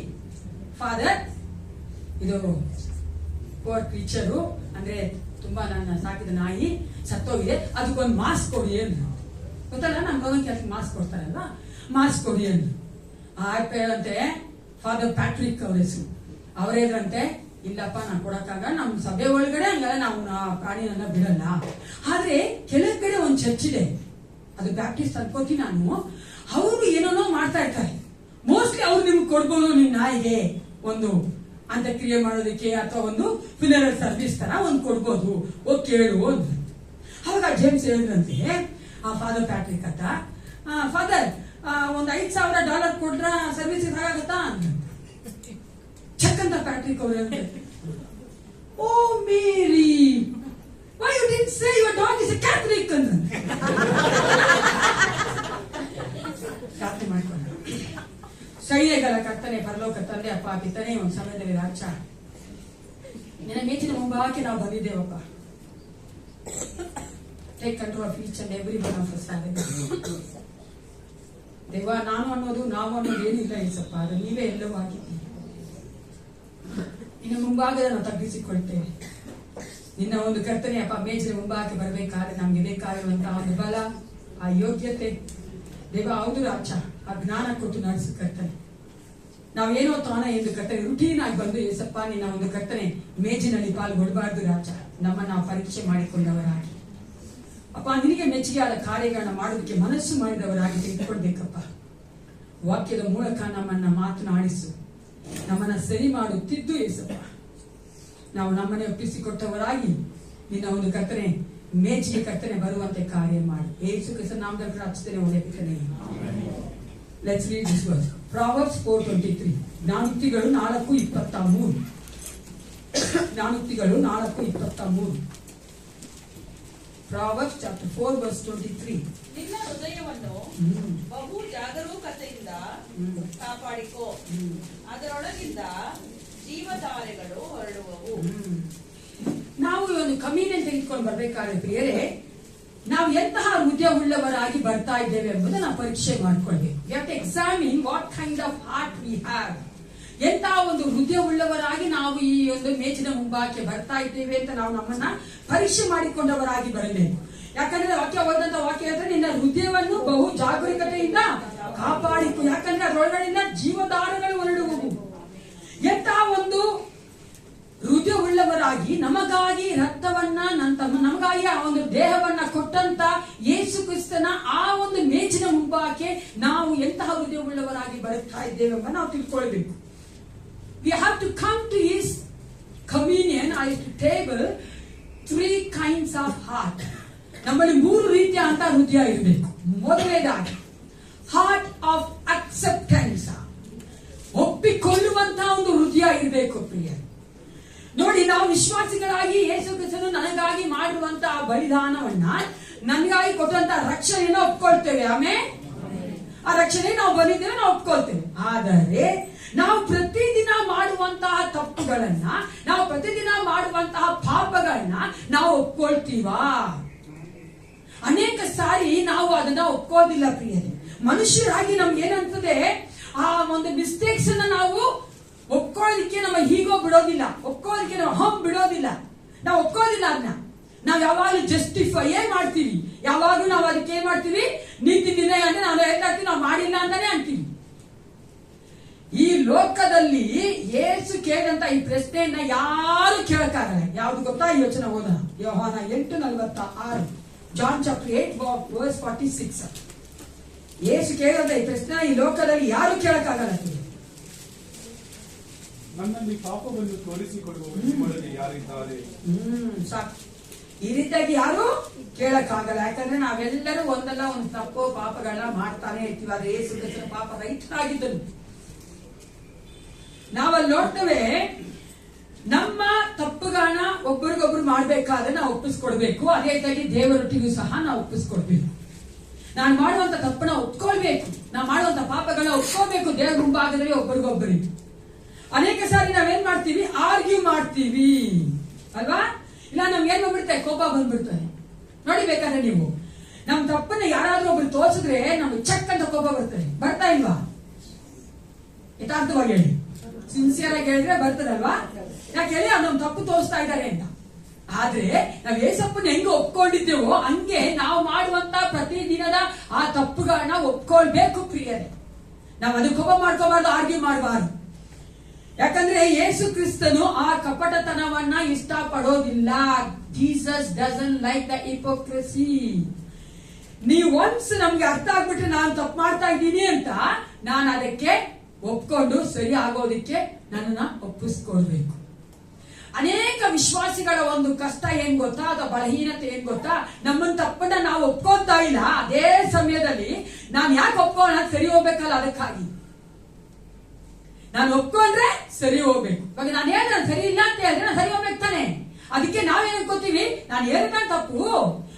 ಫಾದರ್, ಇದು ಪೋರ್ ಕ್ರೀಚರು ಅಂದ್ರೆ ತುಂಬಾ ನನ್ನ ಸಾಕಿದ ನಾಯಿ ಸತ್ತೋಗಿದೆ, ಅದಕ್ಕೊಂದು ಮಾಸ್ಕ್ ಕೊಡಿ ಅಂದ್ರು. ಗೊತ್ತಲ್ಲ, ನಮ್ಮ ಗೌರ್ಮೆಂಟ್ ಕೆಲಸ ಮಾಸ್ಕ್ ಕೊಡ್ತಾರಲ್ಲ, ಮಾಸ್ಕ್ ಕೊಡಿ ಅಂದ್ರು. ಆಯ್ತಂತೆ ಫಾದರ್ ಪ್ಯಾಟ್ರಿಕ್ ಅವ್ರ ಹೆಸರು. ಅವ್ರೇದ್ರಂತೆ, ಇಲ್ಲಪ್ಪ ನಾನು ಕೊಡಕ್ಕಾಗ, ನಮ್ಮ ಸಭೆ ಒಳಗಡೆ ಹಂಗಲ್ಲ, ನಾವು ಪ್ರಾಣಿಯನ್ನ ಬಿಡಲ್ಲ. ಆದ್ರೆ ಕೆಳಗಡೆ ಒಂದು ಚರ್ಚ್ ಇದೆ, ಅದು ಬ್ಯಾಪ್ಟಿಸ್ಟ್ ಅನ್ಕೋತೀನಿ ನಾನು. ಅವರು ಏನೇನೋ ಮಾಡ್ತಾ ಇರ್ತಾರೆ. ಮೋಸ್ಟ್ಲಿ ಅವ್ರು ನಿಮ್ಗೆ ಕೊಡ್ಬೋದು, ನಿಮ್ ನಾಯಿಗೆ ಒಂದು ಅಂತ್ಯಕ್ರಿಯೆ ಮಾಡೋದಕ್ಕೆ ಅಥವಾ ಒಂದು ಫ್ಯುನರಲ್ ಸರ್ವಿಸ್ ತರ ಒಂದು ಕೊಡ್ಬೋದು, ಹೋಗಿ ಕೇಳು ಅಂದ್ರು. ಅವಾಗ ಜೇಮ್ಸ್ ಹೇಳಿದ್ರಂತೆ ಆ ಫಾದರ್ ಪ್ಯಾಟ್ರಿಕ್ ಅಂತ, ಫಾದರ್ ಒಂದು $5,000 ಕೊಟ್ರ ಸರ್ವಿಸ್ ಆಗುತ್ತಾ ಅಂತ. ಚೆಕ್ ಅಂತ ಪ್ಯಾಟ್ರಿಕ್ ಅವ್ರು ಹೇಳ್ತಾರೆ, ಓ ಮೇರಿ, why you didn't say your dog is a Catholic ಅಂತ. ಖಾತ್ರಿ ಮಾಡ್ಕೊಂಡ. ಸೈನ್ಯಗಳ ಕರ್ತನೆ, ಪರಲೋಕ ತಂದೆ, ಅಪ್ಪ ಪಿತನೇ, ಒಂದು ಸಮಯದಲ್ಲಿ ರಾಜ ನಿನ್ನ ಮೇಚಿನ ಮುಂಭಾಗಕ್ಕೆ ನಾವು ಬಂದಿದ್ದೇವಪ್ಪ. Take control of each and every one of us. ದೇವ, ನಾನು ಅನ್ನೋದು ನಾವು ಅನ್ನೋದು ಏನಿಲ್ಲ ಏಸಪ್ಪ, ಅದು ನೀವೇ ಎಲ್ಲವೂ ಆಗಿದ್ದೀವಿ. ನಿನ್ನ ಮುಂಭಾಗದ ನಾವು ತಗ್ಗಿಸಿಕೊಳ್ತೇವೆ. ನಿನ್ನ ಒಂದು ಕರ್ತನೆ ಅಪ್ಪ, ಮೇಜಿನ ಮುಂಭಾಗಕ್ಕೆ ಬರಬೇಕಾದ್ರೆ ನಮ್ಗೆ ಬೇಕಾಗಿರುವಂತಹ ಒಂದು ಬಲ, ಆ ಯೋಗ್ಯತೆ ದೇವ, ಹೌದು ರಾಜ, ಆ ಜ್ಞಾನ ಕೊಟ್ಟು ನಡೆಸು ಕರ್ತನೆ. ನಾವೇನೋ ತಾನೇ ಎಂದು ಕರ್ತನೆ ರುಟೀನ್ ಆಗಿ ಬಂದು ಏಸಪ್ಪ ನಿನ್ನ ಒಂದು ಕರ್ತನೆ ಮೇಜಿನಲ್ಲಿ ಪಾಲ್ಗೊಳ್ಳಬಾರ್ದು ರಾಜ. ನಮ್ಮನ್ನ ನಾವು ಪರೀಕ್ಷೆ ಮಾಡಿಕೊಂಡವರಾಗಿ ಅಪ್ಪ, ನಿನಗೆ ಮೆಚ್ಚುಗೆಯಾದ ಕಾರ್ಯಗಳನ್ನ ಮಾಡೋದಕ್ಕೆ ಮನಸ್ಸು ಮಾಡಿದವರಾಗಿ ತೆಗೆದುಕೊಳ್ಬೇಕಪ್ಪ. ವಾಕ್ಯದ ಮೂಲಕ ನಮ್ಮನ್ನ ಮಾತನಾಡಿಸು, ನಮ್ಮನ್ನ ಸರಿ ಮಾಡು, ತಿದ್ದು ಏಸಪ್ಪ. ನಾವು ನಮ್ಮನ್ನೇ ಒಪ್ಪಿಸಿಕೊಟ್ಟವರಾಗಿ ನಿನ್ನ ಒಂದು ಕರ್ತನೆ ಮೇಜಿಗೆ ಕರ್ತನೆ ಬರುವಂತೆ ಕಾರ್ಯ ಮಾಡಿ. ಯೇಸು ಕ್ರಿಸ್ತನ ನಾಮದಲ್ಲಿ ಪ್ರಾರ್ಥಿಸುತ್ತೇನೆ, ಒಳ್ಳೆಯ ಪಿತನೇ. Let's read this verse. Proverbs 4:23. ಜ್ಞಾನೋಕ್ತಿಗಳು 4:23. ಜ್ಞಾನೋಕ್ತಿಗಳು 4:23. Proverbs chapter 4 verse 23. ನಿನ್ನ ಹೃದಯವನ್ನು ಬಹು ಜಾಗರೂಕತೆಯಿಂದ ಕಾಪಾಡಿಕೋ, ಅದರೊಳಗಿಂದ ಜೀವಧಾರೆಗಳು ಹೊರಡುವವು. ನಾವು ಒಂದು ಕಮ್ಯುನಿಯನ್ ತೆಗೆದುಕೊಂಡು ಬರ್ಬೇಕಾದ್ರೆ ಪ್ರಿಯರೇ, ನಾವು ಎಂತಹ ಹೃದಯ ಉಳ್ಳವರಾಗಿ ಬರ್ತಾ ಇದ್ದೇವೆ ಎಂಬುದನ್ನು ನಾವು ಪರೀಕ್ಷೆ ಮಾಡಿಕೊಳ್ಬೇಕು. We have to examine what kind of heart we have. ಎಂತಹ ಒಂದು ಹೃದಯ ಉಳ್ಳವರಾಗಿ ನಾವು ಈ ಒಂದು ಮೇಜಿನ ಮುಂಭಾಗಕ್ಕೆ ಬರ್ತಾ ಇದ್ದೇವೆ ಅಂತ ನಾವು ನಮ್ಮನ್ನ ಪರೀಕ್ಷೆ ಮಾಡಿಕೊಂಡವರಾಗಿ ಬರಬೇಕು. ಯಾಕಂದ್ರೆ ವಾಕ್ಯ ಓದಂತ ವಾಕ್ಯ ಹೇಳಿದ್ರೆ ನಿನ್ನ ಹೃದಯವನ್ನು ಬಹು ಜಾಗರೂಕತೆಯಿಂದ ಕಾಪಾಡಿಕು, ಯಾಕಂದ್ರೆ ಅದರೊಳಗಡೆಯಿಂದ ಜೀವಧಾರಗಳು ಹೊರಡುವವು. ಎಂತಹ ಒಂದು ಹೃದಯ ಉಳ್ಳವರಾಗಿ ನಮಗಾಗಿ ರಕ್ತವನ್ನ ನಮಗಾಗಿ ಆ ಒಂದು ದೇಹವನ್ನ ಕೊಟ್ಟಂತ ಯೇಸು ಕ್ರಿಸ್ತನ ಆ ಒಂದು ಮೇಜಿನ ಮುಂಭಾಗಕ್ಕೆ ನಾವು ಎಂತಹ ಹೃದಯ ಉಳ್ಳವರಾಗಿ ಬರುತ್ತಾ ಇದ್ದೇವೆ ಎಂಬ ನಾವು ತಿಳ್ಕೊಳ್ಬೇಕು. We have to come to his communion or his table 3 kinds of heart. ನಮ್ಮಲ್ಲಿ 3 ರೀತಿಯ ಅಂತ ಹೃದಯ ಇರಬೇಕು. ಮೊದಲನೇದಾಗಿ ಹಾರ್ಟ್ ಆಫ್ ಅಕ್ಸೆಪ್ಟೆನ್ಸ್, ಒಪ್ಪಿಕೊಳ್ಳುವಂತಹ ಒಂದು ಹೃದಯ ಇರಬೇಕು ಪ್ರಿಯ. ನೋಡಿ, ನಾವು ವಿಶ್ವಾಸಿಗಳಾಗಿ ಯೇಸು ಕ್ರಿಸ್ತನು ನನಗಾಗಿ ಮಾಡಿರುವಂತಹ ಬಲಿದಾನವನ್ನ, ನನಗಾಗಿ ಕೊಟ್ಟಂತಹ ರಕ್ಷಣೆಯನ್ನು ಒಪ್ಕೊಳ್ತೇವೆ. ಆಮೇಲೆ ಆ ರಕ್ಷಣೆ ನಾವು ಬಂದಿದ್ದೇವೆ, ನಾವು ಒಪ್ಕೊಳ್ತೇವೆ. ಆದರೆ ನಾವು ಪ್ರತಿದಿನ ಮಾಡುವಂತಹ ತಪ್ಪುಗಳನ್ನ, ನಾವು ಪ್ರತಿದಿನ ಮಾಡುವಂತಹ ಪಾಪಗಳನ್ನ ನಾವು ಒಪ್ಕೊಳ್ತೀವಾ? ಅನೇಕ ಸಾರಿ ನಾವು ಅದನ್ನ ಒಪ್ಕೋದಿಲ್ಲ ಪ್ರಿಯರೇ. ಮನುಷ್ಯರಾಗಿ ನಮ್ಗೆ ಏನಂತದೆ, ಆ ಒಂದು ಮಿಸ್ಟೇಕ್ಸ್ ಅನ್ನ ನಾವು ಒಪ್ಕೊಳ್ಳೋದಿಕ್ಕೆ ನಮ್ಮ ಹೀಗೋ ಬಿಡೋದಿಲ್ಲ, ಒಪ್ಕೊಳ್ಳೋದಿಕ್ಕೆ ನಾವು ಬಿಡೋದಿಲ್ಲ, ನಾವು ಒಪ್ಕೋದಿಲ್ಲ. ಅದನ್ನ ನಾವು ಯಾವಾಗಲೂ ಜಸ್ಟಿಫೈ ಮಾಡ್ತೀವಿ, ಯಾವಾಗಲೂ ನಾವು ಅದಕ್ಕೆ ಏನ್ ಮಾಡ್ತೀವಿ, ನೀತಿ ನಿರ್ಣಯ ಅಂದ್ರೆ ನಾವು ಹೇಳ್ತಾಗ್ತೀವಿ, ನಾವು ಮಾಡಿಲ್ಲ ಅಂತಾನೆ ಅಂತೀವಿ. ಈ ಲೋಕದಲ್ಲಿ ಯೇಸು ಕೇಳಿದಂತ ಈ ಪ್ರಶ್ನೆಯನ್ನ ಯಾರು ಕೇಳಕ್ಕಾಗಲ್ಲ. ಯಾವ್ದು ಗೊತ್ತಾ? ಈ ಯೋಚನೆ ಓದೋಣ. ಯೋಹಾನ 8:46, ಜಾನ್ ಚಾಪ್ಟರ್ 8 verse 46. ಯೇಸು ಕೇಳಿದಂತ ಈ ಪ್ರಶ್ನೆ ಈ ಲೋಕದಲ್ಲಿ ಯಾರು ಕೇಳಕ್ಕಾಗಲ್ಲ. ನನ್ನಲ್ಲಿ ಪಾಪವನ್ನು ತೋರಿಸಿಕೊಡುವವರು ಯಾರಿದ್ದಾರೆ? ಸಾಕು. ಈ ರೀತಿಯಾಗಿ ಯಾರು ಕೇಳಕ್ಕಾಗಲ್ಲ. ಯಾಕಂದ್ರೆ ನಾವೆಲ್ಲರೂ ಒಂದಲ್ಲ ಒಂದು ತಪ್ಪು ಪಾಪಗಳನ್ನ ಮಾಡ್ತಾನೆ ಇರ್ತೀವಿ. ಆದ್ರೆ ಯೇಸು ಕ್ರಿಸ್ತನ ಪಾಪ ರಹಿತನಾಗಿದ್ದನು. ನಾವಲ್ಲಿ ನೋಡ್ತೇವೆ, ನಮ್ಮ ತಪ್ಪುಗಳನ್ನ ಒಬ್ಬರಿಗೊಬ್ರು ಮಾಡ್ಬೇಕಾದ್ರೆ ನಾವು ಒಪ್ಪಿಸ್ಕೊಡ್ಬೇಕು. ಅದೇ ರೀತಿಯಾಗಿ ದೇವರೊಟ್ಟಿಗೂ ಸಹ ನಾವು ಒಪ್ಪಿಸ್ಕೊಡ್ಬೇಕು. ನಾನು ಮಾಡುವಂತ ತಪ್ಪನ್ನ ಒಪ್ಕೊಳ್ಬೇಕು, ನಾವು ಮಾಡುವಂತ ಪಾಪಗಳನ್ನ ಒಪ್ಕೋಬೇಕು ದೇವರ ಮುಂಭಾಗದಲ್ಲಿ ಒಬ್ಬರಿಗೊಬ್ಬರಿಗೆ. ಅನೇಕ ಸಾರಿ ನಾವೇನ್ ಮಾಡ್ತೀವಿ, ಆರ್ಗ್ಯೂ ಮಾಡ್ತೀವಿ ಅಲ್ವಾ? ಇಲ್ಲ ನಮ್ಗೆ ಏನ್ ಬಂದ್ಬಿಡ್ತಾರೆ, ಕೋಪ ಬಂದ್ಬಿಡ್ತಾರೆ. ನೋಡಿ, ಬೇಕಾದ್ರೆ ನೀವು ನಮ್ ತಪ್ಪನ್ನ ಯಾರಾದ್ರೂ ಒಬ್ರು ತೋರಿಸಿದ್ರೆ ನಮ್ಗೆ ಚೆಕ್ ಅಂತ ಕೋಪ ಬರ್ತದೆ. ಬರ್ತಾ ಇಲ್ವಾ? ಯಥಾರ್ಥವಾಗಿ ಹೇಳಿ, ಸಿನ್ಸಿಯರ್ ಆಗಿ ಹೇಳಿದ್ರೆ ಬರ್ತದಲ್ವಾ? ಯಾಕೆ ಹೇಳಿ, ಅವ್ರು ನಮ್ ತಪ್ಪು ತೋರಿಸ್ತಾ ಇದ್ದಾರೆ ಅಂತ. ಆದ್ರೆ ನಾವ್ ಏಸಪ್ಪನ ಹೆಂಗ ಒಪ್ಕೊಂಡಿದ್ದೇವೋ ಹಂಗೆ ನಾವು ಮಾಡುವಂತ ಪ್ರತಿದಿನದ ಆ ತಪ್ಪುಗಳನ್ನ ಒಪ್ಕೊಳ್ಬೇಕು ಪ್ರಿಯರೇ. ನಾವ್ ಅದಕ್ಕೆ ಕೋಪ ಮಾಡ್ಕೋಬಾರ್ದು, ಆರ್ಗ್ಯೂ ಮಾಡಬಾರ್ದು. ಯಾಕಂದ್ರೆ ಯೇಸು ಕ್ರಿಸ್ತನು ಆ ಕಪಟತನವನ್ನ ಇಷ್ಟಪಡೋದಿಲ್ಲ. Jesus doesn't like the hypocrisy. ನೀವು ಒನ್ಸ್ ನಮ್ಗೆ ಅರ್ಥ ಆಗ್ಬಿಟ್ರೆ ನಾನು ತಪ್ಪು ಮಾಡ್ತಾ ಇದ್ದೀನಿ ಅಂತ ನಾನು ಅದಕ್ಕೆ ಒಪ್ಕೊಂಡು ಸರಿ ಆಗೋದಿಕ್ಕೆ ನನ್ನನ್ನ ಒಪ್ಪಿಸ್ಕೊಳ್ಬೇಕು. ಅನೇಕ ವಿಶ್ವಾಸಿಗಳ ಒಂದು ಕಷ್ಟ ಏನ್ ಗೊತ್ತಾ, ಅಥವಾ ಬಲಹೀನತೆ ಏನ್ ಗೊತ್ತಾ, ನಮ್ಮನ್ನ ತಪ್ಪನ್ನ ನಾವು ಒಪ್ಕೋತಾ ಇಲ್ಲ. ಅದೇ ಸಮಯದಲ್ಲಿ ನಾನು ಯಾಕೆ ಒಪ್ಕೊಳ್ಳೋಣ, ಸರಿ ಹೋಗ್ಬೇಕಲ್ಲ, ಅದಕ್ಕಾಗಿ ನಾನು ಒಪ್ಕೊಂಡ್ರೆ ಸರಿ ಹೋಗ್ಬೇಕು. ಇವಾಗ ನಾನು ಹೇಳಿದ್ರೆ ಸರಿ ಇಲ್ಲ ಅಂತ ಹೇಳಿದ್ರೆ ನಾನು ಸರಿ ಹೋಗ್ಬೇಕು ತಾನೆ. ಅದಕ್ಕೆ ನಾವೇನ್ ಅನ್ಕೋತೀವಿ, ನಾನು ಹೇಳಿದ ತಪ್ಪು,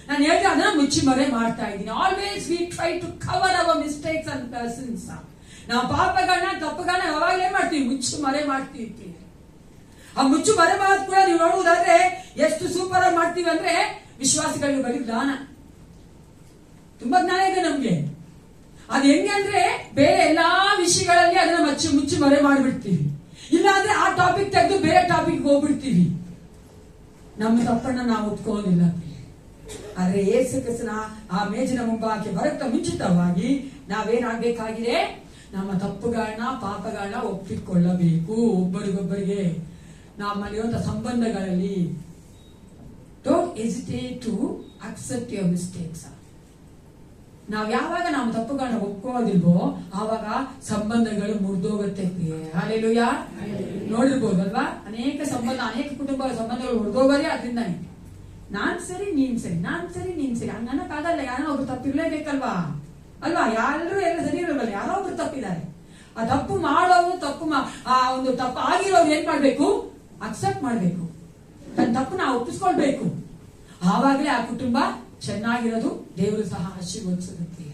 ನಾನು ಹೇಳಿದ್ರೆ ಅದನ್ನ ಮುಚ್ಚಿ ಮರೆ ಮಾಡ್ತಾ ಇದ್ದೀನಿ. Always we try to cover our mistakes and sins. ನಾವು ಪಾಪಗಳನ್ನ ತಪ್ಪುಗಳನ್ನ ಯಾವಾಗಲೇ ಮಾಡ್ತೀವಿ, ಮುಚ್ಚಿ ಮರೆ ಮಾಡ್ತೀವಿ. ಆ ಮುಚ್ಚು ಮರೆ ಮಾತು ಕೂಡ ನೀವು ನೋಡುವುದಾದ್ರೆ ಎಷ್ಟು ಸೂಪರ್ ಆಗಿ ಮಾಡ್ತೀವಿ ಅಂದ್ರೆ, ವಿಶ್ವಾಸಿಗಳಿಗೆ ಬರೀ ಜ್ಞಾನ, ತುಂಬಾ ಜ್ಞಾನ ಇದೆ ನಮ್ಗೆ. ಅದು ಹೆಂಗೆ ಅಂದ್ರೆ ಬೇರೆ ಎಲ್ಲಾ ವಿಷಯಗಳಲ್ಲಿ ಅದನ್ನ ಮುಚ್ಚಿ ಮರೆ ಮಾಡಿಬಿಡ್ತೀವಿ. ಇಲ್ಲ ಅಂದ್ರೆ ಆ ಟಾಪಿಕ್ ತೆಗೆದು ಬೇರೆ ಟಾಪಿಕ್ ಹೋಗ್ಬಿಡ್ತೀವಿ. ನಮ್ಮ ತಪ್ಪನ್ನ ನಾವು ಒಪ್ಕೊಳ್ಳೋದಿಲ್ಲ. ಆದ್ರೆ ಯೇಸು ಕ್ರಿಸ್ತನ ಆ ಮೇಜಿನ ಮುಂಭಾಗಕ್ಕೆ ಬರಕ್ತ ಮುಂಚಿತವಾಗಿ ನಾವೇನಾಗಬೇಕಾಗಿದೆ, ನಮ್ಮ ತಪ್ಪುಗಳನ್ನ ಪಾಪಗಳನ್ನ ಒಪ್ಪಿಕೊಳ್ಳಬೇಕು. ಒಬ್ಬರಿಗೊಬ್ಬರಿಗೆ ನಮ್ಮಲ್ಲಿರುವಂತಹ ಸಂಬಂಧಗಳಲ್ಲಿ don't hesitate to accept your mistakes. ನಾವ್ ಯಾವಾಗ ನಮ್ಮ ತಪ್ಪುಗಳನ್ನ ಒಪ್ಕೊಳ್ಳೋದಿಲ್ವೋ ಆವಾಗ ಸಂಬಂಧಗಳು ಮುರಿದೋಗುತ್ತೆ. ಹಲ್ಲೆಲೂಯಾ. ನೋಡಿರ್ಬೋದಲ್ವಾ, ಅನೇಕ ಕುಟುಂಬ ಸಂಬಂಧಗಳು ಮುರಿದೋಗೋದೇ ಅದರಿಂದ. ನಾನ್ ಸರಿ ನೀನ್ ಸರಿ, ನಾನ್ ಸರಿ ನೀನ್ ಸರಿ ಹಂಗನ್ನಕ್ಕಾಗಲ್ಲ. ಯಾರೋ ಒಬ್ರು ತಪ್ಪಿರ್ಲೇಬೇಕಲ್ವಾ ಅಲ್ವಾ? ಎಲ್ಲರೂ ಎಲ್ಲ ಸರಿ ಇರಲ್ವಲ್ಲ, ಯಾರೋ ಒಬ್ರು ತಪ್ಪಿದ್ದಾರೆ. ಆ ತಪ್ಪು ಮಾಡೋರು ಆ ಒಂದು ತಪ್ಪು ಆಗಿರೋರು ಏನ್ ಮಾಡ್ಬೇಕು, ಅಕ್ಸೆಪ್ಟ್ ಮಾಡ್ಬೇಕು, ತನ್ನ ತಪ್ಪು ನಾವು ಒಪ್ಪಿಸ್ಕೊಳ್ಬೇಕು. ಆವಾಗಲೇ ಆ ಕುಟುಂಬ ಚೆನ್ನಾಗಿರೋದು, ದೇವರು ಸಹ ಆಶೀರ್ವದಿಸುತ್ತೆ.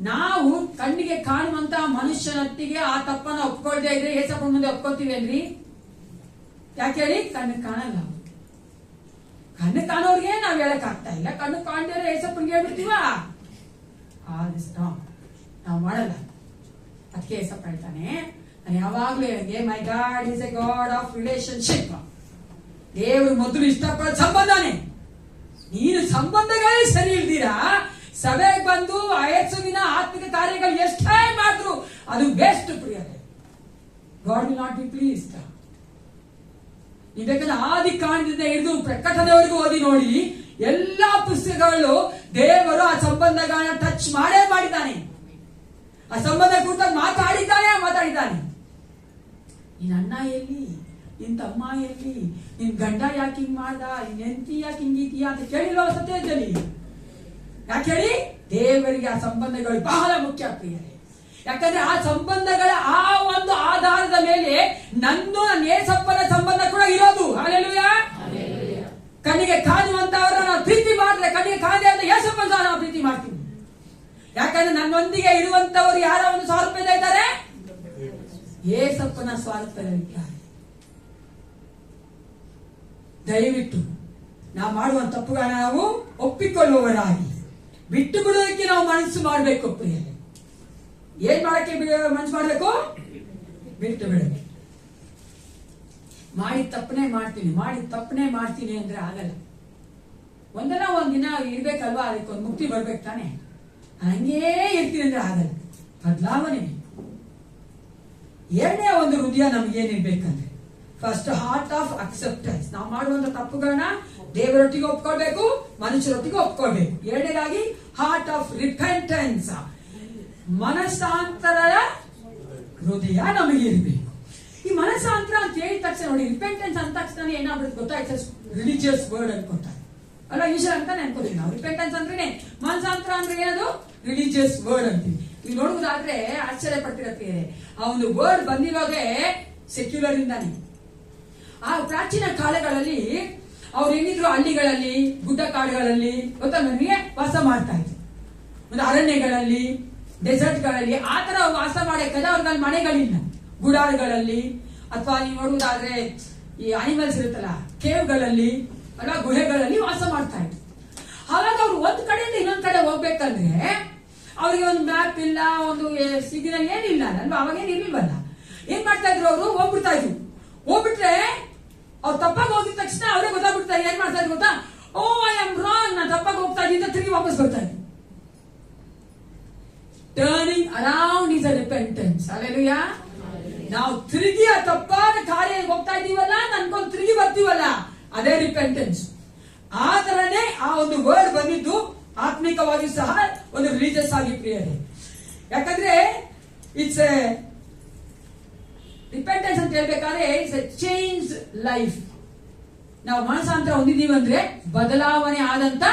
ನಾವು ಕಣ್ಣಿಗೆ ಕಾಣುವಂತ ಮನುಷ್ಯನೊಟ್ಟಿಗೆ ಆ ತಪ್ಪನ್ನ ಒಪ್ಕೊಳ್ದೇ ಇದ್ರೆ ಏಸಪ್ಪ ಮುಂದೆ ಒಪ್ಕೊತೀವೇನ್ರಿ? ಯಾಕೆ ಹೇಳಿ, ಕಣ್ಣು ಕಾಣಲ್ಲ. ಕಣ್ಣು ಕಾಣೋರ್ಗೆ ನಾವ್ ಹೇಳಕ್ ಆಗ್ತಾ ಇಲ್ಲ, ಕಣ್ಣು ಕಾಣ್ದಿರೋ ಏಸಪ್ಪನ್ಗೆ ಹೇಳ್ಬಿಡ್ತೀವ? ನಾವು ಮಾಡಲ್ಲ. ಅದಕ್ಕೆ ಏಸಪ್ಪ ಹೇಳ್ತಾನೆ, ನಾನು ಯಾವಾಗ್ಲೂ ಹೇಳಿದೆ, my God is a God of relationship. ದೇವರು ಮೊದಲು ಇಷ್ಟಪಡೋ ಸಂಬಂಧನೇ. ನೀನು ಸಂಬಂಧಗಳೇ ಸರಿ ಇಲ್ದಿರಾ ಸಭೆಗೆ ಬಂದು ಯೇಸುವಿನ ಆತ್ಮಿಕ ಕಾರ್ಯಗಳು ಎಷ್ಟೇ ಮಾಡಿದ್ರು ಅದು ವೇಸ್ಟ್ ಪ್ರಿಯರೇ. God will not be pleased. ನೀವು ಬೇಕಾದ್ರೆ ಆದಿ ಕಾಂಡದಿಂದ ಹಿಡಿದು ಪ್ರಕಟಣೆವರೆಗೂ ಓದಿ ನೋಡಿ, ಎಲ್ಲಾ ಪುಸ್ತಕಗಳು ದೇವರು ಆ ಸಂಬಂಧಗಳನ್ನ ಟಚ್ ಮಾಡಿದ್ದಾನೆ. ಆ ಸಂಬಂಧ ಕುರಿತಾಗಿ ಮಾತಾಡಿದ್ದಾನೆ. ನಿನ್ನ ಅಣ್ಣ ಎಲ್ಲಿ, ನಿನ್ ತಮ್ಮ ಎಲ್ಲಿ, ನಿನ್ ಗಂಡ ಯಾಕೆ ಹಿಂಗ್ ಮಾಡ್ದ, ನಿನ್ ಹೆಂಡತಿ ಯಾಕೆ ಹಿಂಗಿದೀಯಾ ಅಂತ ಕೇಳಿಲ್ವ ಸತ್ಯದಲ್ಲಿ? ಯಾಕೆ ಹೇಳಿ, ದೇವರಿಗೆ ಆ ಸಂಬಂಧಗಳು ಬಹಳ ಮುಖ್ಯ ಪ್ರಿಯರೇ. ಯಾಕಂದ್ರೆ ಆ ಸಂಬಂಧಗಳ ಆ ಒಂದು ಆಧಾರದ ಮೇಲೆ ನನ್ನ ಏಸಪ್ಪನ ಸಂಬಂಧ ಕೂಡ ಇರೋದು. ಹಲ್ಲೆಲೂಯಾ. ಕಣ್ಣಿಗೆ ಕಾಣುವಂತವರ ನಾವು ಪ್ರೀತಿ ಮಾಡಿದ್ರೆ, ಕಣ್ಣಿಗೆ ಕಾಣದೆ ಅಂತ ಏಸಪ್ಪನ ಸಹ ನಾವು ಪ್ರೀತಿ ಮಾಡ್ತೀವಿ. ಯಾಕಂದ್ರೆ ನನ್ನೊಂದಿಗೆ ಇರುವಂತವರು ಯಾರ ಒಂದು ಸ್ವಾರೂಪ್ಯದ ಇದ್ದಾರೆ, ಏಸಪ್ಪನ ಸ್ವಾರೂಪ್ಯದಲ್ಲಿದ್ದಾರೆ. ದಯವಿಟ್ಟು ನಾವು ಮಾಡುವ ತಪ್ಪುಗಳನ್ನ ನಾವು ಒಪ್ಪಿಕೊಳ್ಳುವವರಾಗಿ ಬಿಟ್ಟು ಬಿಡೋದಕ್ಕೆ ನಾವು ಮನಸ್ಸು ಮಾಡಬೇಕು ಪ್ರಿಯರೇ. ಏನ್ ಮಾಡಕ್ಕೆ ಮನಸ್ಸು ಮಾಡಬೇಕು? ಬಿಟ್ಟು ಬಿಡಬೇಕು. ಮಾಡಿದ ತಪ್ಪನೆ ಮಾಡ್ತೀನಿ ಅಂದ್ರೆ ಆಗಲ್ಲ. ಒಂದಲ್ಲ ಒಂದಿನ ಇರ್ಬೇಕಲ್ವಾ, ಅದಕ್ಕೊಂದು ಮುಕ್ತಿ ಬರ್ಬೇಕು ತಾನೆ. ಹಂಗೇ ಇರ್ತೀನಿ ಅಂದ್ರೆ ಆಗಲ್ಲ, ಬದಲಾವಣೆ ಬೇಕು. ಎರಡನೇ ಒಂದು ಹೃದಯ ನಮ್ಗೇನಿರ್ಬೇಕಂದ್ರೆ, ಫಸ್ಟ್ ಹಾರ್ಟ್ ಆಫ್ ಅಕ್ಸೆಪ್ಟೆನ್ಸ್. ನಾವು ಮಾಡುವಂತ ತಪ್ಪುಗಳನ್ನ ದೇವರೊಟ್ಟಿಗೆ ಒಪ್ಕೊಳ್ಬೇಕು, ಮನುಷ್ಯರೊಟ್ಟಿಗೆ ಒಪ್ಕೊಳ್ಬೇಕು. ಎರಡನೇದಾಗಿ ಹಾರ್ಟ್ ಆಫ್ ರಿಪೆಂಟೆನ್ಸ್, ಮನಸ್ಸಾಂತರದ ಹೃದಯ ನಮಗೆ ಇರಬೇಕು. ಈ ಮನಸ್ಸಾಂತರ ಅಂತ ಹೇಳಿದ ತಕ್ಷಣ ನೋಡಿ, ರಿಪೆಂಟೆನ್ಸ್ ಅಂತ ತಕ್ಷಣ ಏನಾಗ್ಬಿಡುತ್ತೆ ಗೊತ್ತಾ, ಇಟ್ಸ್ ರಿಲಿಜಿಯಸ್ ವರ್ಡ್ ಅನ್ಕೊತಾರೆ ಅಲ್ಲ, ಈಶ್ವರ ಅಂತಾನೆ ಅನ್ಕೋತೀವಿ ನಾವು. ರಿಪೆಂಟೆನ್ಸ್ ಅಂದ್ರೆ ಮನಸ್ಸಾಂತರ ಅಂದ್ರೆ ಏನದು, ರಿಲಿಜಿಯಸ್ ವರ್ಡ್ ಅಂತೀವಿ. ಈಗ ನೋಡುವುದಾದ್ರೆ ಆಶ್ಚರ್ಯ ಪಡ್ತಿರತ್ತೆ, ಆ ಒಂದು ವರ್ಡ್ ಬಂದಿರೋದೇ ಸೆಕ್ಯುಲರ್ ಇಂದಾನೆ. ಆ ಪ್ರಾಚೀನ ಕಾಲಗಳಲ್ಲಿ ಅವ್ರು ಏನಿದ್ರು ಹಳ್ಳಿಗಳಲ್ಲಿ, ಗುಡ್ಡ ಕಾಡುಗಳಲ್ಲಿ ಗೊತ್ತಾ ನನಗೆ ವಾಸ ಮಾಡ್ತಾ ಇದ್ರು. ಒಂದು ಅರಣ್ಯಗಳಲ್ಲಿ, ಡೆಸರ್ಟ್ ಗಳಲ್ಲಿ ಆ ತರ ವಾಸ ಮಾಡಕ್ಕೆ ಅವ್ರ ಮನೆಗಳಿಲ್ಲ. ಗುಡಾರಗಳಲ್ಲಿ ಅಥವಾ ನೀವು ನೋಡುವುದಾದ್ರೆ ಈ ಅನಿಮಲ್ಸ್ ಇರುತ್ತಲ್ಲ, ಕೇವ್ಗಳಲ್ಲಿ ಅಲ್ಲ, ಗುಹೆಗಳಲ್ಲಿ ವಾಸ ಮಾಡ್ತಾ ಇದ್ರು. ಹಾಗಾಗಿ ಅವ್ರು ಒಂದ್ ಕಡೆಯಿಂದ ಇನ್ನೊಂದ್ ಕಡೆ ಹೋಗ್ಬೇಕಂದ್ರೆ ಅವ್ರಿಗೆ ಒಂದು ಮ್ಯಾಪ್ ಇಲ್ಲ, ಒಂದು ಸಿಗ್ನಲ್ ಏನಿಲ್ಲ ಅಲ್ವಾ, ಅವಾಗೇನು ಇರ್ಲಿಲ್ವಲ್ಲ. ಏನ್ ಮಾಡ್ತಾ ಇದ್ರು ಅವರು? ಹೋಗ್ಬಿಡ್ತಾ ಇದ್ರು. ಹೋಗ್ಬಿಟ್ರೆ ಅವ್ರು ತಪ್ಪಾಗಿ ಹೋಗಿದ ತಕ್ಷಣ ಅವರೇ ಗೊತ್ತಾಗ್ಬಿಡ್ತಾ ಏನ್ ಮಾಡ್ತಾ ಇದ್ರು ಗೊತ್ತಾ? ಓ ಐ ಆಮ್ ರಾಂಗ್, ನಾನು ತಪ್ಪಾಗಿ ಹೋಗ್ತಾ ಇದ್ದೀನಿ, ತಿರುಗಿ ವಾಪಸ್ ಬರ್ತಾ ಇದ್ರು. Turning around is a repentance. Hallelujah. ನಾವು ತಿರುಗಿ ಆ ತಪ್ಪಾದ ಕಾರ್ಯ ಹೋಗ್ತಾ ಇದೀವಲ್ಲ, ನನ್ಕೊಂಡು ತಿರುಗಿ ಬರ್ತೀವಲ್ಲ, ಅದೇ ರಿಪೆಂಟೆನ್ಸ್. ಆ ತರನೇ ಆ ಒಂದು ವರ್ಡ್ ಬಂದಿದ್ದು ಆತ್ಮಿಕವಾಗಿ ಸಹ ಒಂದು ರಿಲಿಜಿಯಸ್ ಆಗಿ ಪ್ರಿಯರೇ. ಯಾಕಂದ್ರೆ ಇಟ್ಸ್ ಎ ರಿಪೆಂಟೆನ್ಸ್ ಅಂತ ಹೇಳ್ಬೇಕಾದ್ರೆ ಇಟ್ಸ್ ಎ ಚೇಂಜ್ ಲೈಫ್. ನಾವು ಮನಸಾಂತರ ಹೊಂದಿದೀವಿ ಅಂದ್ರೆ ಬದಲಾವಣೆ ಆದಂತ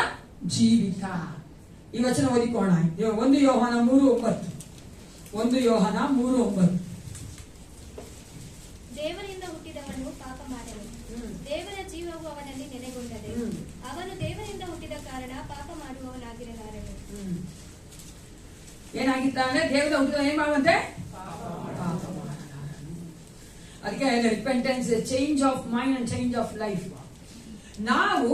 ಜೀವಿತ. ಈ ವಚನ ಓದಿಕೋಣ. 1 ಯೋಹಾನ 3:9. 1 ಯೋಹಾನ 3:9. ದೇವರಿಂದ ಹುಟ್ಟಿದವನು ಪಾಪ ಮಾಡಲು, ದೇವರ ಜೀವವು ಅವನಲ್ಲಿ ನೆಲೆಗೊಂಡದೆ. ಅವನು ದೇವರಿಂದ ಹುಟ್ಟಿದ ಕಾರಣ ಪಾಪ ಮಾಡುವವನಾಗಿರಲಾರನು. ಏನಾಗಿದ್ದಾನೆ? ದೇವರ ಹುಟ್ಟಿದ ಏನ್ ಮಾಡುವಂತೆ? ಅದಕ್ಕೆ repentance, change of mind and change of life. ನಾವು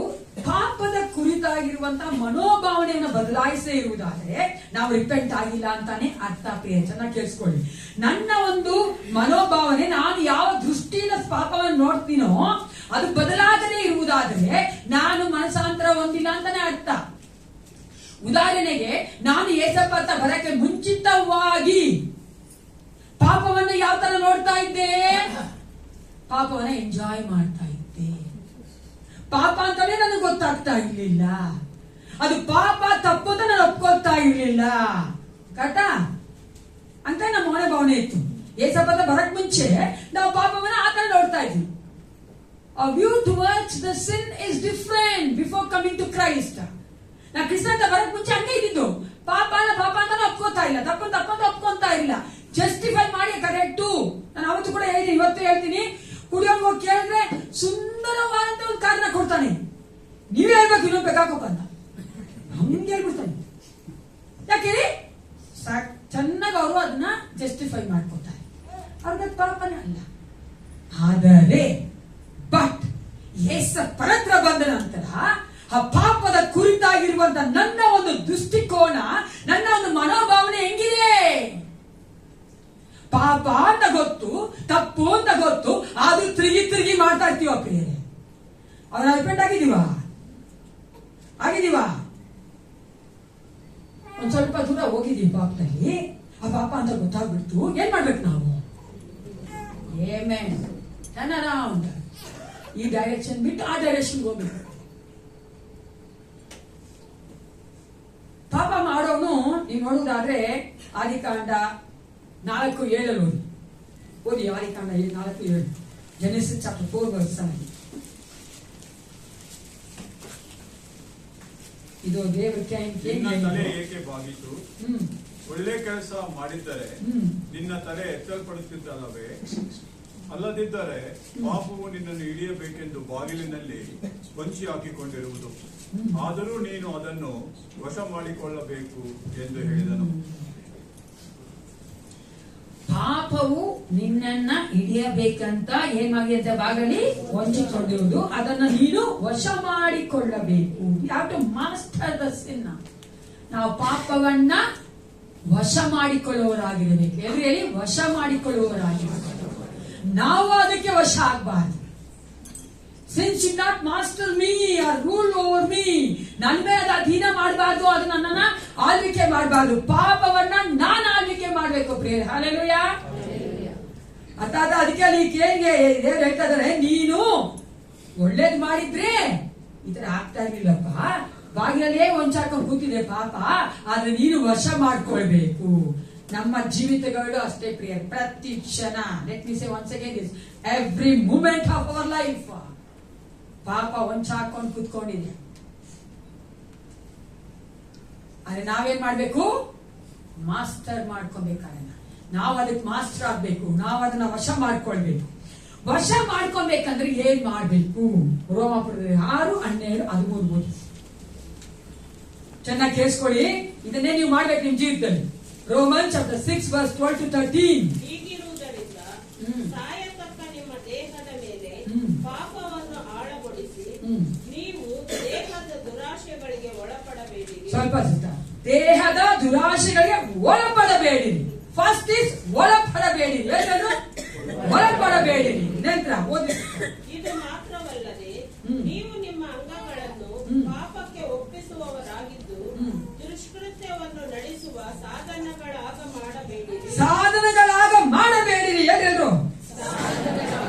ಪಾಪದ ಕುರಿತಾಗಿರುವಂತಹ ಮನೋಭಾವನೆಯನ್ನು ಬದಲಾಯಿಸೇ ಇರುವುದಾದರೆ ನಾವು ರಿಪೆಂಟ್ ಆಗಿಲ್ಲ ಅಂತಾನೆ ಅರ್ಥ. ಪ್ರಿಯ, ಚೆನ್ನಾಗಿ ಕೇಳಿಸ್ಕೊಳ್ಳಿ. ನನ್ನ ಒಂದು ಮನೋಭಾವನೆ, ನಾನು ಯಾವ ದೃಷ್ಟಿಯಿಂದ ಪಾಪವನ್ನು ನೋಡ್ತೀನೋ ಅದು ಬದಲಾಗದೇ ಇರುವುದಾದರೆ ನಾನು ಮನಸಾಂತರ ಹೊಂದಿಲ್ಲ ಅಂತಾನೆ ಅರ್ಥ. ಉದಾಹರಣೆಗೆ, ನಾನು ಏಸಪ್ಪ ಅಂತ ಬರಕ್ಕೆ ಮುಂಚಿತವಾಗಿ ಪಾಪವನ್ನು ಯಾವ ತರ ನೋಡ್ತಾ ಇದ್ದೆ? ಪಾಪವನ್ನ ಎಂಜಾಯ್ ಮಾಡ್ತಾ ಇದ್ದೆ. ಪಾಪ ಅಂತಾನೆ ನನಗೆ ಗೊತ್ತಾಗ್ತಾ ಇರ್ಲಿಲ್ಲ. ಅದು ಪಾಪ ತಪ್ಪು ಅಂತ ನಾನು ಒಪ್ಕೊಳ್ತಾ ಇರ್ಲಿಲ್ಲ. ಕರೆಕ್ಟಾ ಅಂತ ನಮ್ಮ ಮನೋಭಾವನೆ ಇತ್ತು. ಏಸಪ್ಪದ ಬರಕ್ ಮುಂಚೆ ನಾವು ಪಾಪವನ್ನ ಆತರ ನೋಡ್ತಾ ಇದ್ವಿ. Our view towards the sin is different before coming to Christ. ನಾ ಕ್ರಿಸ್ತಂತ ಬರಕ್ ಮುಂಚೆ ಹಂಗೆ ಇದ್ದಿದ್ದು. ಪಾಪ ಅಂತ ಒಪ್ಕೋತಾ ಇಲ್ಲ, ತಪ್ಪಂತ ಒಪ್ಕೊಂತಾ ಇಲ್ಲ, ಜಸ್ಟಿಫೈ ಮಾಡಿ ಕರೆಕ್ಟು. ನಾನು ಅವತ್ತು ಕೂಡ ಹೇಳಿದ್ದೀನಿ, ಇವತ್ತು ಹೇಳ್ತೀನಿ. ಕುಡಿಯೋಂಗ್ ಹೋಗಿ ಕೇಳಿದ್ರೆ ಸುಂದರವಾದಂತ ಒಂದು ಕಾರಣ ಕೊಡ್ತಾನೆ. ನೀವೇ ಹೇಳ್ಬೇಕು, ಇನ್ನೊಂದು ಬೇಕಾಕೋಪ ಅಂತ ಹಂಗೆ ಹೇಳ್ಬಿಡ್ತಾನೆ. ಯಾಕೆ? ಚೆನ್ನಾಗಿ ಅವರು ಅದನ್ನ ಜಸ್ಟಿಫೈ ಮಾಡ್ಕೊತಾರೆ. ಅವ್ರಿಗೆ ಪಾಪನೇ ಅಲ್ಲ. ಆದರೆ ಬಟ್ ಯೇಸು ಪರತ್ರ ಬಂದ ನಂತರ ಆ ಪಾಪದ ಕುರಿತಾಗಿರುವಂತ ನನ್ನ ಒಂದು ದೃಷ್ಟಿಕೋನ, ನನ್ನ ಒಂದು ಮನೋಭಾವನೆ ಹೆಂಗಿದೆ? ಪಾಪ ಅಂತ ಗೊತ್ತು, ತಪ್ಪು ಅಂತ ಗೊತ್ತು, ಆದ್ರೂ ತಿರುಗಿ ಮಾಡ್ತಾ ಇರ್ತೀವ ಪ್ರಿಯರೇ. ಅವರ ರಿಪೆಂಟ್ ಆಗಿದೀವಾ? ಒಂದ್ ಸ್ವಲ್ಪ ದೂರ ಹೋಗಿದೀವಿ ಪಾಪದಲ್ಲಿ, ಆ ಪಾಪ ಅಂತ ಗೊತ್ತಾಗ್ಬಿಡ್ತು. ಏನ್ ಮಾಡ್ಬೇಕು ನಾವು? ಆಮೆನ್. Turn around. ಈ ಡೈರೆಕ್ಷನ್ ಬಿಟ್ಟು ಆ ಡೈರೆಕ್ಷನ್ ಹೋಗ್ಬೇಕು. ಪಾಪ ಮಾಡೋನು ನೀವು ನೋಡುವುದಾದ್ರೆ ಆದಿಕಾಂಡ 4:7 ಓದಿ. ಆದಿಕಾಂಡ 4:7. Genesis chapter 4 verse 7. ಇದು ದೇವರ ತಲೆ ಏಕೆ ಬಾಗಿತು? ಒಳ್ಳೆ ಕೆಲಸ ಮಾಡಿದ್ದರೆ ನಿನ್ನ ತಲೆ ಎತ್ತಲ್ಪಡುತ್ತಿದ್ದಲ್ಲವೇ? ಅಲ್ಲದಿದ್ದರೆ ಪಾಪವು ನಿನ್ನನ್ನು ಹಿಡಿಯಬೇಕೆಂದು ಬಾಗಿಲಿನಲ್ಲಿ ಹೊಂಚಿ ಹಾಕಿಕೊಂಡಿರುವುದು. ಆದರೂ ನೀನು ಅದನ್ನು ವಶ ಮಾಡಿಕೊಳ್ಳಬೇಕು ಎಂದು ಹೇಳಿದನು. ಪಾಪವು ನಿನ್ನನ್ನ ಹಿಡಿಯಬೇಕಂತ ಏನಾಗಿದೆ? ಬಾಗಲಿ ಹೊಂಚಿಕೊಂಡಿರುವುದು. ಅದನ್ನ ನೀನು ವಶ ಮಾಡಿಕೊಳ್ಳಬೇಕು. ಯಾವ ಟು ಮಾಸ್ಟರ್ ದ ಸಿನ್. ನಾವು ಪಾಪವನ್ನ ವಶ ಮಾಡಿಕೊಳ್ಳುವವರಾಗಿರಬೇಕು. ಎಲ್ಲಿ ಹೇಳಿ? ವಶ ಮಾಡಿಕೊಳ್ಳುವವರಾಗಿರಬೇಕು. ನಾವು ಅದಕ್ಕೆ ವಶ ಆಗಬಾರ್ದು. Sin should not master me or rule over me. ನನ್ನ ಮೇಲೆ ಅಧೀನ ಮಾಡಬಾರ್ದು, ಅದು ನನ್ನನ್ನ ಆಳ್ವಿಕೆ ಮಾಡಬಾರ್ದು. ಪಾಪವನ್ನ ನಾನು ಆಳ್ವಿಕೆ ಮಾಡಬೇಕು ಪ್ರಿಯರೇ. ಹಲ್ಲೆಲೂಯಾ. ಅರ್ಥಾತ್ ಅದಕ್ಕೆ ಅಲ್ಲಿ ಕೇಳಿಗೆ ದೇವರು ಹೇಳ್ತಾ ಇದ್ದಾರೆ, ನೀನು ಒಳ್ಳೇದ್ ಮಾಡಿದ್ರೆ ಈ ತರ ಆಗ್ತಾ ಇರ್ಲಿಲ್ಲಪ್ಪ, ಬಾಗಿಲಲ್ಲೇ ಒಂಚಾಕೊಂಡು ಕೂತಿದೆ ಪಾಪ, ಆದ್ರೆ ನೀನು ವಶ ಮಾಡ್ಕೊಳ್ಬೇಕು. ನಮ್ಮ ಜೀವಿತಗಳು ಅಷ್ಟೇ ಪ್ರಿಯ, ಪ್ರತಿ ಕ್ಷಣ. Let me say once again this, every moment of our life ಪಾಪ ಒಂಚಾಕೊಂಡು ಕೂತ್ಕೊಂಡಿದೆ. ಆದ್ರೆ ನಾವೇನ್ ಮಾಡ್ಬೇಕು? ಮಾಸ್ಟರ್ ಮಾಡ್ಕೊಬೇಕಾದ್ರೆ ನಾವು ಅದಕ್ಕೆ ಮಾಸ್ಟರ್ ಆಗ್ಬೇಕು. ನಾವು ಅದನ್ನ ವಶ ಮಾಡ್ಕೊಳ್ಬೇಕು. ವಶ ಮಾಡ್ಕೊಬೇಕಂದ್ರೆ ಏನ್ ಮಾಡ್ಬೇಕು? ರೋಮಾಪುರದ 6:12-13 ಚೆನ್ನಾಗಿ ಕೇಳಿಸ್ಕೊಳ್ಳಿ. ಇದನ್ನೇ ನೀವು ಮಾಡ್ಬೇಕು ನಿಮ್ ಜೀವಿತದಲ್ಲಿ. Roman chapter 6 verse 12-13. ಹೀಗಿರುವುದರಿಂದ ಸಾಯತಕ್ಕ ನಿಮ್ಮ ದೇಹದ ಮೇಲೆ ಪಾಪವನ್ನು ಆಳಗೊಳಿಸಿ ನೀವು ದೇಹದ ದುರಾಶೆಗಳಿಗೆ ಒಳಪಟ್ಟು ಸ್ವಲ್ಪ ದೇಹದ ದುರಾಶೆಗಳಿಗೆ ಒಳಪಡಬೇಡಿರಿ. First is ಒಳಪಡಬೇಡಿರಿ. ಏನದು? ಒಳಪಡಬೇಡಿರಿ. ನಂತರ ಓದಿ. ಇದು ಮಾತ್ರವಲ್ಲದೆ ನೀವು ನಿಮ್ಮ ಅಂಗಗಳನ್ನು ಪಾಪಕ್ಕೆ ಒಪ್ಪಿಸುವವರಾಗಿದ್ದು ದುಷ್ಕೃತ್ಯವನ್ನು ನಡೆಸುವ ಸಾಧನಗಳಾಗ ಮಾಡಬೇಡಿರಿ. ಎಲ್ಲರೂ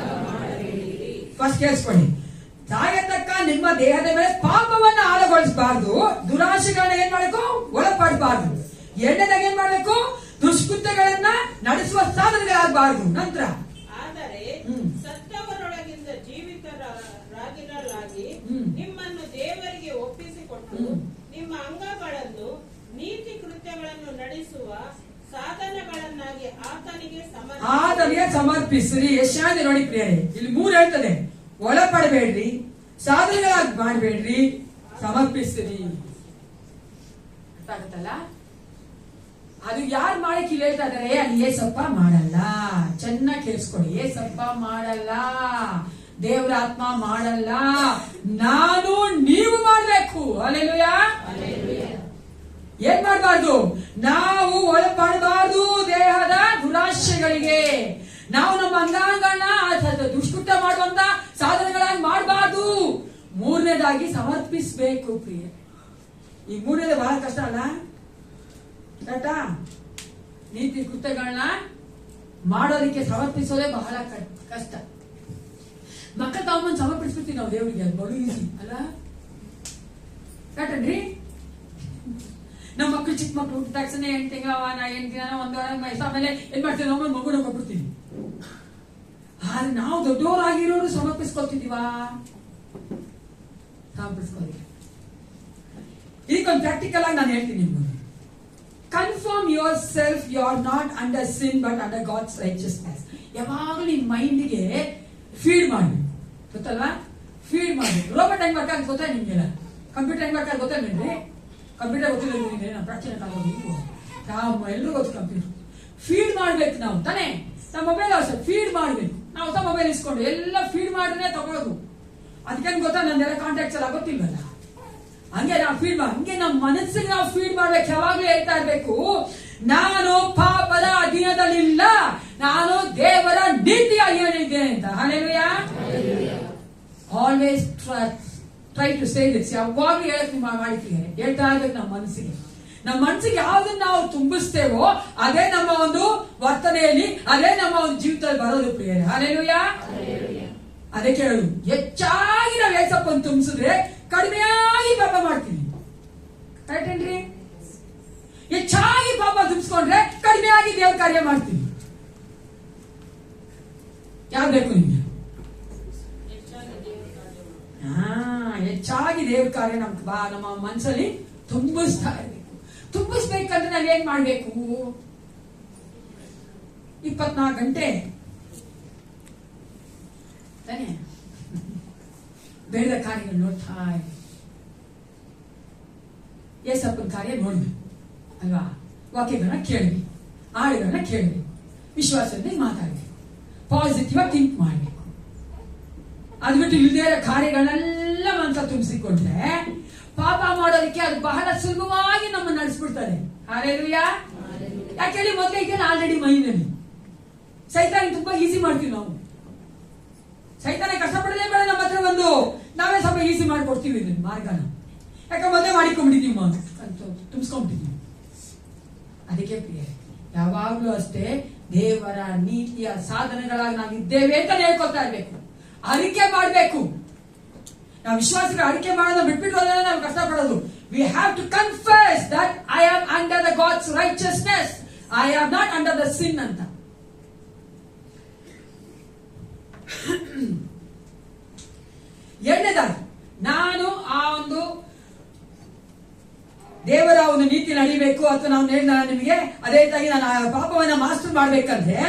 ಫಸ್ಟ್ ಕೇಳಿಸ್ಕೊಳ್ಳಿ. ಸಾಯತಕ್ಕ ನಿಮ್ಮ ದೇಹದ ಮೇಲೆ ಪಾಪವನ್ನ ಆಳಗೊಳಿಸಬಾರ್ದು. ದುರಾಶೆಗಳನ್ನ ಏನ್ ಮಾಡಬೇಕು? ಒಳಪಡಬಾರ್ದು. ಎರಡನೇದಾಗಿ ಏನ್ ಮಾಡಬೇಕು? ದುಷ್ಕೃತ್ಯಗಳನ್ನ ನಡೆಸುವ ಸಾಧನೆಗಳಾಗಬಾರ್ದು. ನಂತರ ಆದರೆ ಸತ್ತವರೊಳಗಿಂದ ಜೀವಿತರಾಗಿರಲಾಗಿ ನಿಮ್ಮನ್ನು ದೇವರಿಗೆ ಒಪ್ಪಿಸಿಕೊಟ್ಟು ನಿಮ್ಮ ಅಂಗಗಳನ್ನು ನೀತಿ ಕೃತ್ಯಗಳನ್ನು ನಡೆಸುವ ಸಾಧನಗಳನ್ನಾಗಿ ಆತನಿಗೆ ಸಮರ್ಪಿಸಿರಿ. ಯಶಾಂತಿ ನೋಡಿ ಪ್ರಿಯರೇ, ಇಲ್ಲಿ 3 ಹೇಳ್ತದೆ. ಒಳಪಡಬೇಡ್ರಿ, ಸಾಧನೆಗಳಾಗಿ ಮಾಡಬೇಡ್ರಿ, ಸಮರ್ಪಿಸಿರಿ. ಅರ್ಥ ಆಗುತ್ತಲ್ಲ? ಅದು ಯಾರು ಮಾಡಕ್ಕೆ ಇಲ್ಲಿ ಹೇಳ್ತಾ ಇದಾರೆ? ಅಲ್ಲಿ ಏಸಪ್ಪ ಮಾಡಲ್ಲ. ಚೆನ್ನಾಗಿ ಕೇಳಿಸ್ಕೊಳ್ಳಿ. ಏಸಪ್ಪ ಮಾಡಲ್ಲ, ದೇವರ ಆತ್ಮ ಮಾಡಲ್ಲ, ನಾನು ನೀವು ಮಾಡ್ಬೇಕು. ಹಲ್ಲೆಲೂಯಾ. ಏನ್ ಮಾಡಬಾರ್ದು? ನಾವು ಒಳಪಡಬಾರ್ದು ದೇಹದ ದುರಾಶೆಗಳಿಗೆ. ನಾವು ನಮ್ಮ ಅಂಗಾಂಗಗಳನ್ನ ದುಷ್ಕೃತ್ಯ ಮಾಡುವಂತ ಸಾಧನೆಗಳಾಗಿ ಮಾಡಬಾರ್ದು. 3ನೇದಾಗಿ ಸಮರ್ಪಿಸಬೇಕು ಪ್ರಿಯ. ಈ 3ನೇದು ಬಹಳ ಕಷ್ಟ ಅಲ್ಲ? ಕರೆಕ್ಟಾ? ನೀತಿ ಕೃತ್ಯಗಳನ್ನ ಮಾಡೋದಕ್ಕೆ ಸಮರ್ಪಿಸೋದೇ ಬಹಳ ಕಷ್ಟ. ಮಕ್ಕಳ ತಾವನ್ನ ಸಮರ್ಪಿಸ್ಬಿಡ್ತೀವಿ ನಾವು ದೇವರಿಗೆ. ಅದು ಬಡು ಈಸಿ ಅಲ್ಲ? ಕರೆಕ್ಟನ್ರಿ? ನಮ್ಮ ಮಕ್ಕಳು ಚಿಕ್ಕ ಮಕ್ಕಳು ಹುಟ್ಟಿದ ತಕ್ಷಣ 8 ತಿಂಗಳ 8 ದಿನ 1 ವಾರ ಆಮೇಲೆ ಏನ್ ಮಾಡ್ತೀವಿ? ನಾವು ಮಗುನ ಕೊಟ್ಬಿಡ್ತೀವಿ. ಆದ್ರೆ ನಾವು ದೊಡ್ಡವರಾಗಿರೋರು ಸಮರ್ಪಿಸ್ಕೊಳ್ತಿದೀವಾ? ಸಮರ್ಪಿಸ್ಕೊಳ್ಳಿ. ಇದಕ್ಕೊಂದು ಪ್ರಾಕ್ಟಿಕಲ್ ಆಗಿ ನಾನು ಹೇಳ್ತೀನಿ ನಿಮ್ಗೆ. Confirm yourself you are not under sin but under God's righteousness. ಯಾವಾಗಲೂ ನಿಮ್ ಮೈಂಡ್ಗೆ ಫೀಡ್ ಮಾಡಿ, ಗೊತ್ತಲ್ವಾ? ಫೀಡ್ ಮಾಡಿ. ರೋಬೋಟ್ ಹೆಂಗ್ ವರ್ಕ್ ಆಗುತ್ತೆ ಗೊತ್ತಾ ನಿಮ್ಗೆಲ್ಲ? ಕಂಪ್ಯೂಟರ್ ಹೆಂಗ್ ವರ್ಕ್ ಆಗುತ್ತೆ ಗೊತ್ತೇನ್ರಿ? ಕಂಪ್ಯೂಟರ್ ಗೊತ್ತಿಲ್ಲ ನಿಮಗೆ? ನಾವು ಪ್ರಾಚೀನ ಕಾಲದಲ್ಲಿ ನಾವು ಎಲ್ಲರೂ ಗೊತ್ತು ಕಂಪ್ಯೂಟರ್. ಫೀಡ್ ಮಾಡ್ಬೇಕು ನಾವು ತಾನೇ. ನಮ್ಮ ಮೊಬೈಲ್ ಅಷ್ಟೇ ಫೀಡ್ ಮಾಡ್ಬೇಕು. ನಾವು ಹೊಸ ಮೊಬೈಲ್ ಇಸ್ಕೊಂಡು ಎಲ್ಲ ಫೀಡ್ ಮಾಡಿದ್ರೆ ತಗೊಳ್ಳೋದು. ಅದಕ್ಕೇನು ಗೊತ್ತಾ? ನಂದೆಲ್ಲ ಕಾಂಟ್ಯಾಕ್ಟ್ಸ್ ಎಲ್ಲ ಗೊತ್ತಿಲ್ವಲ್ಲ. ಹಂಗೆ ನಾವು ಫೀಡ್ ಮಾಡಿ, ಹಂಗೆ ನಮ್ಮ ಮನಸ್ಸಿಗೆ ನಾವು ಫೀಡ್ ಮಾಡ್ಬೇಕು. ಯಾವಾಗ್ಲೂ ಹೇಳ್ತಾ ಇರ್ಬೇಕು, ನಾನು ಪಾಪದ ಅಧೀನದಲ್ಲಿಲ್ಲ, ನಾನು ದೇವರ ನೀತಿಯ ಅಧೀನದಲ್ಲಿದ್ದೇನೆ ಅಂತ. Hallelujah. Always try to say this. ಯಾವಾಗ್ಲೂ ಹೇಳಕ್ ಮಾಡ್ತೀವಿ, ಹೇಳ್ತಾ ಇರ್ಬೇಕು ನಮ್ಮ ಮನಸ್ಸಿಗೆ. ನಮ್ಮ ಮನಸ್ಸಿಗೆ ಯಾವ್ದನ್ನ ನಾವು ತುಂಬಿಸ್ತೇವೋ ಅದೇ ನಮ್ಮ ಒಂದು ವರ್ತನೆಯಲ್ಲಿ, ಅದೇ ನಮ್ಮ ಒಂದು ಜೀವಿತದಲ್ಲಿ ಬರೋದು ಪ್ರಿಯರೇ. ಹಲ್ಲೆಲೂಯಾ. ಅದಕ್ಕೆ ಹೇಳುದು, ಹೆಚ್ಚಾಗಿ ನಾವು ಏಸಪ್ಪನ್ನು ತುಂಬಿಸಿದ್ರೆ ಕಡಿಮೆಯಾಗಿ ಪಾಪ ಮಾಡ್ತೀವಿ. ಕರೆಕ್ಟ್ ಏನ್ರಿ? ಹೆಚ್ಚಾಗಿ ಪಾಪ ತುಂಬಿಸ್ಕೊಂಡ್ರೆ ಕಡಿಮೆಯಾಗಿ ದೇವ್ರ ಕಾರ್ಯ ಮಾಡ್ತೀವಿ. ಯಾವ್ದು ಬೇಕು ನಿಮ್ಗೆ? ಹೆಚ್ಚಾಗಿ ದೇವ್ರ ಕಾರ್ಯ ನಮ್ಮ ಮನಸ್ಸಲ್ಲಿ ತುಂಬಿಸ್ತಾ ಇರ್ಬೇಕು. ತುಂಬಿಸ್ಬೇಕಂದ್ರೆ ನಾವ್ ಏನ್ ಮಾಡ್ಬೇಕು? 24 ಗಂಟೆ ತಾನೇ ಬೇಡ ಕಾರ್ಯಗಳು ನೋಡ್ತಾ ಏಸಪ್ಪನ ಕಾರ್ಯ ನೋಡ್ಬೇಕು ಅಲ್ವಾ? ವಾಕ್ಯಗಳನ್ನ ಕೇಳಬೇಕು, ಹಾಡುಗಳನ್ನ ಕೇಳಬೇಕು, ವಿಶ್ವಾಸದಿಂದ ಮಾತಾಡ್ಬೇಕು, ಪಾಸಿಟಿವ್ ಆಗಿ ಥಿಂಕ್ ಮಾಡ್ಬೇಕು. ಅದು ಬಿಟ್ಟು ಇಲ್ಲದೇ ಇರೋ ಕಾರ್ಯಗಳನ್ನೆಲ್ಲ ಮನಸ್ಸ ತುಂಬಿಸಿಕೊಂಡ್ರೆ ಪಾಪ ಮಾಡೋದಕ್ಕೆ ಅದು ಬಹಳ ಸುಲಭವಾಗಿ ನಮ್ಮ ನಡೆಸ್ಬಿಡ್ತಾರೆ. ಹಲ್ಲೆಲೂಯಾ. ಯಾಕೆ ಮೊದಲೇ ಇದೆಯಲ್ಲ ಆಲ್ರೆಡಿ ಮೈನಲ್ಲಿ. ಸೈತಾನ ತುಂಬಾ ಈಸಿ ಮಾಡ್ತೀವಿ ನಾವು. ಸೈತಾನ ಕಷ್ಟಪಡಲೇ ಬೇಡ ನಮ್ಮ ಹತ್ರ ಬಂದು ನಾವೇ ಸ್ವಲ್ಪ ಈಸಿ ಮಾಡ್ಕೊಡ್ತೀವಿ ಇದನ್ನ ಮಾರ್ಗನ. ಯಾಕೆ ಮೊದಲೇ ಮಾಡಿಕೊಂಡ್ಬಿಟ್ಟಿದೀವಿ ಅಂತ ತುಂಬಿಸ್ಕೊಂಡ್ಬಿಟ್ಟಿದೀವಿ. ಅದಕ್ಕೆ ಪ್ರಿಯ, ಯಾವಾಗ್ಲೂ ಅಷ್ಟೇ ದೇವರ ನೀತಿಯ ಸಾಧನೆಗಳಾಗಿ ನಾವು ಇದ್ದೇವೆ ಅಂತ ಹೇಳ್ಕೊಳ್ತಾ ಇರ್ಬೇಕು. ಅರಿಕೆ ಮಾಡ್ಬೇಕು. ನಾವು ವಿಶ್ವಾಸಕ್ಕೆ ಅರಿಕೆ ಮಾಡೋದು ಬಿಟ್ಬಿಟ್ಟು ನಾವು ಕಷ್ಟಪಡೋದು. We have to confess that I am under the God's righteousness, I am not under the sin ಅಂತ. ಎರಡನೇದಾಗಿ ನಾನು ಆ ಒಂದು ದೇವರ ಒಂದು ನೀತಿ ನಡಿಬೇಕು ಅಥವಾ ನಾವು ನಿಮಗೆ ಅದೇ ರೀತಿಯಾಗಿ ನಾನು ಆ ಪಾಪವನ್ನ ಮಾಸ್ಟರ್ ಮಾಡ್ಬೇಕಂದ್ರೆ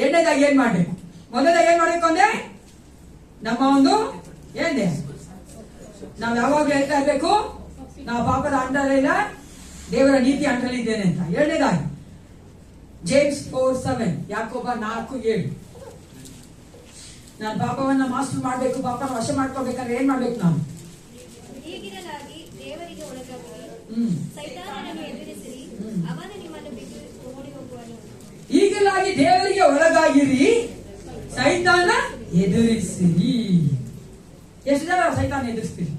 ಎರಡನೇದಾಗಿ ಏನ್ ಮಾಡ್ಬೇಕು? ಮೊದಲನೇದಾಗಿ ಏನ್ ಮಾಡ್ಬೇಕು ಅಂದ್ರೆ ನಮ್ಮ ಒಂದು ಏನಿದೆ, ನಾವು ಯಾವಾಗ್ಲೂ ಹೇಳ್ತಾ ಇರ್ಬೇಕು, ನಾವು ಪಾಪದ ಅಂಡರ್ ಇಲ್ಲ, ದೇವರ ನೀತಿ ಅಂಡರ್ ಇದ್ದೇನೆ ಅಂತ. ಎರಡನೇದಾಗಿ ಜೇಮ್ಸ್ 4:7, ಯಾಕೋಬ 4:7, ನಾನು ಪಾಪವನ್ನ ಮಾಸ್ಟರ್ ಮಾಡ್ಬೇಕು, ಪಾಪನ ವಶ ಮಾಡ್ಕೋಬೇಕಂದ್ರೆ ಏನ್ ಮಾಡ್ಬೇಕು? ನಾವು ಹೀಗಿರಲಾಗಿ ದೇವರಿಗೆ ಒಳಗಾಗಿ ಸೈತಾನನನ್ನು ಎದುರಿಸಿರಿ, ಅವನು ನಿಮ್ಮನ್ನು ಬಿಟ್ಟು ಓಡಿ ಹೋಗುವನು. ಈಗಲಾಗಿ ದೇವರಿಗೆ ಒಳಗಾಗಿರಿ, ಸೈತಾನ ಎದುರಿಸಿರಿ. ಎಷ್ಟು ಜನ ಸೈತಾನ ಎದುರಿಸ್ತೀರಿ?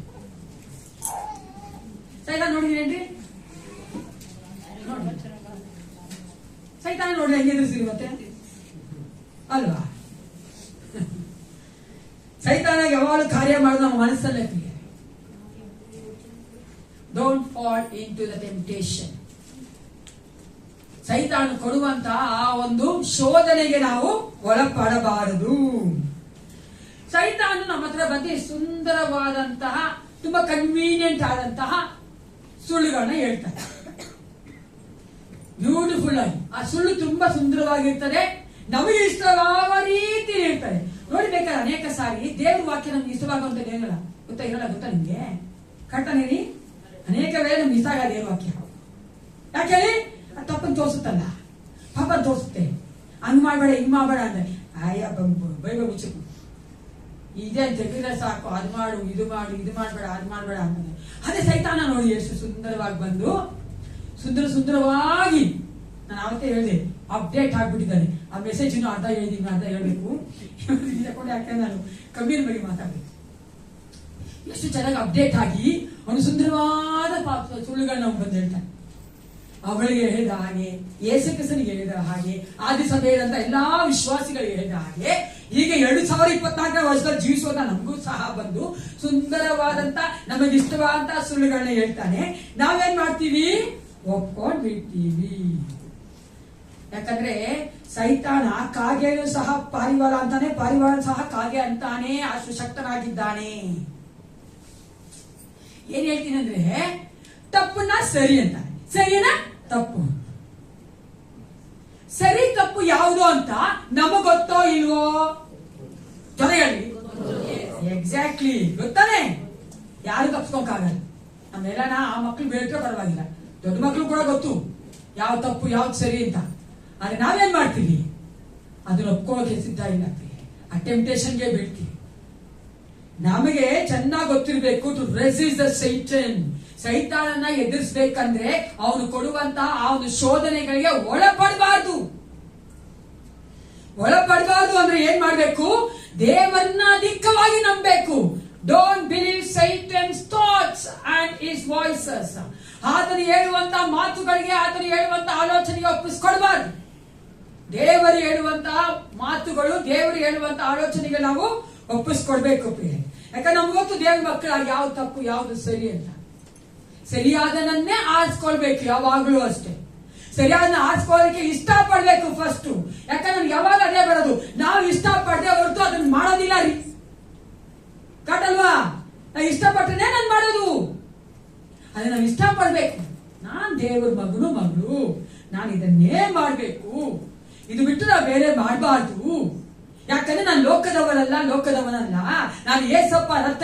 ಸೈತಾನ ನೋಡಿದ್ರೇನ್ರಿ? ನೋಡಿ, ಸೈತಾನ ನೋಡ್ರಿ ಹೆಂಗೆ ಎದುರಿಸ್ತೀರಿ ಮತ್ತೆ ಅಲ್ವಾ? ಸೈತಾನ ಯಾವಾಗಲೂ ಕಾರ್ಯ ಮಾಡೋದು ನಮ್ಮ ಮನಸ್ಸಲ್ಲೇ. Don't fall into the temptation. ಸೈತಾನ ಕೊಡುವಂತ ಆ ಒಂದು ಶೋಧನೆಗೆ ನಾವು ಒಳಪಡಬಾರದು. ಸೈತಾನ ನಮ್ಮ ಹತ್ರ ಬಂದು ಸುಂದರವಾದಂತಹ ತುಂಬಾ ಕನ್ವೀನಿಯಂಟ್ ಆದಂತಹ ಸುಳ್ಳುಗಳನ್ನ ಹೇಳ್ತಾರೆ. ಬ್ಯೂಟಿಫುಲ್ ಆಗಿ ಆ ಸುಳ್ಳು ತುಂಬಾ ಸುಂದರವಾಗಿರ್ತದೆ, ನಮಗೆ ಇಷ್ಟವಾದ ರೀತಿ ಹೇಳ್ತಾರೆ. ನೋಡಿ, ಬೇಕಾದ್ರೆ ಅನೇಕ ಸಾರಿ ದೇವ್ರ ವಾಕ್ಯ ನಮ್ಗೆ ಇಷ್ಟವಾಗುವಂತದ್ದು ಏನಲ್ಲ ಗೊತ್ತಾ ನಿಮ್ಗೆ? ಕಟ್ಟನೇರಿ ಅನೇಕ ವೇಳೆ ನಮ್ಗೆ ಇಷ್ಟ ಆಗಲ್ಲ ದೇವ್ರ ವಾಕ್ಯ. ಯಾಕೆ ಹೇಳಿ? ತಪ್ಪನ್ನು ತೋರಿಸುತ್ತಲ್ಲ, ಪಾಪನ್ ತೋರಿಸುತ್ತೆ. ಹಂಗ್ ಮಾಡ್ಬೇಡ ಹಿಂಗ್ ಮಾಡ್ಬೇಡ ಅಂದ್ರೆ ಬೈಬ ಮುಚ್ಚು ಇದೇ ತೆಗೆದ್ರೆ ಸಾಕು, ಅದು ಮಾಡು ಇದು ಮಾಡು ಇದು ಮಾಡ್ಬೇಡ ಅದು ಮಾಡ್ಬೇಡ ಅನ್ನೋದು. ಅದೇ ಸೈತಾನ ನೋಡಿ ಎಷ್ಟು ಸುಂದರವಾಗಿ ಬಂದು ಸುಂದರವಾಗಿ, ನಾನು ಅವತ್ತೇ ಹೇಳಿದೆ, ಅಪ್ಡೇಟ್ ಆಗ್ಬಿಟ್ಟಿದ್ದಾನೆ. ಆ ಮೆಸೇಜ್ ಇನ್ನು ಅರ್ಧ ಹೇಳಿದೀನಿ, ಅರ್ಧ ಹೇಳ್ಬೇಕು. ಯಾಕಂದ್ರೆ ನಾನು ಕಮ್ಮಿನ ಬಗ್ಗೆ ಮಾತಾಡ್ಬೇಕು. ಎಷ್ಟು ಚೆನ್ನಾಗಿ ಅಪ್ಡೇಟ್ ಆಗಿ ಒಂದು ಸುಂದರವಾದ ಸುಳ್ಳುಗಳನ್ನ ನಾವು ಬಂದು ಹೇಳ್ತಾನೆ. ಅವಳಿಗೆ ಹೇಳಿದ ಹಾಗೆ, ಯೇಸು ಕ್ರಿಸ್ತನಿಗೆ ಹೇಳಿದ ಹಾಗೆ, ಆದಿಸಭೆಯಂತ ಎಲ್ಲಾ ವಿಶ್ವಾಸಿಗಳಿಗೆ ಹೇಳಿದ ಹಾಗೆ, ಹೀಗೆ 2024 ವರ್ಷದಲ್ಲಿ ಜೀವಿಸುವಂತ ನಮಗೂ ಸಹ ಬಂದು ಸುಂದರವಾದಂತ ನಮಗೆ ಇಷ್ಟವಾದಂತ ಸುಳ್ಳುಗಳನ್ನ ಹೇಳ್ತಾನೆ. ನಾವೇನ್ ಮಾಡ್ತೀವಿ? ಒಪ್ಕೊಂಡ್ ಬಿಡ್ತೀವಿ. ಯಾಕಂದ್ರೆ ಸೈತಾನ ಕಾಗೆಯೂ ಸಹ ಪಾರಿವಾಳ ಅಂತಾನೆ, ಪಾರಿವಾಳ ಸಹ ಕಾಗೆ ಅಂತಾನೆ, ಅಷ್ಟು ಶಕ್ತನಾಗಿದ್ದಾನೆ. ಏನ್ ಹೇಳ್ತೀನಿ ಅಂದ್ರೆ, ತಪ್ಪನ್ನ ಸರಿ ಅಂತಾನೆ, ಸರಿನಾ ತಪ್ಪು. ಸರಿ ತಪ್ಪು ಯಾವುದು ಅಂತ ನಮಗ್ ಗೊತ್ತೋ ಇಲ್ವೋ? ಜೊತೆಗೆ ಎಕ್ಸಾಕ್ಟ್ಲಿ ಗೊತ್ತಾನೆ. ಯಾರು ತಪ್ಸ್ಕೊಂಕಾಗಲ್ಲ. ನಮ್ಮೆಲ್ಲ ಆ ಮಕ್ಳು ಬೇಡ್ರೆ ಪರವಾಗಿಲ್ಲ, ದೊಡ್ಡ ಮಕ್ಳು ಕೂಡ ಗೊತ್ತು ಯಾವ ತಪ್ಪು ಯಾವ್ದು ಸರಿ ಅಂತ. ಆದ್ರೆ ನಾವೇನ್ ಮಾಡ್ತೀವಿ? ಅದನ್ನ ಒಪ್ಕೊಳ್ಳೋಕೆ ಸಿದ್ಧ ಇಲ್ಲ, ಆ ಟೆಂಪ್ಟೇಷನ್ಗೆ ಬೀಳ್ತೀವಿ. ನಮಗೆ ಚೆನ್ನಾಗಿ ಗೊತ್ತಿರಬೇಕು ಟು ರೆಸಿಸ್ಟ್ ದ ಸೈಟನ್. ಸೈತಾನನ್ನ ಎದುರಿಸಬೇಕಂದ್ರೆ ಅವನು ಕೊಡುವಂತಹ ಆ ಒಂದು ಶೋಧನೆಗಳಿಗೆ ಒಳಪಡಬಾರ್ದು. ಅಂದ್ರೆ ಏನ್ ಮಾಡ್ಬೇಕು? ದೇವರನ್ನ ಅಧಿಕವಾಗಿ ನಂಬಬೇಕು. Don't believe Satan's thoughts and his voices. ಆತನು ಹೇಳುವಂತ ಮಾತುಗಳಿಗೆ, ಆತನು ಹೇಳುವಂತ ಆಲೋಚನೆಗೆ ಒಪ್ಪಿಸ್ಕೊಡ್ಬಾರ್ದು. ದೇವರು ಹೇಳುವಂತಹ ಮಾತುಗಳು, ದೇವರು ಹೇಳುವಂತ ಆಲೋಚನೆಗೆ ನಾವು ಒಪ್ಪಿಸ್ಕೊಡ್ಬೇಕು. ಯಾಕಂದ್ರೆ ನಮ್ಗೆ ಗೊತ್ತು ದೇವ್ರ ಮಕ್ಕಳಾಗಿ ಯಾವ್ದು ತಪ್ಪು ಯಾವ್ದು ಸರಿ ಅಂತ. ಸರಿಯಾದನ್ನೇ ಆರಿಸ್ಕೊಳ್ಬೇಕು ಯಾವಾಗ್ಲೂ ಅಷ್ಟೇ. ಸರಿಯಾದ ಆರಿಸ್ಕೊಳ್ಳೋದಕ್ಕೆ ಇಷ್ಟ ಪಡ್ಬೇಕು ಫಸ್ಟ್. ಯಾಕಂದ್ರೆ ನಮ್ಗೆ ಯಾವಾಗ ಅದೇ ಬರೋದು, ನಾವು ಇಷ್ಟ ಪಡದೆ ಹೊರತು ಅದನ್ನ ಮಾಡೋದಿಲ್ಲ ರೀ. ಕಟ್ಟಲ್ವಾ? ನಾ ಇಷ್ಟಪಟ್ಟನೆ ನಾನು ಮಾಡೋದು. ಅದೇ ನಾವು ಇಷ್ಟ ಪಡ್ಬೇಕು. ನಾನ್ ದೇವ್ರ ಮಗಳು, ನಾನು ಇದನ್ನೇ ಮಾಡ್ಬೇಕು, ಇದು ಬಿಟ್ಟು ನಾವು ಬೇರೆ ಮಾಡಬಾರ್ದು. ಯಾಕಂದ್ರೆ ನಾನು ಲೋಕದವನಲ್ಲ. ನಾನು ಏಸಪ್ಪ ರಕ್ತ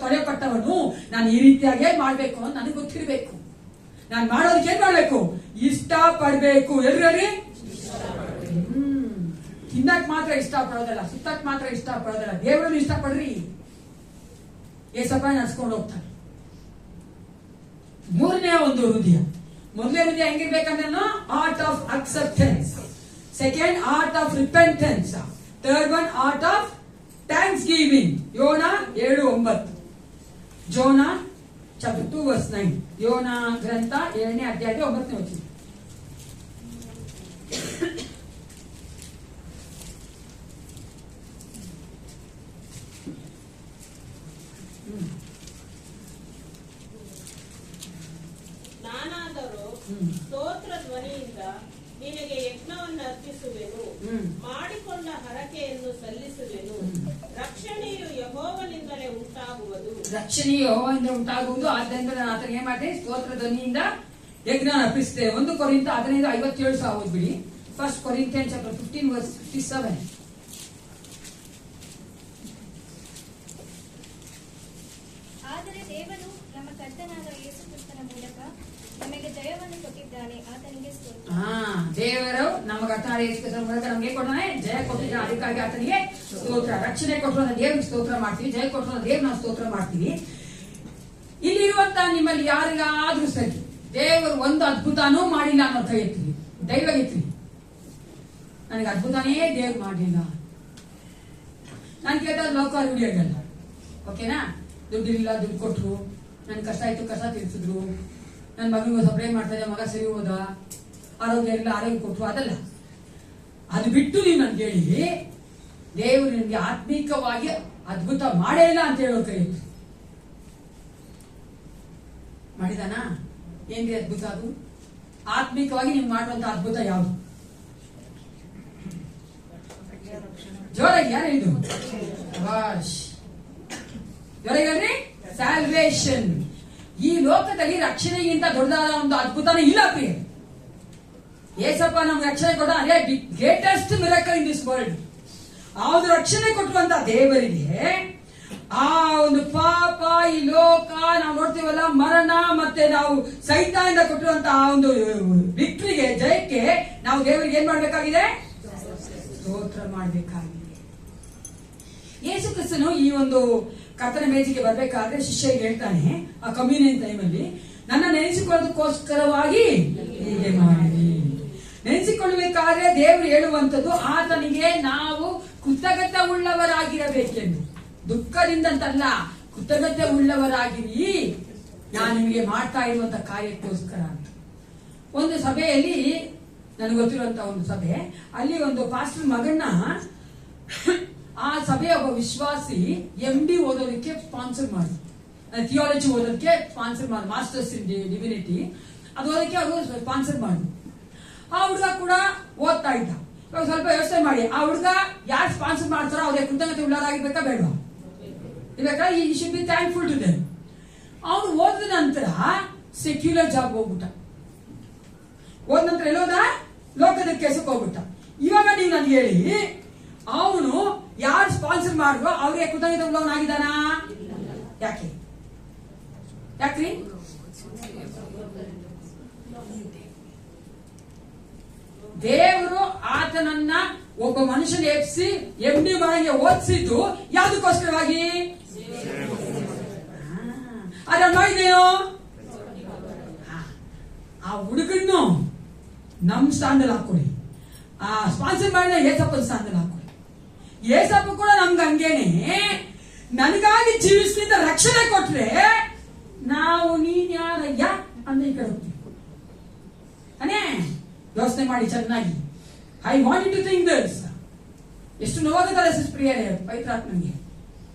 ತೊಳೆಯಲ್ಪಟ್ಟವನು. ನಾನು ಈ ರೀತಿಯಾಗೇ ಮಾಡ್ಬೇಕು ಅಂತ ನನಗೆ ಗೊತ್ತಿರ್ಬೇಕು. ನಾನು ಮಾಡೋದಕ್ಕೆ ಏನ್ ಮಾಡ್ಬೇಕು? ಇಷ್ಟ ಪಡ್ಬೇಕು. ಎಲ್ರಿ ತಿನ್ನಕ್ ಮಾತ್ರ ಇಷ್ಟ ಪಡೋದಲ್ಲ, ಸುತ್ತಕ್ ಮಾತ್ರ ಇಷ್ಟ ಪಡೋದಲ್ಲ, ದೇವರನ್ನು ಇಷ್ಟ ಪಡ್ರಿ. ಏಸಪ್ಪ ನಡ್ಸ್ಕೊಂಡು ಹೋಗ್ತಾನೆ. ಮೂರನೇ ಒಂದು ಹೃದಯ. ಮೊದಲನೇ ಹೃದಯ ಹೆಂಗಿರ್ಬೇಕಂದ್ರೆ art of acceptance, second art of repentance, third one art of thanksgiving. ಯೋನ 7:9, ಜೋನಾ ಚಾಪ್ಟರ್ 2 verse 9. ಯೋನ ಗ್ರಂಥ 7ನೇ ಅಧ್ಯಾಯದ 9ನೇ ವಚನ. ನಾನಾದರೂ ಸ್ತೋತ್ರ ಧ್ವನಿಯಿಂದ ನಿನಗೆ ಯಜ್ಞವನ್ನು ಅರ್ಪಿಸುವೆನು, ಮಾಡಿಕೊಂಡ ಹರಕೆಯನ್ನು ಸಲ್ಲಿಸುವೆನು. ರಕ್ಷಣೆಯು ಯೆಹೋವನಿಂದಲೇ ಉಂಟಾಗುವುದು. ಆದ್ದರಿಂದ ನಾನು ಆತನಿಗೆ ಏನ್ ಮಾಡ್ತೇನೆ? ಸ್ತೋತ್ರ ಧ್ವನಿಯಿಂದ ಯಜ್ಞ ಅರ್ಪಿಸ್ತೇವೆ. 1 ಕೊರಿಂಥ 15:57 ಸಹ ಓದ್ಬಿಡಿ. 1 Corinthians chapter 15 verse 57. ಆದರೆ ದೇವರು ನಮ್ಮ ಕರ್ತನಾದ ಯೇಸು ಕ್ರಿಸ್ತನ ಮೂಲಕ ನಮಗೆ ಜಯವನ್ನು ಕೊಟ್ಟಿದ್ದಾನೆ, ಆತನಿಗೆ ಸ್ತೋತ್ರ. ದೇವರು ನಮ್ಮ ಕರ್ತನಾದ ಯೇಸು ಕ್ರಿಸ್ತನ ಮೂಲಕ ನಮಗೆ ಕೊಟ್ಟಾನೆ, ಜಯ ಕೊಟ್ಟಿದ್ದಾನೆ, ಅದಕ್ಕಾಗಿ ಆತನಿಗೆ ಸ್ತೋತ್ರ. ರಕ್ಷಣೆ ಕೊಟ್ಟರು ದೇವ್ರಿಗೆ ಸ್ತೋತ್ರ ಮಾಡ್ತೀವಿ, ಜಯ ಕೊಟ್ಟರು ದೇವ್ರ ನಾವು ಸ್ತೋತ್ರ ಮಾಡ್ತೀವಿ. ಇಲ್ಲಿರುವಂತ ನಿಮ್ಮಲ್ಲಿ ಯಾರಿಗಾದ್ರೂ ಸರಿ ದೇವರು ಒಂದು ಅದ್ಭುತನೂ ಮಾಡಿಲ್ಲ ಅನ್ನೋ ಕೈ ಎತ್ತಿ, ದೈವ ಎತ್ತಿ. ನನಗೆ ಅದ್ಭುತನೇ ದೇವ್ರು ಮಾಡಲಿಲ್ಲ. ನಾನು ಕೇಳಿದ ಲೋಕ ರೂಢಿಯಾಗಲ್ಲ. ಓಕೆನಾ? ದುಡ್ಡಿಲ್ಲ, ದುಡ್ಡು ಕೊಟ್ರು, ನನ್ ಕಷ್ಟ ಆಯ್ತು, ಕಷ್ಟ ತೀರ್ಸಿದ್ರು, ನನ್ನ ಮಗನಿಗೆ ಸಪ್ಲೈ ಮಾಡ್ತಾ ಇದ್ದೆ, ಮಗ ಸರಿ ಹೋದ, ಆರೋಗ್ಯ ಇಲ್ಲ, ಆರೋಗ್ಯ ಕೊಟ್ರು, ಅದಲ್ಲ. ಅದು ಬಿಟ್ಟು ನೀವು ನನ್ಗೆ ಹೇಳಿ ದೇವರು ನಿಮ್ಗೆ ಆತ್ಮಿಕವಾಗಿ ಅದ್ಭುತ ಮಾಡೇ ಇಲ್ಲ ಅಂತ ಹೇಳೋ ಕೈ ಮಾಡಿದಾನ? ಏನ್ರಿ ಅದ್ಭುತ? ಅದು ಆತ್ಮಿಕವಾಗಿ ನೀವು ಮಾಡುವಂತ ಅದ್ಭುತ ಯಾವುದು? ಜೋರಾಗಿ ಯಾರು ಇದು? ಜೋರಾಗಿ ಹೇಳ್ರಿ. ಸ್ಯಾಲ್ವೇಷನ್. ಈ ಲೋಕದಲ್ಲಿ ರಕ್ಷಣೆಗಿಂತ ದೊಡ್ಡದಾದ ಒಂದು ಅದ್ಭುತನೇ ಇಲ್ಲ ಪ್ರಿಯ. ಏಸಪ್ಪ ನಮ್ಗೆ ರಕ್ಷಣೆ ಕೊಡ, ಅದೇ greatest miracle in this world. ಆ ಒಂದು ರಕ್ಷಣೆ ಕೊಟ್ಟುವಂತ ದೇವರಿಗೆ ಆ ಒಂದು ಪಾಪ, ಈ ಲೋಕ ನಾವು ನೋಡ್ತೀವಲ್ಲ, ಮರಣ ಮತ್ತೆ ನಾವು ಸೈತಾನದಿಂದ ಕೊಟ್ಟಿರುವಂತ ಆ ಒಂದು ವಿಕ್ಟ್ರಿಗೆ, ಜಯಕ್ಕೆ ನಾವು ದೇವರಿಗೆ ಏನ್ ಮಾಡ್ಬೇಕಾಗಿದೆ? ಸ್ತೋತ್ರ ಮಾಡ್ಬೇಕಾಗಿದೆ. ಯೇಸು ಕ್ರಿಸ್ತನು ಈ ಒಂದು ಕರ್ತನ ಮೇಜಿಗೆ ಬರ್ಬೇಕಾದ್ರೆ ಶಿಷ್ಯರಿಗೆ ಹೇಳ್ತಾನೆ, ಆ ಕಮ್ಯುನಿಯನ್ ಟೈಮಲ್ಲಿ, ನನ್ನ ನೆನೆಸಿಕೊಳ್ಳೋದಕ್ಕೋಸ್ಕರವಾಗಿ ಹೀಗೆ ಮಾಡಿ. ನೆನೆಸಿಕೊಳ್ಳಬೇಕಾದ್ರೆ ದೇವರು ಹೇಳುವಂಥದ್ದು ಆತನಿಗೆ ನಾವು ಕೃತಜ್ಞತೆ ಉಳ್ಳವರಾಗಿರಬೇಕೆಂದು. ದುಃಖದಿಂದಂತಲ್ಲ, ಕೃತಜ್ಞತೆ ಉಳ್ಳವರಾಗಿರಿ, ನಾನು ನಿಮಗೆ ಮಾಡ್ತಾ ಇರುವಂತ ಕಾರ್ಯಕ್ಕೋಸ್ಕರ ಅಂತ. ಒಂದು ಸಭೆಯಲ್ಲಿ, ನನಗೆ ಗೊತ್ತಿರುವಂತ ಒಂದು ಸಭೆ, ಅಲ್ಲಿ ಒಂದು ಪಾಸ್ಟರ್ ಮಗನ್ನ ಆ ಸಭೆಯ ಒಬ್ಬ ವಿಶ್ವಾಸಿ MD ಓದೋದಕ್ಕೆ ಸ್ಪಾನ್ಸರ್ ಮಾಡಿ, ಥಿಯಾಲಜಿ ಓದೋದಕ್ಕೆ ಸ್ಪಾನ್ಸರ್ ಮಾಡಿ, ಮಾಸ್ಟರ್ಸ್ ಇನ್ ಡಿವಿನಿಟಿ ಅದು ಓದೋದಕ್ಕೆ ಅವರು ಸ್ಪಾನ್ಸರ್ ಮಾಡಿ. ಆ ಹುಡುಗ ಕೂಡ ಓದ್ತಾ ಇದ್ದ. ಇವಾಗ ಸ್ವಲ್ಪ ಯೋಚನೆ ಮಾಡಿ, ಆ ಹುಡುಗ ಯಾರು ಸ್ಪಾನ್ಸರ್ ಮಾಡ್ತಾರೋ ಅವ್ರಿಗೆ ಕೃತಜ್ಞತೆ ಉಳ್ಳವರಾಗಿರ್ಬೇಕಾ ಬೇಡವಾ? ಇವಾಗ ಈ should be thankful to them. ಅವನು ಓದಿದ ನಂತರ ಸೆಕ್ಯುಲರ್ ಜಾಬ್ ಹೋಗ್ಬಿಟ್ಟ. ಓದ ನಂತರ ಎಲ್ಲೋದ? ಲೋಕದ ಕೆಲಸಕ್ಕೆ ಹೋಗ್ಬಿಟ್ಟ. ಇವಾಗ ನೀವು ನನ್ಗೆ ಹೇಳಿ, ಅವನು ಯಾರು ಸ್ಪಾನ್ಸರ್ ಮಾಡಿದ್ರು ಅವ್ರಿಗೆ ಕೃತಜ್ಞತೆ ಉಳ್ಳವನಾಗಿದ್ದಾನ? ಯಾಕೆ? ಯಾಕ್ರಿ? ದೇವರು ಆತನನ್ನ ಒಬ್ಬ ಮನುಷ್ಯನ ಎಪ್ಸಿ MD ಮನೆಗೆ ಓದಿಸಿದ್ದು ಯಾವುದಕ್ಕೋಸ್ಕರವಾಗಿ? ಅದ ಮಾಡಿದೆಯೋ? ಆ ಹುಡುಗನ್ನು ನಮ್ ಸ್ಥಾನದಲ್ಲಿ ಹಾಕೊಳ್ಳಿ, ಆ ಸ್ಪಾನ್ಸರ್ ಮಾಡಿದ ಏಸಪ್ಪನ ಸ್ಥಾನದಲ್ಲಿ ಹಾಕೊಳ್ಳಿ. ಏಸಪ್ಪ ಕೂಡ ನಮ್ಗೆ ಹಂಗೇನೆ ನನಗಾಗಿ ಜೀವಿಸ್ಲಿಂದ ರಕ್ಷಣೆ ಕೊಟ್ರೆ ನಾವು ನೀನ್ ಯಾರಯ್ಯ ಅಂತ ಈ ಕಡೆ ಹೋಗ್ತೀವಿ. ಅನೇ ಯೋಚನೆ ಮಾಡಿ ಚೆನ್ನಾಗಿ. I want to think this. ಎಷ್ಟು ನೋವಾಗುತ್ತಾರೆ ಪ್ರಿಯರೇ ಪವಿತ್ರಾತ್ಮನಿಗೆ.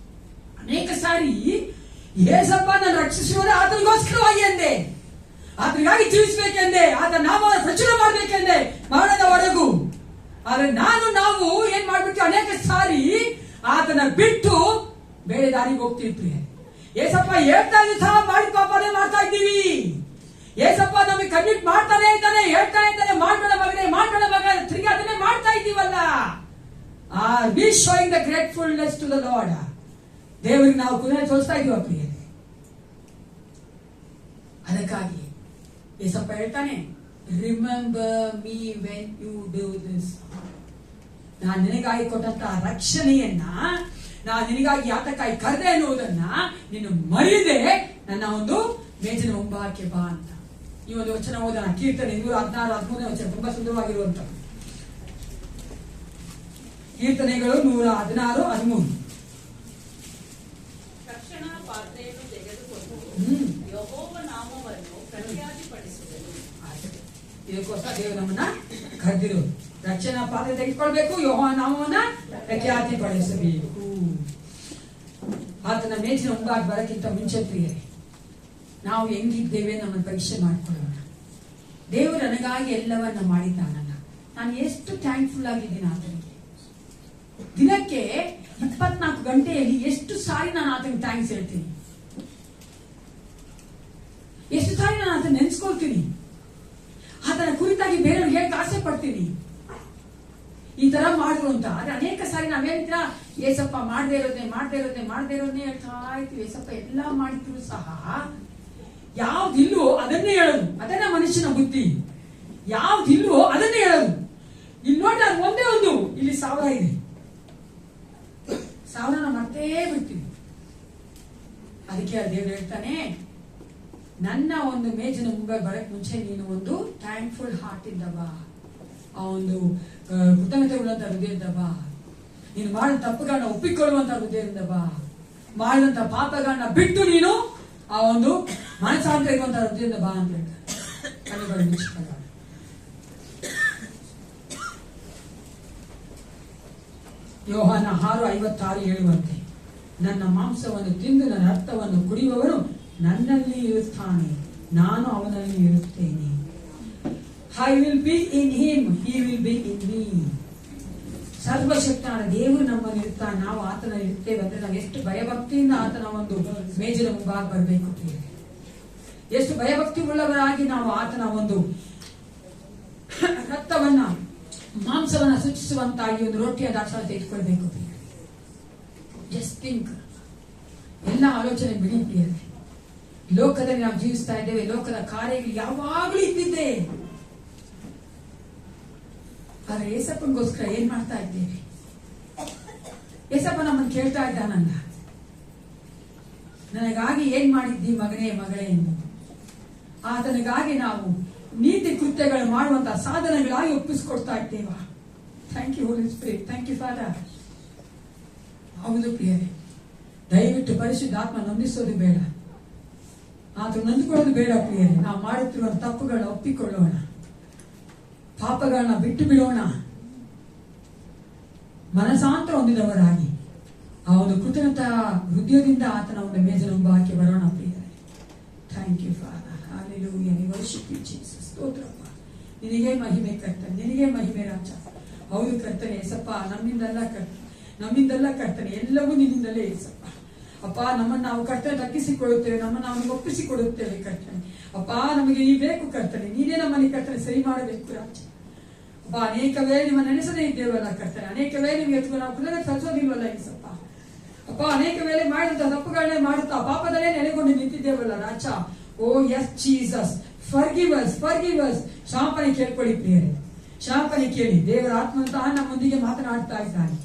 ಅನೇಕ ಸಾರಿ ಏಸಪ್ಪ ನಾನು ರಕ್ಷಿಸುವುದೇ ಆತನಿಗೋಸ್ಕರವಾಗಿ ಎಂದೆ, ಆತನಿಗಾಗಿ ಜೀವಿಸಬೇಕೆಂದೆ, ಆತ ನಾಮವನ್ನು ಪ್ರಚುರ ಮಾಡಬೇಕೆಂದೆ ಮರಣದವರೆಗೂ. ಆದ್ರೆ ನಾವು ಏನ್ ಮಾಡ್ಬಿಟ್ಟು ಅನೇಕ ಸಾರಿ ಆತನ ಬಿಟ್ಟು ಬೇರೆ ದಾರಿಗೆ ಹೋಗ್ತಿರ್ತೀವಿ. ಏಸಪ್ಪ ಹೇಳ್ತಾ ಇದ್ದು ಸಹ ಮಾಡಿ ಪಾಪನೇ ಮಾಡ್ತಾ ಇದ್ದೀವಿ. ಏಸಪ್ಪ ನಮಗೆ ಕನ್ವಿಟ್ ಮಾಡ್ತಾನೆ ಇದ್ದಾನೆ, ಹೇಳ್ತಾ ಇದ್ದಾನೆ, ಮಾಡ್ಬೇಡ ಮಗನೇ, ಮಾಡ್ಬೇಡ ಮಗ, ತಿರ್ಗಿ ಅದನ್ನೇ ಮಾಡ್ತಾ ಇದ್ದೀವಲ್ಲ. Are we showing the gratefulness to the Lord? ದೇವರಿಗೆ ನಾವು ಕುರಿಯ ತೋರಿಸ್ತಾ ಇದೀವ ಪ್ರಿಯರೇ? ಅದಕ್ಕಾಗಿ ಏಸಪ್ಪ ಹೇಳ್ತಾನೆ, remember me when you do this. ನಾನು ನಿನಗಾಗಿ ಕೊಟ್ಟಂತಹ ರಕ್ಷಣೆಯನ್ನ, ನಾನು ನಿನಗಾಗಿ ಯಾತಕ್ಕಾಗಿ ಕರೆದೆ ಅನ್ನುವುದನ್ನ ನೀನು ಮರೆಯದೆ ನನ್ನ ಒಂದು ಮೇಜಿನ ಮುಂಭಾಗಕ್ಕೆ ಬಾ ಅಂತ. ಈ ಒಂದು ವಚನ ಓದೋಣ. ಕೀರ್ತನೆ 116-13 ವಚನ, ತುಂಬಾ ಸುಂದರವಾಗಿರುವಂತ ಕೀರ್ತನೆಗಳು 116-13. ರಕ್ಷಣಾ ಪಾತ್ರೆಯನ್ನು ತೆಗೆದುಕೊಂಡು ಯೆಹೋವ ನಾಮವನ್ನು ಪ್ರಖ್ಯಾತಿಪಡಿಸುವುದು. ಇದಕ್ಕೋಸ್ಕರ ದೇವರು ನಮ್ಮನ್ನ ಕರೆದಿರು. ರಕ್ಷಣಾ ಪಾತ್ರೆ ತೆಗೆದುಕೊಳ್ಬೇಕು, ಯೆಹೋವನ ನಾಮವನ್ನ ಪ್ರಖ್ಯಾತಿ ಪಡಿಸಬೇಕು. ಆತನ ಮೇಜಿನ ಮುಂಭಾಗ ಬರಕ್ಕಿಂತ ಮುಂಚೆ ಪ್ರಿಯರೇ, ನಾವು ಹೆಂಗಿದ್ದೇವೆ ನಮ್ಮನ್ನು ಪರೀಕ್ಷೆ ಮಾಡಿಕೊಳ್ಳೋಣ. ದೇವರು ನನಗಾಗಿ ಎಲ್ಲವನ್ನ ಮಾಡಿದ್ದಾನಲ್ಲ, ನಾನು ಎಷ್ಟು ಥ್ಯಾಂಕ್ಫುಲ್ ಆಗಿದ್ದೀನಿ ಆತನಿಗೆ. ದಿನಕ್ಕೆ 24 ಗಂಟೆಯಲ್ಲಿ ಎಷ್ಟು ಸಾರಿ ನಾನು ಆತನಿಗೆ ಥ್ಯಾಂಕ್ಸ್ ಹೇಳ್ತೀನಿ, ಎಷ್ಟು ಸಾರಿ ನಾನು ಆತನ ನೆನ್ಸ್ಕೊಳ್ತೀನಿ, ಆತನ ಕುರಿತಾಗಿ ಬೇರೆಯವ್ರಿಗೆ ಹೇಳಕ್ ಆಸೆ ಪಡ್ತೀನಿ. ಈ ತರ ಮಾಡಿದ್ರು ಅಂತ. ಆದ್ರೆ ಅನೇಕ ಸಾರಿ ನಾವ್ ಹೇಳ್ತೀರಾ, ಏಸಪ್ಪ ಮಾಡದೇ ಇರೋದನ್ನೇ ಹೇಳ್ತಾ ಇರ್ತೀವಿ. ಏಸಪ್ಪ ಎಲ್ಲಾ ಮಾಡಿದ್ರು ಸಹ ಯಾವ್ದಿಲ್ವೋ ಅದನ್ನೇ ಹೇಳೋದು. ಅದನ್ನ ಮನುಷ್ಯನ ಬುದ್ಧಿ. ಯಾವ್ದಿಲ್ವೋ ಅದನ್ನೇ ಹೇಳೋದು. ಇಲ್ಲಿ ನೋಡಿ, ಅದು ಒಂದೇ ಒಂದು, ಇಲ್ಲಿ 1000 ಇದೆ, 1000 ಮರ್ತೇ ಬಿಡ್ತೀವಿ. ಅದಕ್ಕೆ ದೇವ್ರು ಹೇಳ್ತಾನೆ, ನನ್ನ ಒಂದು ಮೇಜಿನ ಮುಂದೆ ಬರಕ್ ಮುಂಚೆ ನೀನು ಒಂದು ಥ್ಯಾಂಕ್ಫುಲ್ ಹಾರ್ಟ್ ಇಂದ ಬಾ, ಆ ಒಂದು ಕೃತಜ್ಞತೆ ಉಳ್ಳಂತ ಹೃದಯದಿಂದ ಬಾ, ನೀನು ಮಾಡಿದ ತಪ್ಪುಗಳನ್ನ ಒಪ್ಪಿಕೊಳ್ಳುವಂತ ಹೃದಯದಿಂದ ಬಾ, ಮಾಡಿದಂತ ಪಾಪಗಳನ್ನ ಬಿಟ್ಟು ನೀನು ಆ ಒಂದು ಮನಸ್ಸಾಂತರ ಇರುವಂತ ಹೃದಯದಿಂದ ಬಾ ಅಂತ ಹೇಳ್ತಾರೆ. ಕಣ್ಣುಗಳು ಮುಚ್ಚಿಕೊಳ್ಳ. ಯೋಹಾನ 6:56 ಹೇಳುವಂತೆ, ನನ್ನ ಮಾಂಸವನ್ನು ತಿಂದು ನನ್ನ ರಕ್ತವನ್ನು ಕುಡಿಯುವವರು ನನ್ನಲ್ಲಿ ಇರುತ್ತಾನೆ, ನಾನು ಅವನಲ್ಲಿ ಇರುತ್ತೇನೆ. I will be in him, he will be in me. ಸರ್ವಶಕ್ತನಾದ ದೇವರು ನಮ್ಮಲ್ಲಿ ಇರ್ತಾನೆ, ನಾವು ಆತನಲ್ಲಿ ಇರ್ತೇವೆ ಅಂದ್ರೆ ನಾವು ಎಷ್ಟು ಭಯಭಕ್ತಿಯಿಂದ ಆತನ ಒಂದು ಮೇಜಿನ ಮುಂಭಾಗ ಬರಬೇಕು. ಎಷ್ಟು ಭಯಭಕ್ತಿ ಉಳ್ಳವರಾಗಿ ನಾವು ಆತನ ಒಂದು ರಕ್ತವನ್ನ ಮಾಂಸವನ್ನ ಸೂಚಿಸುವಂತಾಗಿ ಒಂದು ರೊಟ್ಟಿಯ ದಾಕ್ಷಾಣ ತೆಗೆದುಕೊಳ್ಬೇಕು. ಜಸ್ಟ್ ಥಿಂಕ್, ಎಲ್ಲ ಆಲೋಚನೆ ಬಿಡಿ ಪ್ರಿಯರೇ. ಲೋಕದಲ್ಲಿ ನಾವು ಜೀವಿಸ್ತಾ ಇದ್ದೇವೆ, ಲೋಕದ ಕಾರ್ಯಗಳು ಯಾವಾಗ್ಲೂ ಇದ್ದಿದ್ದೆ. ಆದ್ರೆ ಏಸಪ್ಪನಿಗೋಸ್ಕರ ಏನ್ ಮಾಡ್ತಾ ಇದ್ದೇವೆ? ಏಸಪ್ಪ ನಮ್ಮನ್ನು ಕೇಳ್ತಾ ಇದ್ದಾನಲ್ಲ, ನನಗಾಗಿ ಏನ್ ಮಾಡಿದ್ದಿ ಮಗನೇ ಮಗಳೇ ಎಂದು. ಆತನಿಗಾಗಿ ನಾವು ನೀತಿ ಕೃತ್ಯಗಳು ಮಾಡುವಂತಹ ಸಾಧನಗಳಾಗಿ ಒಪ್ಪಿಸ್ಕೊಡ್ತಾ ಇದ್ದೇವ. Thank you Holy Spirit, thank you Father. ಹೌದು ಪ್ರಿಯರೇ, ದಯವಿಟ್ಟು ಪರಿಶುದ್ಧಾತ್ಮ ನಂಬಿಸೋದು ಬೇಡ, ಆತ ನಂದಿಕೊಳ್ಳೋದು ಬೇಡ ಪ್ರಿಯರೇ. ನಾವು ಮಾಡುತ್ತಿರುವ ತಪ್ಪುಗಳನ್ನ ಒಪ್ಪಿಕೊಳ್ಳೋಣ, ಪಾಪಗಳನ್ನ ಬಿಟ್ಟು ಬಿಡೋಣ, ಮನಸಾಂತರ ಹೊಂದಿದವರಾಗಿ ಆ ಒಂದು ಕೃತಜ್ಞತಾ ಹೃದಯದಿಂದ ಆತನ ಒಂದು ಮೇಜಿನ ಮುಂಭಾಗಕ್ಕೆ ಬರೋಣ ಪ್ರಿಯರೇ. Thank you Father, hallelujah, we worship you Jesus. ಸ್ತೋತ್ರಪ್ಪ, ನಿನಗೆ ಮಹಿಮೆ ಕರ್ತನೆ, ನಿನಗೆ ಮಹಿಮೆ ರಾಜ. ಹೌದು ಕರ್ತನೆ, ಏಸಪ್ಪ ನಮ್ಮಿಂದಲ್ಲ ಕರ್ತನೆ, ಎಲ್ಲವೂ ನಿನ್ನಿಂದಲೇ ಏಸಪ್ಪ. ಅಪ್ಪ, ನಮ್ಮನ್ನು ನಾವು ಕರ್ತನೆ ತಗ್ಗಿಸಿಕೊಳ್ಳುತ್ತೇವೆ, ನಮ್ಮನ್ನು ನಾವು ಒಪ್ಪಿಸಿಕೊಡುತ್ತೇವೆ ಕರ್ತನೆ. ಅಪ್ಪ, ನಮಗೆ ನೀ ಬೇಕು ಕರ್ತನೆ, ನೀನೇ ನಮ್ಮಲ್ಲಿ ಕರ್ತನೆ ಸರಿ ಮಾಡಬೇಕು ರಾಜ. ಅಪ್ಪ, ಅನೇಕ ವೇಳೆ ನಿಮ್ಮ ನೆನೆಸದೇ ಇದ್ದೇವಲ್ಲ ಕರ್ತನೆ, ಅನೇಕ ವೇಳೆ ನಿಮಗೆ ನಾವು ಕೃತಜ್ಞತೆ ಸಲ್ಲಿಸೋದಿಲ್ವಲ್ಲ ಏಸಪ್ಪ. ಅಪ್ಪ, ಅನೇಕ ವೇಳೆ ಮಾಡಿದ ತಪ್ಪುಗಳನ್ನೇ ಮಾಡುತ್ತಾ ಪಾಪದಲ್ಲೇ ನೆಲೆಗೊಂಡು ನಿಂತಿದ್ದೇವಲ್ಲ ರಾಜ. ಓ ಎಸ್ ಜೀಸಸ್, ಫರ್ಗಿವ್ ಅಸ್. ಕ್ಷಮಾಪಣೆ ಕೇಳ್ಕೊಳ್ಳಿ ಪ್ರಿಯರೇ, ಕ್ಷಮಾಪಣೆ ಕೇಳಿ. ದೇವರ ಆತ್ಮಂತಹ ನಮ್ಮೊಂದಿಗೆ ಮಾತನಾಡ್ತಾ ಇದ್ದಾನೆ.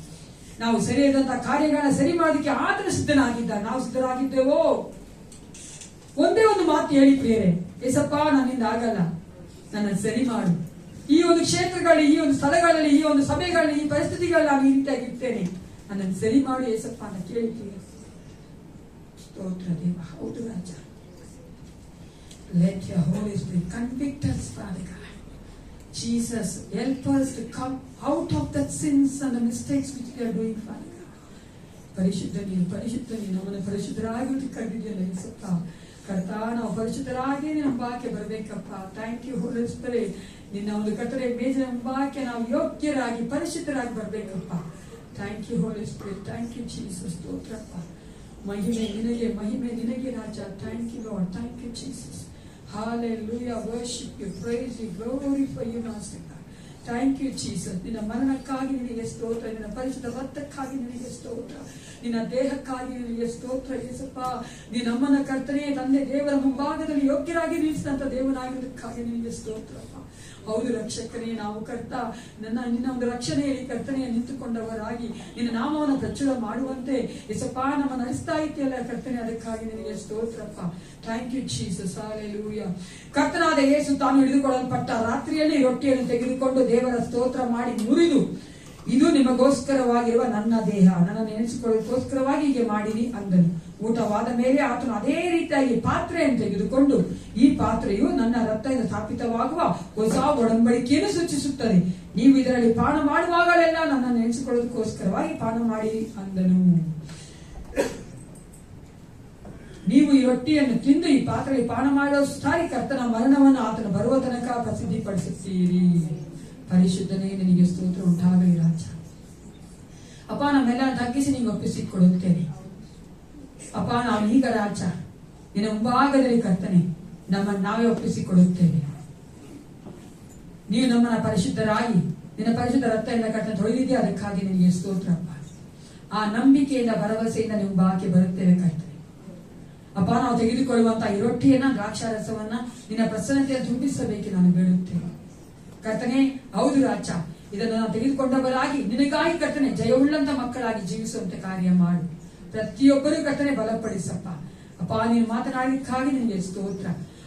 ನಾವು ಸರಿಯಾದಂತಹ ಕಾರ್ಯಗಳನ್ನ ಸರಿ ಮಾಡೋದಕ್ಕೆ ಆತನ ಸಿದ್ಧನಾಗಿದ್ದಾನೆ. ನಾವು ಸಿದ್ಧರಾಗಿದ್ದೇವೋ? ಒಂದೇ ಒಂದು ಮಾತು ಹೇಳಿ ಪ್ರಿಯರೇ, ಏಸಪ್ಪ ನನ್ನಿಂದ ಆಗಲ್ಲ, ನನ್ನ ಸರಿ ಮಾಡು. ಈ ಒಂದು ಕ್ಷೇತ್ರಗಳಲ್ಲಿ, ಈ ಒಂದು ಸ್ಥಳಗಳಲ್ಲಿ, ಈ ಒಂದು ಸಭೆಗಳಲ್ಲಿ, ಈ ಪರಿಸ್ಥಿತಿಗಳಲ್ಲಿ ನಾನು ಈ ರೀತಿಯಾಗಿರ್ತೇನೆ, ನನ್ನನ್ನು ಸರಿ ಮಾಡು ಏಸಪ್ಪ ಅಂತ ಕೇಳಿ ಪ್ರಿಯರೇ. ಸ್ತೋತ್ರ ದೇವ. ಹೌದು ರಾಜ. Let your Holy Spirit convict us, Father God. Jesus, help us to come out of that sins and the mistakes which we are doing, Father God. ಪರಿಶುದ್ಧ ನೀನು ನಮ್ಮನ್ನು ಪರಿಶುದ್ಧರಾಗಿ ಕರೆದಿದೆಯಲ್ಲ ಏಸಪ್ಪ. ಕರ್ತ, ನಾವು ಪರಿಶುದ್ಧರಾಗಿ ನಮ್ಮ ಬಾಕೆ ಬರಬೇಕಪ್ಪ. Thank you Holy Spirit. ನಿನ್ನ ಒಂದು ಕರ್ತನೆ ಮೇಜಿನ ಬಾಕೆ ನಾವು ಯೋಗ್ಯರಾಗಿ ಪರಿಶುದ್ಧರಾಗಿ ಬರಬೇಕಪ್ಪ. Thank you Holy Spirit, thank you Jesus. ಸ್ತೋತ್ರಪ್ಪ. ಮಹಿಮೆ ನಿನಗೆ ರಾಜ. Thank you Lord, thank you Jesus. Hallelujah, worship you, praise you, glorify you, Master God. Thank you, Jesus. ನಿನ್ನ ಮರಣಕ್ಕಾಗಿ ನಿನಗೆ ಸ್ತೋತ್ರ, ನಿನ್ನ ಪರಿಶುದ್ಧ ರಕ್ತಕ್ಕಾಗಿ ನಿನಗೆ ಸ್ತೋತ್ರ, ನಿನ್ನ ದೇಹಕ್ಕಾಗಿ ನಿನಗೆ ಸ್ತೋತ್ರ ಯೇಸಪ್ಪ. ನೀನು ನಮ್ಮನ್ನ ಕರ್ತನೆ ತಂದೆ ದೇವರ ಮುಂಭಾಗದಲ್ಲಿ ಯೋಗ್ಯರಾಗಿ ನಿಲ್ಲಿಸಿದಂತ ದೇವನಾಗಿರೋದಕ್ಕಾಗಿ ನಿನಗೆ ಸ್ತೋತ್ರಪ್ಪ. ಹೌದು ರಕ್ಷಕನೇ, ನಾವು ಕರ್ತ ನಿನ್ನ ಒಂದು ರಕ್ಷಣೆಯಲ್ಲಿ ಕರ್ತನೆಯ ನಿಂತುಕೊಂಡವರಾಗಿ ನಿನ್ನ ನಾಮವನ್ನು ಪ್ರಚುರ ಮಾಡುವಂತೆ ಯೇಸಪ್ಪ ನಮ್ಮ ನಡೆಸ್ತಾ ಇದ್ದೀಯಲ್ಲ ಕರ್ತನೆ, ಅದಕ್ಕಾಗಿ ನಿನಗೆ ಸ್ತೋತ್ರಪ್ಪ. Thank you Jesus. ಹಲ್ಲೆಲೂಯಾ. ಕರ್ತನಾದ ಯೇಸು ತಾನು ಹಿಡಿದುಕೊಳ್ಳಲ್ಪಟ್ಟ ರಾತ್ರಿಯಲ್ಲಿ ರೊಟ್ಟಿಯನ್ನು ತೆಗೆದುಕೊಂಡು ದೇವರ ಸ್ತೋತ್ರ ಮಾಡಿ ಮುರಿದು, ಇದು ನಿಮಗೋಸ್ಕರವಾಗಿರುವ ನನ್ನ ದೇಹ, ನನ್ನ ನೆನೆಸಿಕೊಳ್ಳೋದಕ್ಕೋಸ್ಕರವಾಗಿ ಹೀಗೆ ಮಾಡಿರಿ ಅಂದನು. ಊಟವಾದ ಮೇಲೆ ಆತನು ಅದೇ ರೀತಿಯಾಗಿ ಪಾತ್ರೆಯನ್ನು ತೆಗೆದುಕೊಂಡು, ಈ ಪಾತ್ರೆಯು ನನ್ನ ರಕ್ತದಿಂದ ಸ್ಥಾಪಿತವಾಗುವ ಹೊಸ ಒಡಂಬಡಿಕೆಯನ್ನು ಸೂಚಿಸುತ್ತದೆ. ನೀವು ಇದರಲ್ಲಿ ಪಾನ ಮಾಡುವಾಗಲೆಲ್ಲ ನನ್ನ ನೆನೆಸಿಕೊಳ್ಳೋದಕ್ಕೋಸ್ಕರವಾಗಿ ಪಾನ ಮಾಡಿರಿ ಅಂದನು. ನೀವು ಈ ರೊಟ್ಟಿಯನ್ನು ತಿಂದು ಈ ಪಾತ್ರೆಯಲ್ಲಿ ಪಾನ ಮಾಡೋ ಸಾರಿ ಕರ್ತನ ಮರಣವನ್ನು ಆತನ ಬರುವ ತನಕ ಪ್ರಸಿದ್ಧಿಪಡಿಸುತ್ತೀರಿ. ಪರಿಶುದ್ಧನೇ, ನಿನಗೆ ಸ್ತೋತ್ರ ಉಂಟಾಗಲಿ ರಾಜ. ಅಪ್ಪ, ನಮ್ಮೆಲ್ಲ ತಗ್ಗಿಸಿ ನೀವು ಒಪ್ಪಿಸಿಕೊಡುತ್ತೇನೆ ಅಪ್ಪ. ನಾವು ಈಗ ರಾಜ ನಿನ್ನ ಮುಂಭಾಗದಲ್ಲಿ ಕರ್ತನೆ ನಮ್ಮನ್ನು ನಾವೇ ಒಪ್ಪಿಸಿಕೊಡುತ್ತೇವೆ. ನೀವು ನಮ್ಮನ್ನ ಪರಿಶುದ್ಧರಾಗಿ ನಿನ್ನ ಪರಿಶುದ್ಧ ರಕ್ತದಿಂದ ಕರ್ತನೆ ತೊಳೆದಿದೆಯಾ, ಅದಕ್ಕಾಗಿ ನಿನಗೆ ಸ್ತೋತ್ರಪ್ಪ. ಆ ನಂಬಿಕೆಯಿಂದ ಭರವಸೆಯಿಂದ ನಿಮ್ಮ ಬಾಕಿ ಬರುತ್ತೇವೆ ಕರ್ತನೆ. ಅಪ್ಪ, ನಾವು ತೆಗೆದುಕೊಳ್ಳುವಂತಹ ಈ ರೊಟ್ಟಿಯನ್ನ ದ್ರಾಕ್ಷಾರಸವನ್ನ ನಿನ್ನ ಪ್ರಸನ್ನತೆಯನ್ನು ತುಂಬಿಸಬೇಕು ನಾನು ಬೇಡುತ್ತೇನೆ ಕರ್ತನೆ. ಹೌದು ರಾಜ, ಇದನ್ನು ನಾವು ತೆಗೆದುಕೊಂಡವರಾಗಿ ನಿನಗಾಗಿ ಕರ್ತನೆ ಜಯವುಳ್ಳಂತ ಮಕ್ಕಳಾಗಿ ಜೀವಿಸುವಂತ ಕಾರ್ಯ ಮಾಡು. ಪ್ರತಿಯೊಬ್ಬರೂ ಕರ್ತನೆ ಬಲಪಡಿಸಪ್ಪ. ಅಪ್ಪ ನೀನು ಮಾತನಾಡಿದಕ್ಕಾಗಿ ನಿನಗೆ ಸ್ತೋತ್ರ.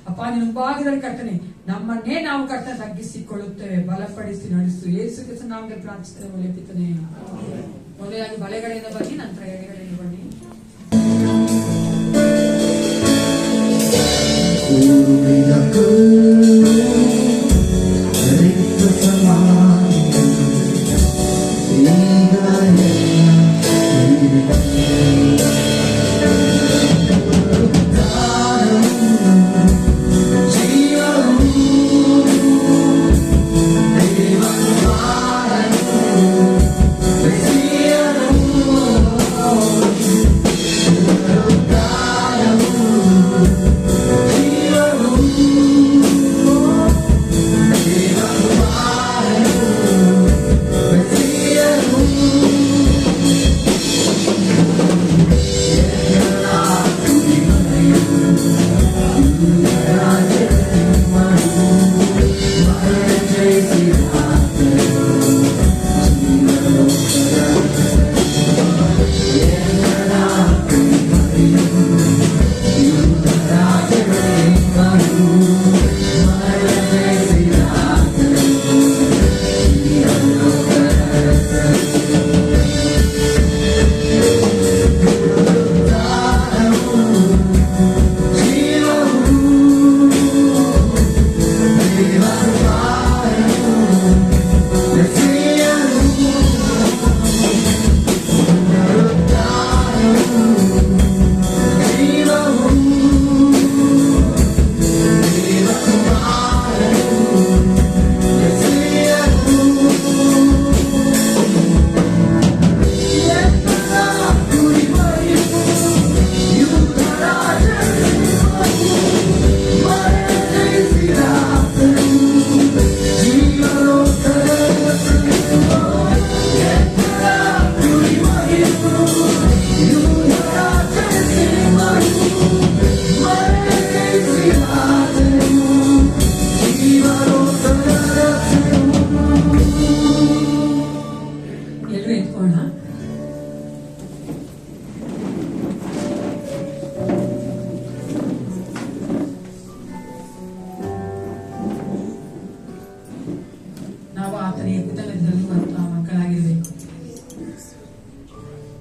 ಅಪ್ಪ ನಿನ್ನ ಭಾಗದಲ್ಲಿ ಕರ್ತನೆ ನಮ್ಮನ್ನೇ ನಾವು ಕರ್ತನೆ ತಗ್ಗಿಸಿಕೊಳ್ಳುತ್ತೇವೆ. ಬಲಪಡಿಸಿ ನಡೆಸು ಯೇಸು ಕ್ರಿಸ್ತನ ನಾಮದಲ್ಲಿ ಪ್ರಾರ್ಥಿಸುತ್ತೇವೆ ಒಳ್ಳೆಯ ಪಿತನೇ. ಮೊದಲಾಗಿ ಬಲೆಗಳಿಂದ ಬನ್ನಿ, ನಂತರ ಎಡೆಗಳಿಂದ ಬನ್ನಿ.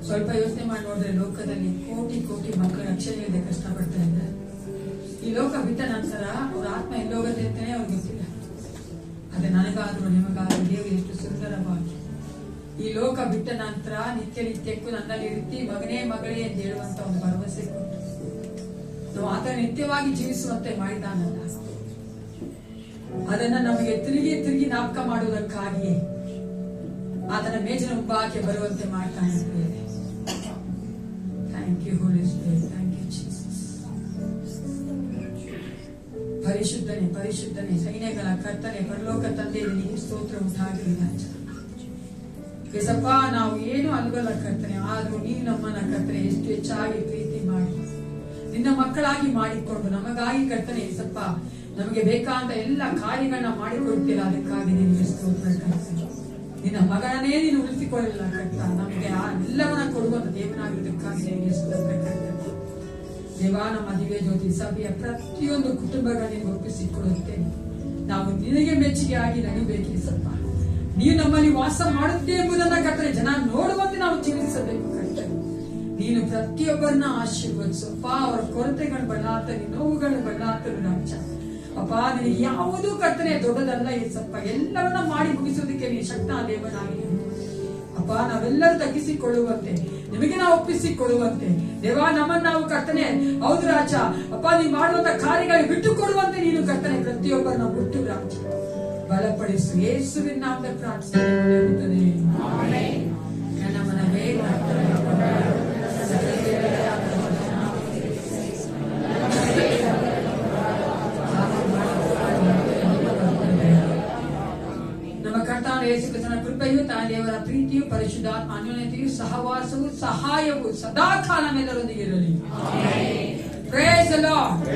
ಸ್ವಲ್ಪ ಯೋಚನೆ ಮಾಡಿ ನೋಡಿದ್ರೆ ಲೋಕದಲ್ಲಿ ಕೋಟಿ ಕೋಟಿ ಮಕ್ಕಳು ರಕ್ಷಣೆಯಿಂದ ಕಷ್ಟಪಡ್ತಾ ಇದ್ದಾರೆ. ಈ ಲೋಕ ಬಿಟ್ಟ ನಂತರ ಅವ್ರ ಆತ್ಮ ಎಲ್ಲೋಗತ್ತೆ ಅಂತಾನೆ ಅವ್ರಿಗೆ ಗೊತ್ತಿಲ್ಲ. ಅದೇ ನನಗಾದ್ರೂ ನಿಮಗಾದ್ರೂ ದೇವರು ಎಷ್ಟು ಸುಂದರವಾಗಿ ಈ ಲೋಕ ಬಿಟ್ಟ ನಂತರ ನಿತ್ಯ ನಿತ್ಯಕ್ಕೂ ನನ್ನಲ್ಲಿ ಇರ್ತಿ ಮಗನೇ ಮಗಳೇ ಎಂದು ಹೇಳುವಂತ ಒಂದು ಭರವಸೆ ಕೊಟ್ಟು ನಾವು ಆತ ನಿತ್ಯವಾಗಿ ಜೀವಿಸುವಂತೆ ಮಾಡಿದಾನಲ್ಲ, ಅದನ್ನ ನಮಗೆ ತಿರುಗಿ ತಿರುಗಿ ಜ್ಞಾಪಕ ಮಾಡುವುದಕ್ಕಾಗಿಯೇ ಆತನ ಮೇಜಿನ ಮುಂಭಾಗಕ್ಕೆ ಬರುವಂತೆ ಮಾಡ್ತಾನೆ. Thank you Holy Spirit, thank you Jesus. ಪರಿಶುದ್ಧನೆ ಪರಿಶುದ್ಧನೆ ಸೈನ್ಯಗಳ ಕರ್ತನೆ ಪರಲೋಕ ತಂದೆ ನಿನಗೆ ಸ್ತೋತ್ರ ಉಂಟಾಗಲಿ ರಾಜ. ಯೇಸಪ್ಪ ನಾವು ಏನು ಅಲ್ವಲ್ಲ ಕರ್ತನೆ, ಆದ್ರೂ ನೀನು ನಮ್ಮನ್ನ ಕರ್ತನೆ ಎಷ್ಟು ಹೆಚ್ಚಾಗಿ ಪ್ರೀತಿ ಮಾಡಿ ನಿನ್ನ ಮಕ್ಕಳಾಗಿ ಮಾಡಿಕೊಂಡು ನಮಗಾಗಿ ಕರ್ತನೆ ಯೇಸಪ್ಪ ನಮಗೆ ಬೇಕಾದ ಎಲ್ಲ ಕಾರ್ಯಗಳನ್ನ ಮಾಡಿಕೊಡ್ತೀರ. ಅದಕ್ಕಾಗಿ ನಿನಗೆ ಸ್ತೋತ್ರ ಕರ್ತನೆ. ನಿನ್ನ ಮಗನೇ ನೀನು ಉಳಿಸಿಕೊಳ್ಳಲಿಲ್ಲ ಕರ್ತ, ನಮಗೆ ಆ ಎಲ್ಲವನ್ನ ಕೊಡುವಂತ ದೇವನಾಗಿದ್ದಕ್ಕಾಗಿ ನಿನಗೆ ಸ್ತೋತ್ರ ಕರ್ತನೆ. ದೇವ ನಮ್ಮ ದಿವ್ಯ ಜ್ಯೋತಿ ಸಭೆಯ ಪ್ರತಿಯೊಂದು ಕುಟುಂಬಗಳನ್ನು ಒಪ್ಪಿಸಿಕೊಡುತ್ತೇನೆ. ನಾವು ನಿನಗೆ ಮೆಚ್ಚುಗೆ ಆಗಿ ನಡಿಬೇಕೇಸಪ್ಪ. ನೀನು ನಮ್ಮಲ್ಲಿ ವಾಸ ಮಾಡುತ್ತೆ ಎಂಬುದನ್ನ ಕರ್ತನೆ ಜನ ನೋಡುವಂತೆ ನಾವು ಜೀವಿಸಬೇಕು ಕರ್ತನೆ. ನೀನು ಪ್ರತಿಯೊಬ್ಬರನ್ನ ಆಶೀರ್ವದಿಸಪ್ಪ. ಅವರ ಕೊರತೆಗಳು ಬಳ್ಳಾತರಿ, ನೋವುಗಳು ಬಳ್ಳಾತರು ರಾಜ. ಅಪ್ಪ ನಿನಗೆ ಯಾವುದೂ ಕರ್ತನೆ ದೊಡ್ಡದಲ್ಲ ಏಸಪ್ಪ. ಎಲ್ಲವನ್ನ ಮಾಡಿ ಮುಗಿಸೋದಕ್ಕೆ ನೀನು ಶಕ್ತ ದೇವನಾಗಿ ಅಪ್ಪ. ನಾವೆಲ್ಲರೂ ತಗ್ಗಿಸಿಕೊಳ್ಳುವಂತೆ ನಿಮಗೆ ನಾವು ಒಪ್ಪಿಸಿಕೊಳ್ಳುವಂತೆ ದೇವ ನಮ್ಮನ್ನ ನಾವು ಕರ್ತನೆ ಹೌದು ರಾಜ ಅಪ್ಪ ನೀ ಮಾಡುವಂತ ಕಾರ್ಯಗಳಿಗೆ ಬಿಟ್ಟು ಕೊಡುವಂತೆ ನೀನು ಕರ್ತನೆ ಪ್ರತಿಯೊಬ್ಬರನ್ನ ಬಿಟ್ಟು ರಾಜ ಬಲಪಡಿಸು. ಯೇಸುವಿನ ನಾಮದಲ್ಲಿ ಪ್ರಾರ್ಥಿಸುತ್ತೇನೆ. ನನ್ನ ಮನವೇ ನಮ್ಮ ಕರ್ತಾನ ಯೇಸು ಕ್ರಿಸ್ತನ ಕೃಪೆಯು ತಾಯಿ ದೇವರ ಪ್ರೀತಿಯು ಪರಿಶುದ್ಧಾತ್ಮ ಅನ್ಯೋನ್ಯತೆಯು ಸಹವಾಸವು ಸಹಾಯವು ಸದಾಕಾಲ ನಮ್ಮೆಲ್ಲರೊಂದಿಗೆ ಇರಲಿ. Praise the Lord.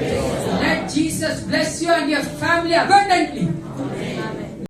Let Jesus bless you and your family abundantly.